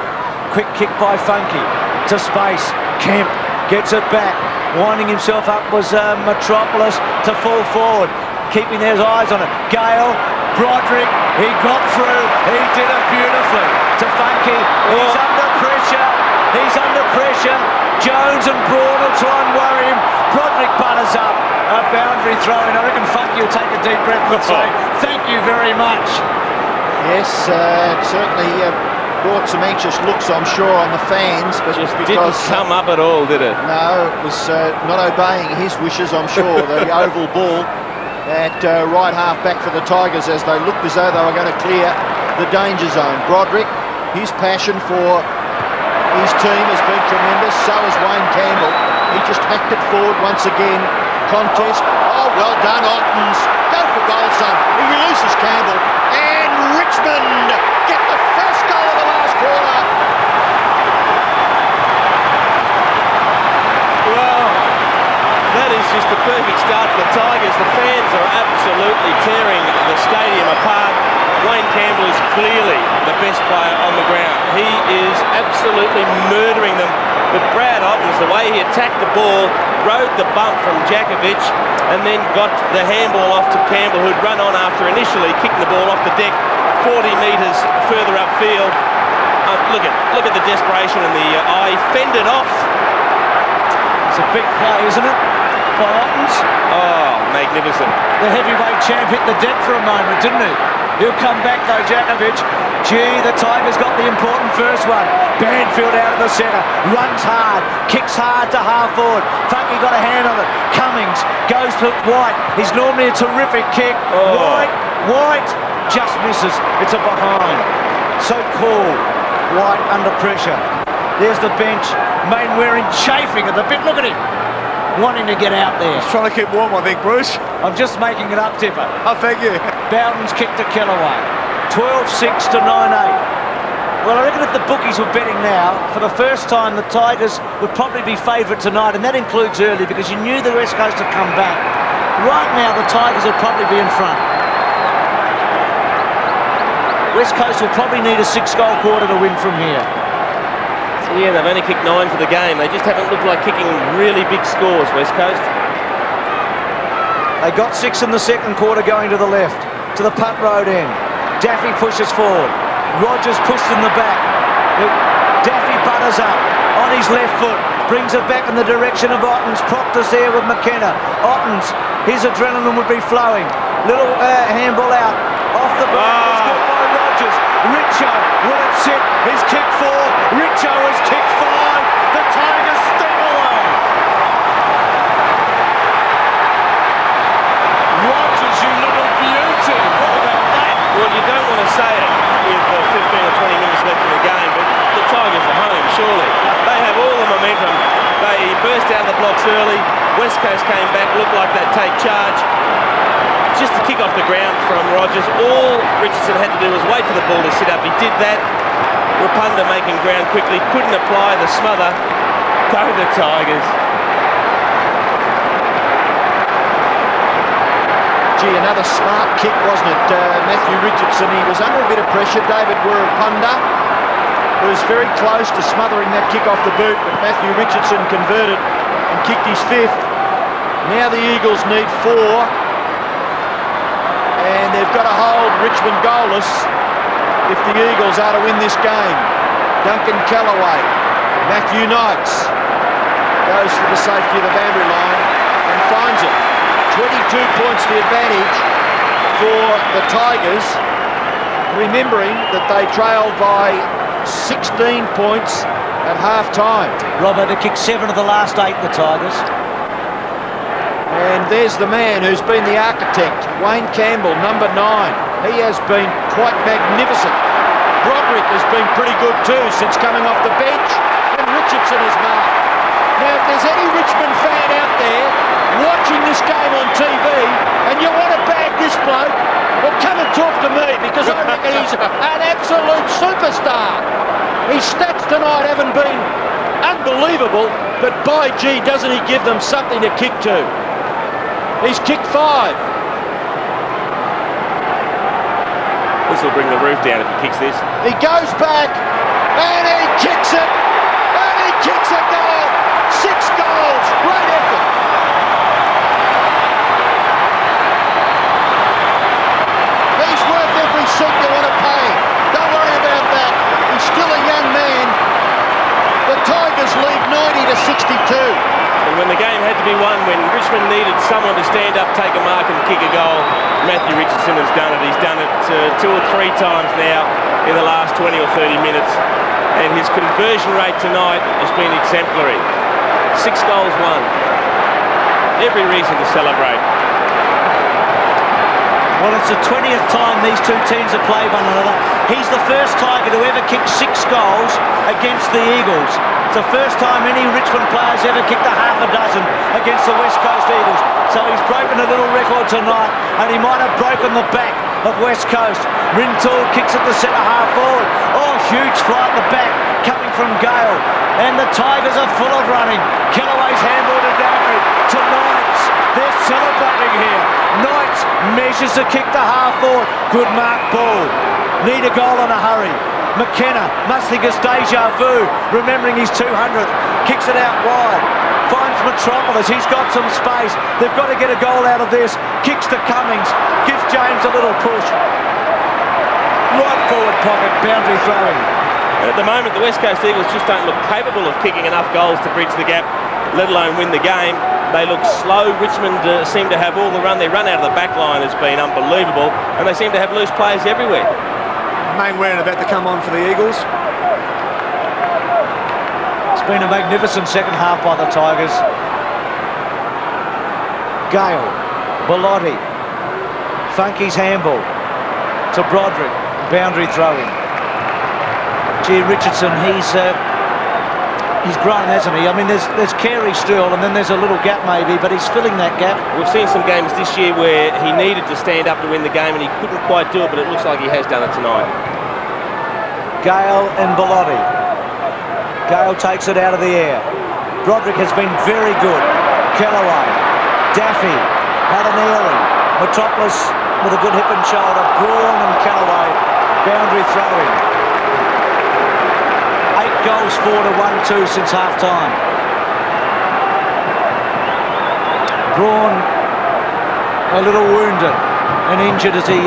S1: Quick kick by Funky. To space. Kemp gets it back. Winding himself up was Metropolis to fall forward. Keeping their eyes on it. Gale, Broderick, he got through. He did it beautifully. To Funky. He's under pressure. He's under pressure. Jones and Braun will try and worry him. Broderick butters up. A boundary throw in. I reckon Funky will take a deep breath and say, thank you very much.
S4: Yes, certainly brought some anxious looks, I'm sure, on the fans. But
S8: just didn't come up at all, did it?
S4: No, it was not obeying his wishes, I'm sure. The oval ball at right half back for the Tigers as they looked as though they were going to clear the danger zone. Broderick, his passion for his team has been tremendous, so has Wayne Campbell. He just hacked it forward once again. Contest. Oh, well done, Ottens. Go for goal, son. He releases Campbell. And Richmond get the first goal of the last quarter.
S8: Well, that is just the perfect start for the Tigers. The fans are absolutely tearing the stadium apart. Wayne Campbell is clearly the best player on the ground. He is absolutely murdering them. But Brad Ottens, the way he attacked the ball, rode the bump from Jakovic and then got the handball off to Campbell, who'd run on after initially kicking the ball off the deck 40 metres further upfield. Look at the desperation in the eye. Fended off.
S1: It's a big play, isn't it, by Ottens?
S8: Oh, magnificent.
S1: The heavyweight champ hit the deck for a moment, didn't he? He'll come back though, Jakovic. Gee, the Tigers got the important first one. Banfield out of the centre, runs hard, kicks hard to half forward. Funky got a hand on it. Cummings goes to White. He's normally a terrific kick. White just misses. It's a behind. So cool. White under pressure. There's the bench. Mainwaring chafing at the bit. Look at him. Wanting to get out there.
S5: He's trying to keep warm, I think, Bruce.
S1: I'm just making it up, Tipper.
S5: Oh, thank you.
S1: Bowden's kick to Kellaway. 12-6 to 9-8. Well, I reckon if the bookies were betting now, for the first time, the Tigers would probably be favourite tonight, and that includes early, because you knew the West Coast had come back. Right now, the Tigers would probably be in front. West Coast will probably need a 6-goal quarter to win from here.
S8: Yeah, they've only kicked 9 for the game. They just haven't looked like kicking really big scores, West Coast.
S1: They got 6 in the second quarter going to the left, to the punt road end. Daffy pushes forward. Rogers pushed in the back. Daffy butters up on his left foot, brings it back in the direction of Ottens. Proctor's there with McKenna. Ottens, his adrenaline would be flowing. Little handball out, off the back. It's good by Rogers. Richo, will it sit? He's kicked 4. Richo has kicked 5. The Tigers steal away. Rogers, you little beauty. What about that?
S8: Well, you don't want to say it with 15 or 20 minutes left in the game, but the Tigers are home, surely. They have all the momentum. They burst out of the blocks early. West Coast came back, looked like they'd take charge. Just to kick off the ground from Rogers. All Richardson had to do was wait for the ball to sit up. He did that. Wirrpanda making ground quickly, couldn't apply the smother. Go the Tigers.
S7: Gee, another smart kick, wasn't it? Matthew Richardson, he was under a bit of pressure. David Wirrpanda was very close to smothering that kick off the boot, but Matthew Richardson converted and kicked his 5th. Now the Eagles need 4. And they've got to hold Richmond goalless if the Eagles are to win this game. Duncan Kellaway, Matthew Knights goes for the safety of the boundary line and finds it. 22 points the advantage for the Tigers, remembering that they trailed by 16 points at half-time.
S1: Robbo, they kicked 7 of the last 8, the Tigers.
S7: And there's the man who's been the architect, Wayne Campbell, number 9. He has been quite magnificent. Broderick has been pretty good too since coming off the bench, and Richardson has marked. Now, if there's any Richmond fan out there watching this game on TV and you want to bag this bloke, well, come and talk to me, because I reckon he's an absolute superstar. His stats tonight haven't been unbelievable, but by gee, doesn't he give them something to kick to. He's kicked 5.
S8: This will bring the roof down if he kicks this.
S7: He goes back and he kicks it, and he kicks a goal. 6 goals, great effort. He's worth every cent you want to pay. Don't worry about that. He's still a young man. The Tigers lead 90 to 62.
S8: And when the game had to be won, when Richmond needed someone to stand up, take a mark and kick a goal, Matthew Richardson has done it. He's done it 2 or 3 times now in the last 20 or 30 minutes. And his conversion rate tonight has been exemplary. 6 goals won. Every reason to celebrate.
S1: Well, it's the 20th time these two teams have played one another. He's the first Tiger to ever kick 6 goals against the Eagles. It's the first time any Richmond players ever kicked a half a dozen against the West Coast Eagles. So he's broken a little record tonight, and he might have broken the back of West Coast. Rintoul kicks at the centre half forward. Oh, huge fly at the back coming from Gale. And the Tigers are full of running. Kellaway's handball to Daffy, to Knights. They're celebrating here. Knights measures the kick to half forward. Good mark ball. Need a goal in a hurry. McKenna must think it's deja vu, remembering his 200th. Kicks it out wide. Finds Metropolis. He's got some space. They've got to get a goal out of this. Kicks to Cummings. Gives James a little push. right forward pocket, boundary throwing.
S8: And at the moment, the West Coast Eagles just don't look capable of kicking enough goals to bridge the gap, let alone win the game. They look slow. Richmond seem to have all the run. Their run out of the back line has been unbelievable, and they seem to have loose players everywhere.
S5: Wirrpanda about to come on for the Eagles.
S1: It's been a magnificent second half by the Tigers. Gale, Bellotti, Funky's handball to Broderick, boundary throwing. Gee, Richardson, he's grown, hasn't he? I mean, there's Carey still, and then there's a little gap maybe, but he's filling that gap.
S8: We've seen some games this year where he needed to stand up to win the game, and he couldn't quite do it, but it looks like he has done it tonight.
S1: Gale and Bellotti. Gale takes it out of the air. Broderick has been very good. Kellaway, Daffy, Hadaneri, Metropolis with a good hip and shoulder. Braun and Kellaway, boundary throwing. 8 goals for to 1-2 since half-time. Braun a little wounded and injured as he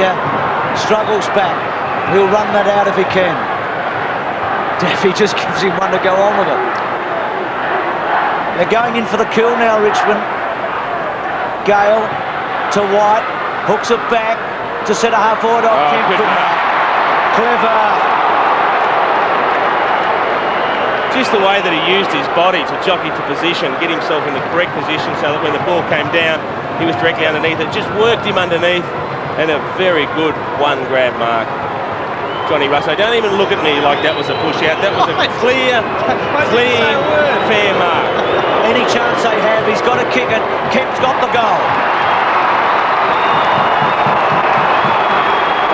S1: struggles back. He'll run that out if he can. Daffy just gives him one to go on with it. They're going in for the kill now, Richmond. Gale to White, hooks it back to centre half forward. Kemp. Clever.
S8: Just the way that he used his body to jockey to position, get himself in the correct position so that when the ball came down, he was directly underneath it. Just worked him underneath, and a very good one grab mark. Johnny Russo, don't even look at me like that was a push out. That was a clear, clean, fair mark.
S1: Any chance they have, he's got to kick it. Kemp's got the goal.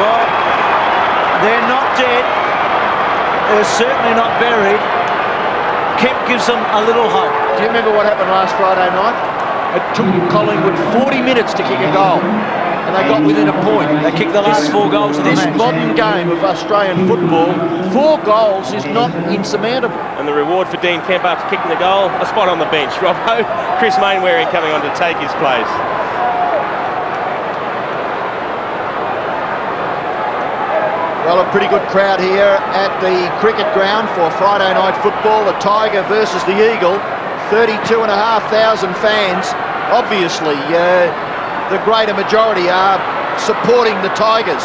S1: Well, they're not dead. They're certainly not buried. Kemp gives them a little hope.
S7: Do you remember what happened last Friday night? It took Collingwood 40 minutes to kick a goal, and they got within a point.
S1: They kicked the last 4 goals of the match.
S7: This modern game of Australian football, 4 goals is not insurmountable.
S8: And the reward for Dean Kemp after kicking the goal, a spot on the bench. Robbo, Chris Mainwaring coming on to take his place.
S7: Well, a pretty good crowd here at the cricket ground for Friday night football. The Tiger versus the Eagle. 32,500 fans. Obviously, the greater majority are supporting the Tigers.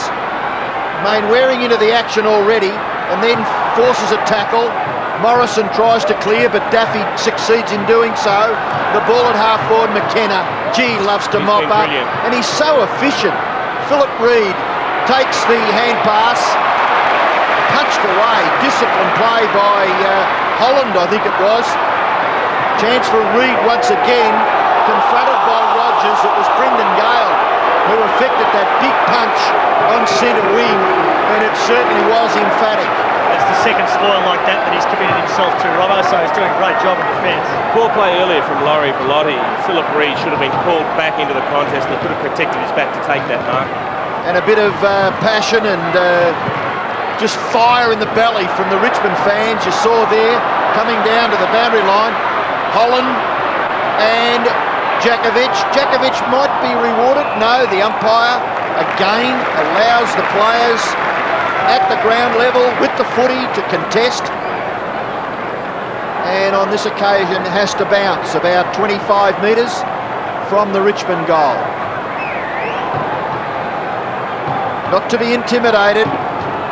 S7: Mainwaring into the action already, and then forces a tackle. Morrison tries to clear, but Daffy succeeds in doing so. The ball at half forward, McKenna. Gee, loves to mop up, and he's so efficient. Philip Reid takes the hand pass, punched away. Disciplined play by Holland, I think it was. Chance for Reid once again, confronted by Rogers. It was Brendan Gale who effected that big punch on centre wing, and it certainly was emphatic.
S6: That's the second spoil like that he's committed himself to, Robbo, so he's doing a great job in defence.
S8: Poor play earlier from Laurie Bellotti. Philip Reid should have been called back into the contest. He could have protected his back to take that mark.
S7: And a bit of passion and just fire in the belly from the Richmond fans. You saw there, coming down to the boundary line, Holland and Jakovic. Jakovic might be rewarded. No, the umpire again allows the players at the ground level with the footy to contest. And on this occasion has to bounce about 25 metres from the Richmond goal. Not to be intimidated,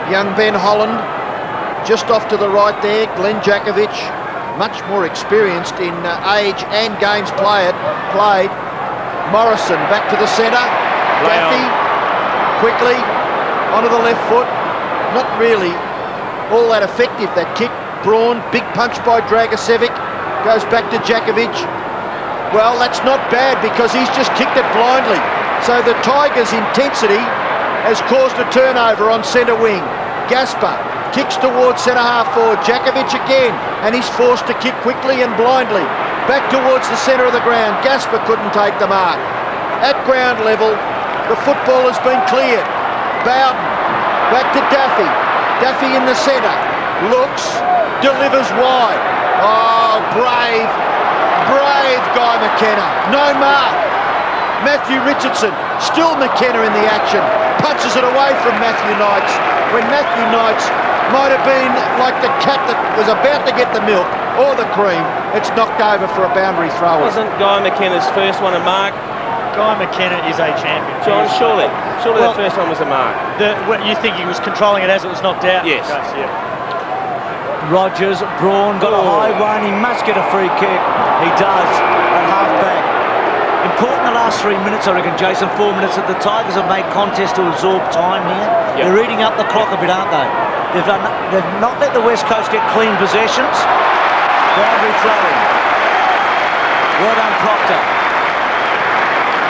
S7: young Ben Holland, just off to the right there, Glenn Jakovic, much more experienced in age and games played. Morrison back to the centre, Daffy quickly onto the left foot, not really all that effective that kick. Braun, big punch by Dragicevic, goes back to Jakovic. Well, that's not bad because he's just kicked it blindly. So the Tigers' intensity has caused a turnover on centre wing. Gaspar kicks towards centre half forward. Jakovic again, and he's forced to kick quickly and blindly. Back towards the centre of the ground. Gaspar couldn't take the mark. At ground level, the football has been cleared. Bowden, back to Daffy. Daffy in the centre. Looks, delivers wide. Oh, brave Guy McKenna. No mark.
S4: Matthew Richardson, still McKenna in the action, punches it away from Matthew Knights, when Matthew Knights might have been like the cat that was about to get the milk or the cream. It's knocked over for a boundary throw.
S8: Wasn't Guy McKenna's first one a mark?
S6: Guy McKenna is a champion.
S8: John, surely well, the first one was a mark.
S6: You think he was controlling it as it was knocked out?
S8: Yes.
S6: Yeah.
S1: Rogers, Braun got a high one. He must get a free kick. He does at half-back. Important the last 3 minutes, I reckon, Jason. 4 minutes that the Tigers have made contest to absorb time here. Yep. They're eating up the clock a bit, aren't they? They've not let the West Coast get clean possessions. Boundary throwing. Well done, Proctor.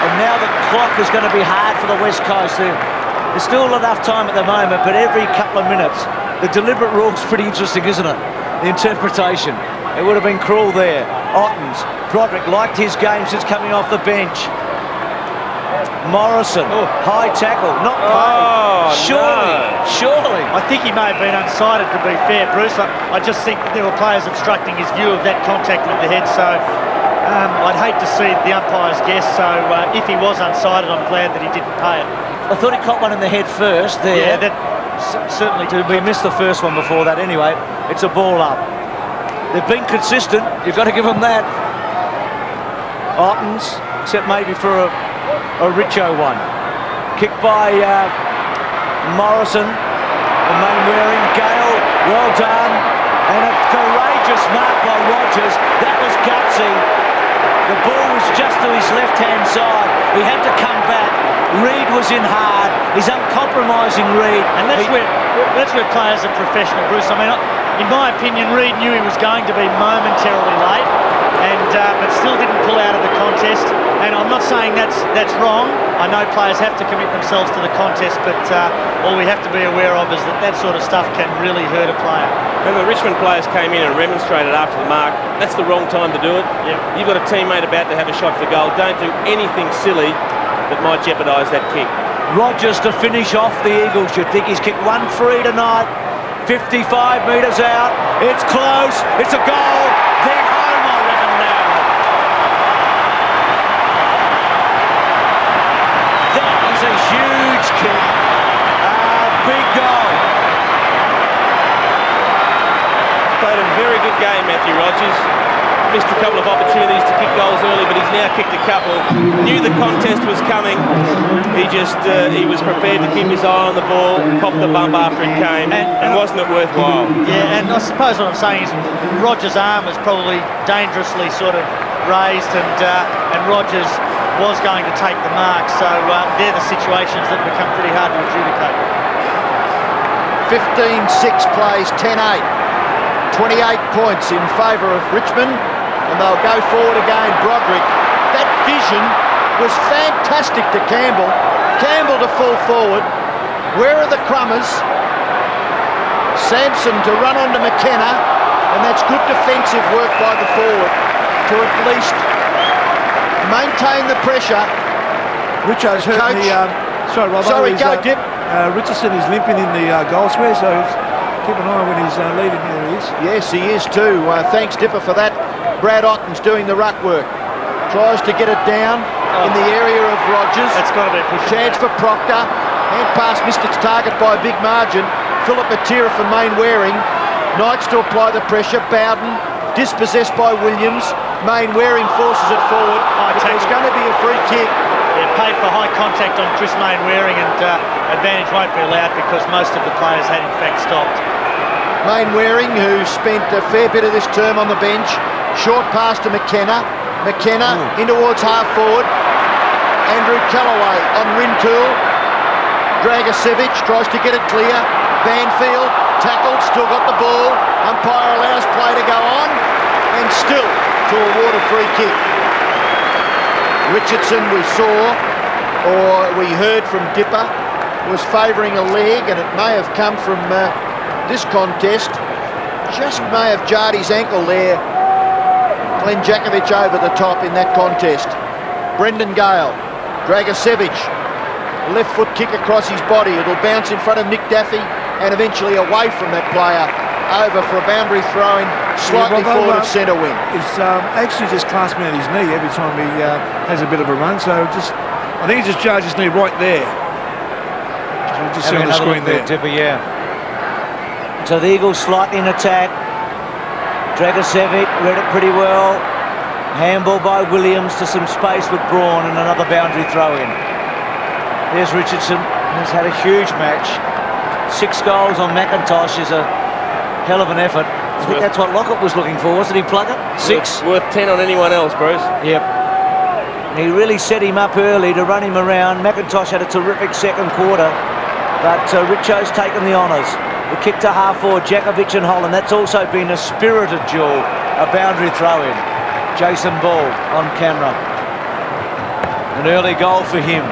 S1: And now the clock is going to be hard for the West Coast. There's still enough time at the moment, but every couple of minutes, the deliberate rule's pretty interesting, isn't it? The interpretation. It would have been cruel there. Ottens, Broderick liked his game since coming off the bench. Morrison, high tackle, not paid. Surely.
S6: I think he may have been unsighted, to be fair, Bruce. I just think there were players obstructing his view of that contact with the head, so I'd hate to see the umpire's guess, so if he was unsighted, I'm glad that he didn't pay it.
S1: I thought he caught one in the head first there.
S6: Yeah, that certainly did.
S1: We missed the first one before that anyway. It's a ball up. They've been consistent, you've got to give them that. Ottens, except maybe for a Richo one. Kicked by Morrison, the main wearing, Gale, well done. And a courageous mark by Rogers. That was gutsy. The ball was just to his left-hand side. He had to come back. Reid was in hard. He's uncompromising, Reid.
S6: And that's where players are professional, Bruce. I mean, in my opinion, Reid knew he was going to be momentarily late, but still didn't pull out of the contest. And I'm not saying that's wrong. I know players have to commit themselves to the contest, but all we have to be aware of is that sort of stuff can really hurt a player.
S8: When the Richmond players came in and remonstrated after the mark, that's the wrong time to do it.
S6: Yeah.
S8: You've got a teammate about to have a shot for goal. Don't do anything silly that might jeopardise that kick.
S1: Rogers to finish off the Eagles. You'd think he's kicked 1 free tonight. 55 metres out. It's close. It's a goal. They're home, I reckon, now. That is a huge kick. Big goal.
S8: Played a very good game, Matthew Rogers. Missed a couple of opportunities to kick goals early, but he's now kicked a couple. Knew the contest was coming. He was prepared to keep his eye on the ball, pop the bump after it came, and wasn't it worthwhile?
S6: Yeah, and I suppose what I'm saying is Rogers' arm was probably dangerously sort of raised, and Rogers was going to take the mark, so they're the situations that become pretty hard to adjudicate.
S4: 15-6 plays 10-8. 28 points in favour of Richmond, and they'll go forward again. Broderick, that vision was fantastic to Campbell. Campbell to fall forward. Where are the crummers? Sampson to run onto McKenna, and that's good defensive work by the forward to at least maintain the pressure.
S5: Richo's hurt the... sorry, Rob.
S4: Go, Dip.
S5: Richardson is limping in the goal square, so keep an eye when he's leading. There he is.
S4: Yes, he is too. Thanks, Dipper, for that. Brad Ottens doing the ruck work. Tries to get it down in the area of Rogers.
S6: That's got to be a push.
S4: Chance for Proctor. Hand pass missed its target by a big margin. Philip Matera for Main Wearing. Knights to apply the pressure. Bowden dispossessed by Williams. Main Wearing forces it forward. There's going to be a free kick.
S6: Yeah, paid for high contact on Chris Main Wearing, and advantage won't be allowed because most of the players had in fact stopped.
S4: Main Wearing, who spent a fair bit of this term on the bench. Short pass to McKenna. McKenna in towards half forward. Andrew Kellaway on Rintoul. Dragicevic tries to get it clear. Banfield tackled, still got the ball. Umpire allows play to go on, and still to award a free kick. Richardson, we saw, or we heard from Dipper, was favouring a leg, and it may have come from this contest. Just may have jarred his ankle there. Glenn Jakovic over the top in that contest. Brendan Gale, Dragicevic, left foot kick across his body. It'll bounce in front of Nick Daffy and eventually away from that player. Over for a boundary throw-in. slightly forward of centre wing.
S5: He's actually just clasping out his knee every time he has a bit of a run. So I think he just charged his knee right there. So we'll just see on the screen there.
S1: Yeah. So the Eagles slightly in attack. Dragosevic read it pretty well. Handball by Williams to some space with Braun and another boundary throw in. There's Richardson, who's had a huge match. 6 goals on McIntosh is a hell of an effort. I think that's what Lockett was looking for, wasn't he, Plugger? 6.
S8: Worth 10 on anyone else, Bruce.
S1: Yep. He really set him up early to run him around. McIntosh had a terrific second quarter, but Richo's taken the honours. The kick to half forward, Jakovic and Holland. That's also been a spirited duel, a boundary throw in. Jason Ball on camera. An early goal for him.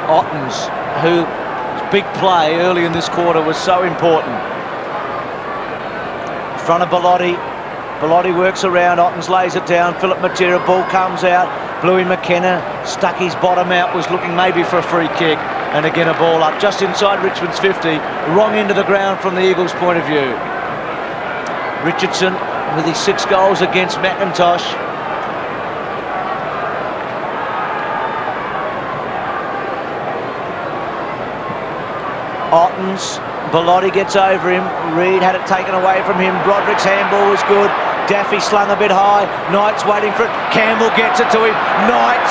S1: Ottens, whose big play early in this quarter was so important. In front of Bellotti. Bellotti works around, Ottens lays it down, Philip Matera, ball comes out, Bluey McKenna stuck his bottom out, was looking maybe for a free kick, and again a ball up just inside Richmond's 50, wrong end of the ground from the Eagles' point of view. Richardson with his 6 goals against McIntosh. Ottens, Bellotti gets over him, Reid had it taken away from him, Broderick's handball was good, Daffy slung a bit high, Knight's waiting for it, Campbell gets it to him, Knight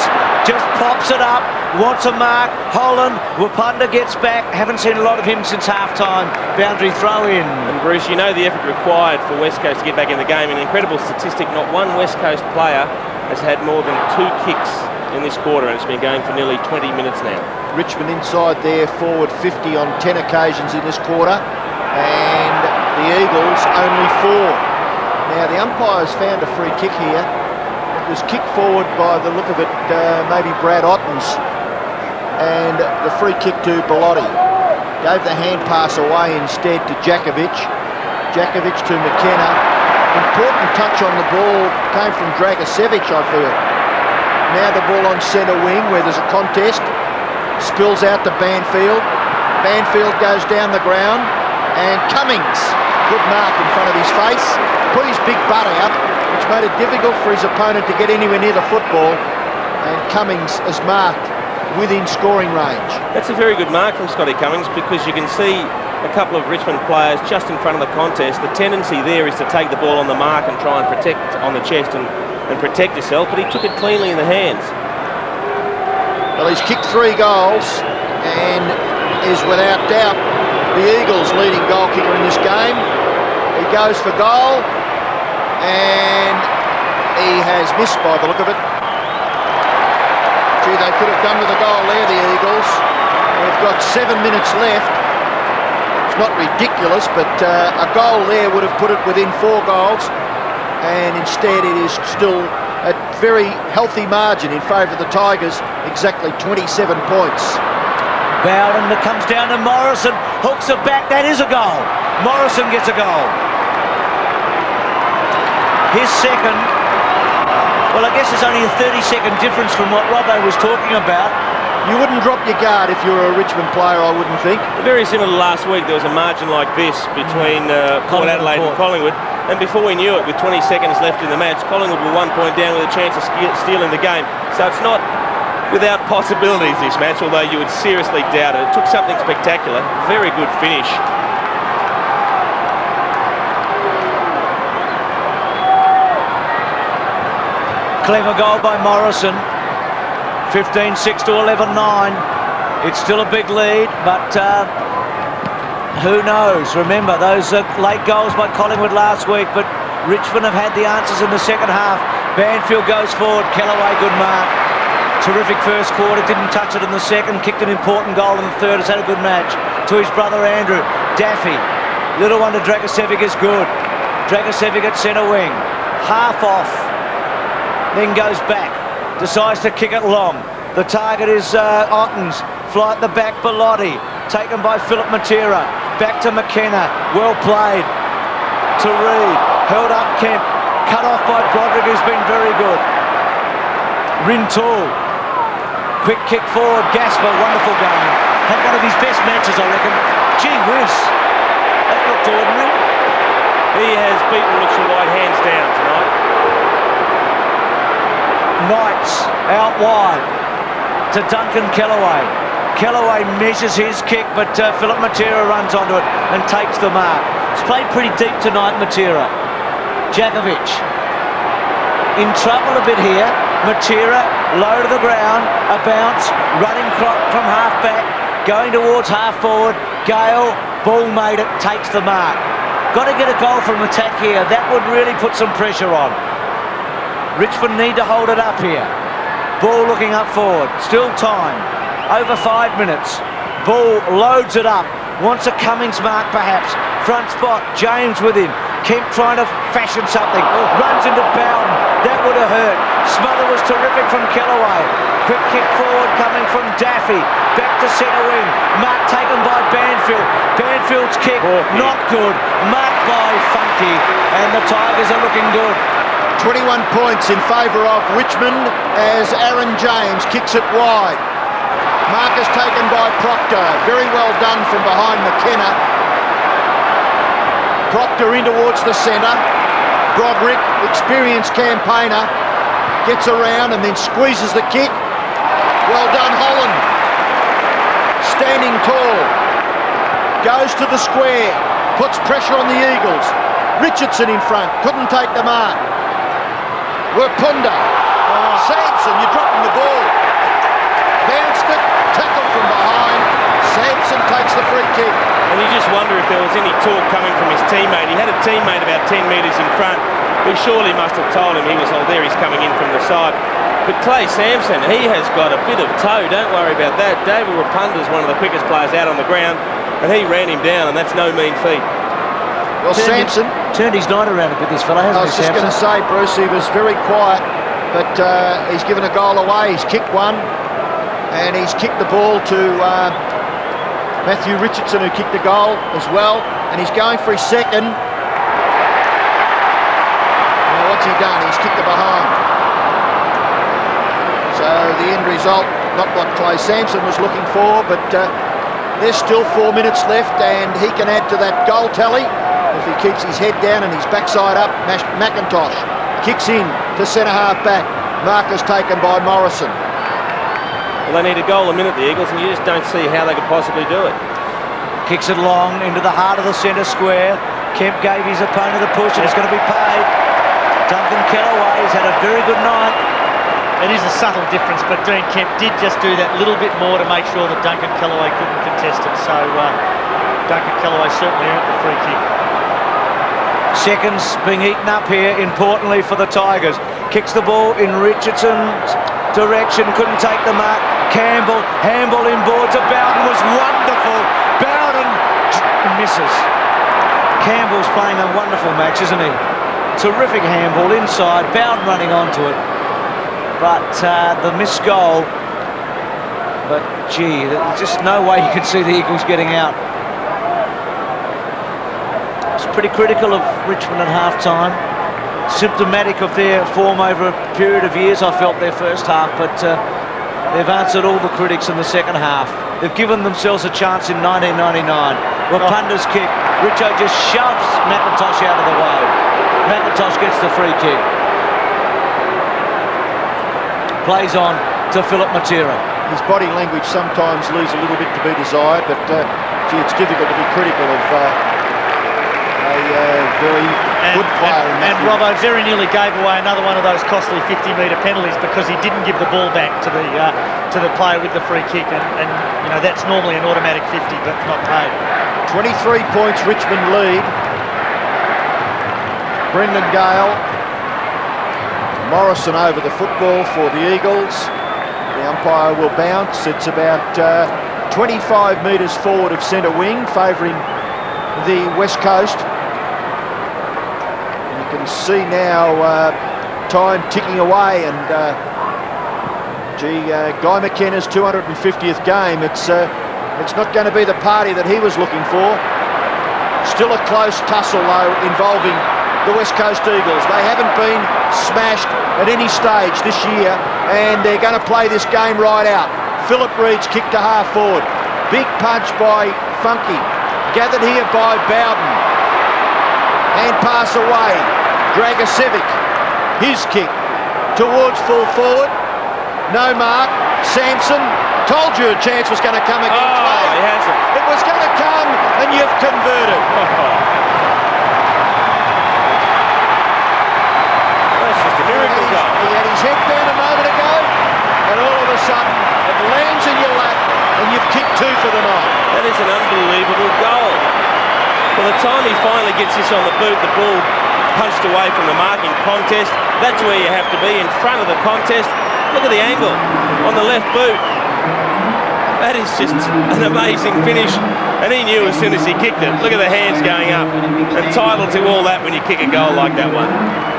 S1: just pops it up, wants a mark, Holland, Wirrpanda gets back, haven't seen a lot of him since half-time, boundary throw in.
S8: And Bruce, you know the effort required for West Coast to get back in the game, an incredible statistic, not one West Coast player has had more than 2 kicks in this quarter, and it's been going for nearly 20 minutes now.
S4: Richmond inside there, forward 50 on 10 occasions in this quarter, and the Eagles only 4. Now the umpires found a free kick here. It was kicked forward by the look of it, maybe Brad Ottens, and the free kick to Bellotti. Gave the hand pass away instead to Jakovic. Jakovic to McKenna. Important touch on the ball came from Dragosevic, I feel. Now the ball on centre wing where there's a contest. Spills out to Banfield. Banfield goes down the ground, and Cummings, good mark in front of his face, put his big butt out, which made it difficult for his opponent to get anywhere near the football, and Cummings is marked within scoring range.
S8: That's a very good mark from Scotty Cummings, because you can see a couple of Richmond players just in front of the contest. The tendency there is to take the ball on the mark and try and protect on the chest and protect yourself, but he took it cleanly in the hands.
S4: Well, he's kicked 3 goals and is without doubt the Eagles' leading goal kicker in this game. He goes for goal and he has missed by the look of it. Gee, they could have done with a goal there, the Eagles. They've got 7 minutes left. It's not ridiculous, but a goal there would have put it within 4 goals, and instead it is still a very healthy margin in favour of the Tigers, exactly 27 points.
S1: Bowden that comes down to Morrison, hooks it back, that is a goal. Morrison gets a goal. His second. Well, I guess it's only a 30-second difference from what Robbo was talking about.
S4: You wouldn't drop your guard if you were a Richmond player, I wouldn't think.
S8: Very similar to last week, there was a margin like this between Port Adelaide and Collingwood. And before we knew it, with 20 seconds left in the match, Collingwood were 1 point down with a chance of stealing the game. So it's not without possibilities, this match, although you would seriously doubt it. It took something spectacular. Very good finish.
S1: Clever goal by Morrison. 15-6 to 11-9. It's still a big lead, but who knows? Remember, those late goals by Collingwood last week, but Richmond have had the answers in the second half. Banfield goes forward, Kellaway, good mark. Terrific first quarter, didn't touch it in the second, kicked an important goal in the third, has had a good match. To his brother Andrew, Daffy. Little one to Dragosevic is good. Dragosevic at centre wing. Half off, then goes back. Decides to kick it long. The target is Ottens. Fly at the back, Bellotti. Taken by Philip Matera. Back to McKenna. Well played. To Reid. Held up Kemp. Cut off by Broderick, who's been very good. Rintoul. Quick kick forward. Gasper, wonderful game. Had one of his best matches, I reckon.
S7: Gee whiz, that looked ordinary.
S8: He has beaten Richard White hands down tonight.
S1: Knights out wide to Duncan Kellaway. Kellaway measures his kick, but Philip Matera runs onto it and takes the mark. It's played pretty deep tonight, Matera. Jakovic in trouble a bit here. Matera low to the ground, a bounce, running from half back, going towards half forward. Gale, ball made it, takes the mark. Got to get a goal from attack here. That would really put some pressure on. Richmond need to hold it up here. Ball looking up forward. Still time. Over 5 minutes. Ball loads it up. Wants a Cummings mark perhaps. Front spot. James with him. Kemp trying to fashion something. Runs into Bowden. That would have hurt. Smother was terrific from Kellaway. Quick kick forward coming from Daffy. Back to centre wing. Mark taken by Banfield. Banfield's kick. Not good. Marked by Funky. And the Tigers are looking good.
S4: 21 points in favour of Richmond as Aaron James kicks it wide. Mark is taken by Proctor. Very well done from behind McKenna. Proctor in towards the centre. Broderick, experienced campaigner, gets around and then squeezes the kick. Well done, Holland. Standing tall. Goes to the square. Puts pressure on the Eagles. Richardson in front. Couldn't take the mark. Wirrpanda. Sampson, you're dropping the ball. Bounced it. Tackled from behind. Sampson takes the free kick.
S8: And you just wonder if there was any talk coming from his teammate. He had a teammate about 10 metres in front who surely must have told him he was, oh, there he's coming in from the side. But Clay Sampson, he has got a bit of toe. Don't worry about that. David Wirrpanda is one of the quickest players out on the ground, and he ran him down, and that's no mean feat.
S4: Well, Sampson
S1: turned his night around a bit, this fella, hasn't he?
S4: I was just going to say, Bruce, he was very quiet, but he's given a goal away. He's kicked one, and he's kicked the ball to Matthew Richardson, who kicked the goal as well, and he's going for his second. Now, what's he done? He's kicked it behind. So the end result, not what Clay Sampson was looking for, but there's still 4 minutes left, and he can add to that goal tally if he keeps his head down and his backside up. McIntosh kicks in to centre half back. Markers taken by Morrison.
S8: Well, they need a goal a minute, the Eagles, and you just don't see how they could possibly do it.
S1: Kicks it long into the heart of the centre square. Kemp gave his opponent a push, and it's going to be paid. Duncan Kellaway's had a very good night.
S6: It is a subtle difference, but Dean Kemp did just do that little bit more to make sure that Duncan Kellaway couldn't contest it. So Duncan Kellaway certainly earned the free kick.
S1: Seconds being eaten up here, importantly for the Tigers. Kicks the ball in Richardson's direction, couldn't take the mark. Campbell, handball inboards. Bowden was wonderful. Bowden misses. Campbell's playing a wonderful match, isn't he? Terrific handball inside. Bowden running onto it. But the missed goal. But gee, there's just no way you could see the Eagles getting out. It's pretty critical of Richmond at half-time. Symptomatic of their form over a period of years, I felt, their first half, but they've answered all the critics in the second half. They've given themselves a chance in 1999. Wirrpanda's kick. Richo just shoves McIntosh out of the way. McIntosh gets the free kick. Plays on to Philip Matera.
S4: His body language sometimes leaves a little bit to be desired, but gee, it's difficult to be critical of a very good player.
S6: And Robbo very nearly gave away another one of those costly 50-metre penalties because he didn't give the ball back to the player with the free kick, and you know that's normally an automatic 50, but not paid.
S4: 23 points Richmond lead. Brendan Gale. Morrison over the football for the Eagles. The umpire will bounce. It's about 25 metres forward of centre wing, favouring the West Coast. You can see now time ticking away, and Guy McKenna's 250th game. It's not going to be the party that he was looking for. Still a close tussle though involving the West Coast Eagles. They haven't been smashed at any stage this year, and they're going to play this game right out. Philip Reed's kick to half forward. Big punch by Funky.
S7: Gathered here by Bowden. Hand pass away. Dragosevic. His kick towards full forward. No mark. Sampson. Told you a chance was going to come again.
S8: Oh, he hasn't.
S7: It was going to come, and you've converted.
S8: That's just a miracle goal.
S7: He had his head down a moment ago, and all of a sudden it lands in your lap, and you've kicked 2 for the night.
S8: That is an unbelievable goal. By the time he finally gets this on the boot, the ball punched away from the marking contest. That's where you have to be, in front of the contest. Look at the angle on the left boot. That is just an amazing finish. And he knew as soon as he kicked it. Look at the hands going up. Entitled to all that when you kick a goal like that one.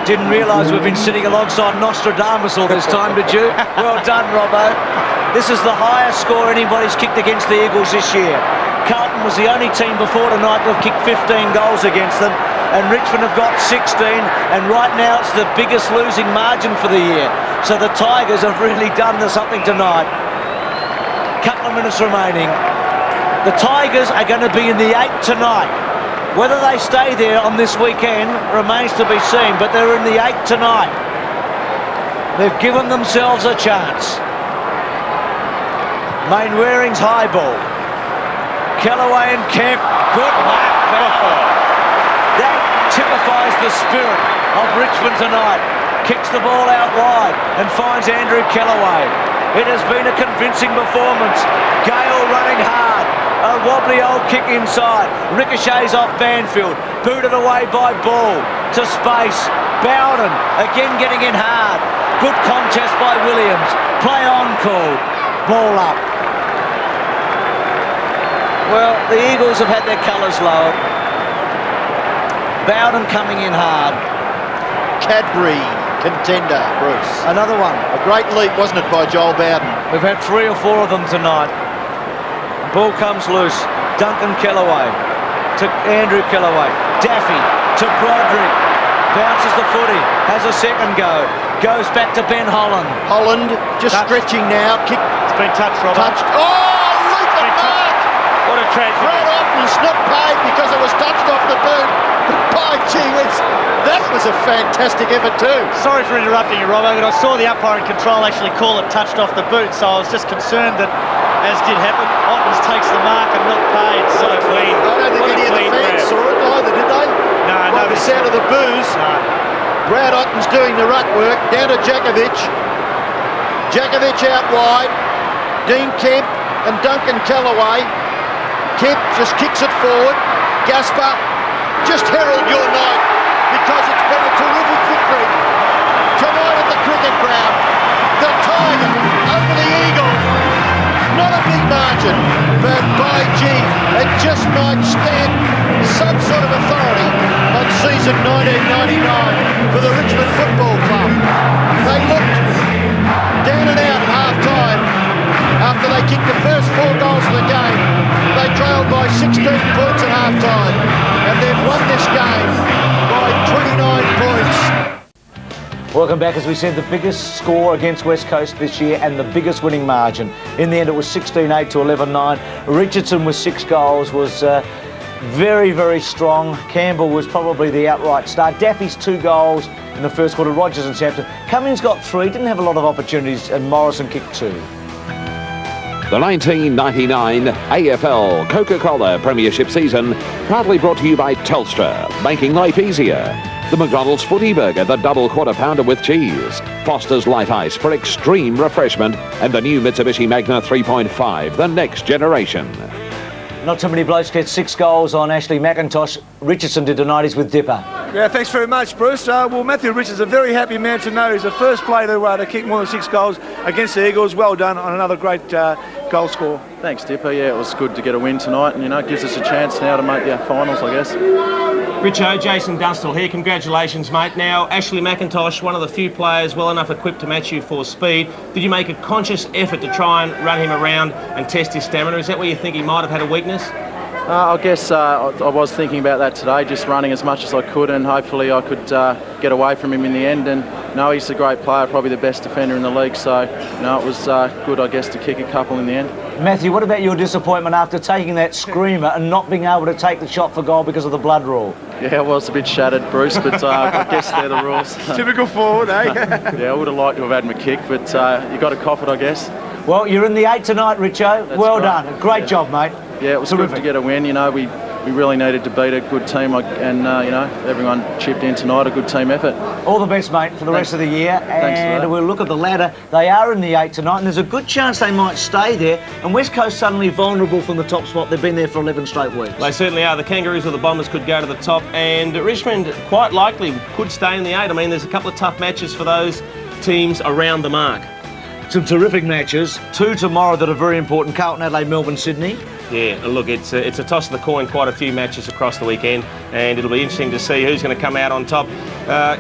S1: Didn't realise we've been sitting alongside Nostradamus all this time, did you? Well done, Robbo. This is the highest score anybody's kicked against the Eagles this year. Carlton was the only team before tonight to have kicked 15 goals against them, and Richmond have got 16, and right now it's the biggest losing margin for the year. So the Tigers have really done something tonight. Couple of minutes remaining. The Tigers are going to be in the 8 tonight. Whether they stay there on this weekend remains to be seen, but they're in the 8 tonight. They've given themselves a chance. Mainwaring's high ball. Kellaway and Kemp. Good mark. That typifies the spirit of Richmond tonight. Kicks the ball out wide and finds Andrew Kellaway. It has been a convincing performance. Gale running hard. A wobbly old kick inside. Ricochets off Banfield. Booted away by Ball. To space. Bowden again getting in hard. Good contest by Williams. Play on called. Ball up. Well, the Eagles have had their colours lowered. Bowden coming in hard.
S7: Cadbury contender, Bruce.
S1: Another one.
S7: A great leap, wasn't it, by Joel Bowden?
S1: We've had 3 or 4 of them tonight. Ball comes loose. Duncan Kellaway to Andrew Kellaway. Daffy to Broderick. Bounces the footy. Has a second go. Goes back to Ben Holland.
S7: Holland just stretching now. Kick.
S6: It's been touched, Robert.
S7: Touched. Oh, look at that!
S6: What a tragedy.
S7: Brad Ottens not paid because it was touched off the boot. By gee whiz, that was a fantastic effort too.
S6: Sorry for interrupting you, Robbo, but I saw the umpire in control actually call it touched off the boot, so I was just concerned that, as did happen, Ottens takes the mark and not paid. So
S8: clean.
S7: I don't think any of the fans saw it either, did they?
S6: No,
S7: no. The sound of the boos.
S6: No.
S7: Brad Ottens doing the ruck work, down to Jakovic. Jakovic out wide. Dean Kemp and Duncan Kellaway. Kemp just kicks it forward. Gaspar, just herald your night, because it's been a terrific victory tonight at the cricket ground. The Tigers over the Eagles. Not a big margin, but by gee, it just might stamp some sort of authority on season 1999 for the Richmond Football Club. They looked down and out at half-time after they kicked the first 4 goals of the game. They trailed by 16 points at half-time, and they've won this game by 29 points.
S1: Welcome back. As we said, the biggest score against West Coast this year and the biggest winning margin. In the end, it was 16-8 to 11-9. Richardson with 6 goals was very, very strong. Campbell was probably the outright star. Daffy's 2 goals in the first quarter. Rogers and Sampson. Cummings got 3, didn't have a lot of opportunities, and Morrison kicked 2.
S2: The 1999 AFL Coca-Cola Premiership season proudly brought to you by Telstra, making life easier. The McDonald's Footy Burger, the double quarter pounder with cheese. Foster's Light Ice for extreme refreshment. And the new Mitsubishi Magna 3.5, the next generation.
S1: Not too many blokes get 6 goals on Ashley McIntosh. Richardson did tonight. He's with Dipper.
S5: Yeah, thanks very much, Bruce. Well, Matthew Richardson's a very happy man to know. He's the first player to kick more than 6 goals against the Eagles. Well done on another great goal score.
S9: Thanks, Dipper. Yeah, it was good to get a win tonight, and it gives us a chance now to make the finals, I guess.
S3: Richo, Jason Dunstall here. Congratulations, mate. Now, Ashley McIntosh, one of the few players well enough equipped to match you for speed. Did you make a conscious effort to try and run him around and test his stamina? Is that where you think he might have had a weakness?
S9: I guess I was thinking about that today, just running as much as I could, and hopefully I could get away from him in the end. And no, he's a great player, probably the best defender in the league. So no, it was good, I guess, to kick a couple in the end.
S1: Matthew, what about your disappointment after taking that screamer and not being able to take the shot for goal because of the blood rule?
S9: Yeah, I was a bit shattered, Bruce, but I guess they're the rules.
S5: Typical forward, eh?
S9: Yeah, I would have liked to have had my kick, but you got to cop it, I guess.
S1: Well, you're in the 8 tonight, Richo.
S9: That's
S1: well
S9: right.
S1: done. Great job, mate.
S9: Yeah, it was
S1: Terrific.
S9: good to get a win. You know, we really needed to beat a good team, and you know, everyone chipped in tonight. A good team effort.
S1: All the best, mate, for the rest of the year.
S9: Thanks for
S1: And
S9: that.
S1: we'll look at the ladder. They are in the 8 tonight, and there's a good chance they might stay there. And West Coast suddenly vulnerable from the top spot. They've been there for 11 straight weeks.
S3: They certainly are. The Kangaroos or the Bombers could go to the top, and Richmond quite likely could stay in the 8. I mean, there's a couple of tough matches for those teams around the mark.
S1: Some terrific matches. 2 tomorrow that are very important. Carlton, Adelaide, Melbourne, Sydney.
S3: Yeah, look, it's a toss of the coin, quite a few matches across the weekend, and it'll be interesting to see who's going to come out on top.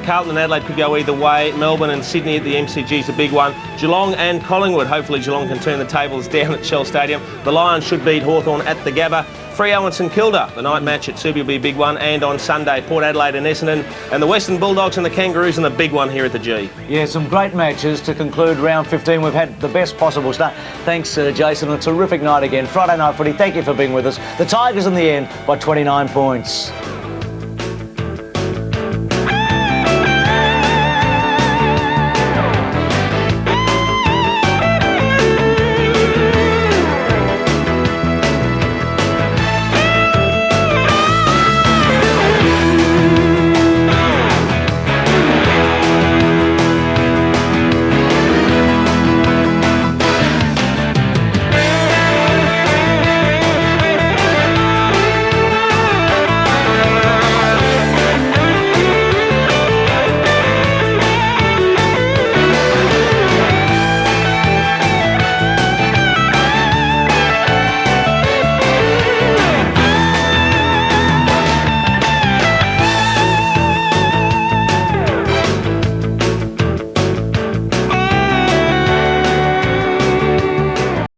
S3: Carlton and Adelaide could go either way. Melbourne and Sydney at the MCG is a big one. Geelong and Collingwood, hopefully Geelong can turn the tables down at Shell Stadium. The Lions should beat Hawthorn at the Gabba. Freo and St Kilda, the night match at Subi will be a big one, and on Sunday, Port Adelaide and Essendon, and the Western Bulldogs and the Kangaroos, and the big one here at the G.
S1: Yeah, some great matches to conclude round 15. We've had the best possible start. Thanks, Jason. A terrific night again. Friday night footy. Thank you for being with us. The Tigers in the end by 29 points.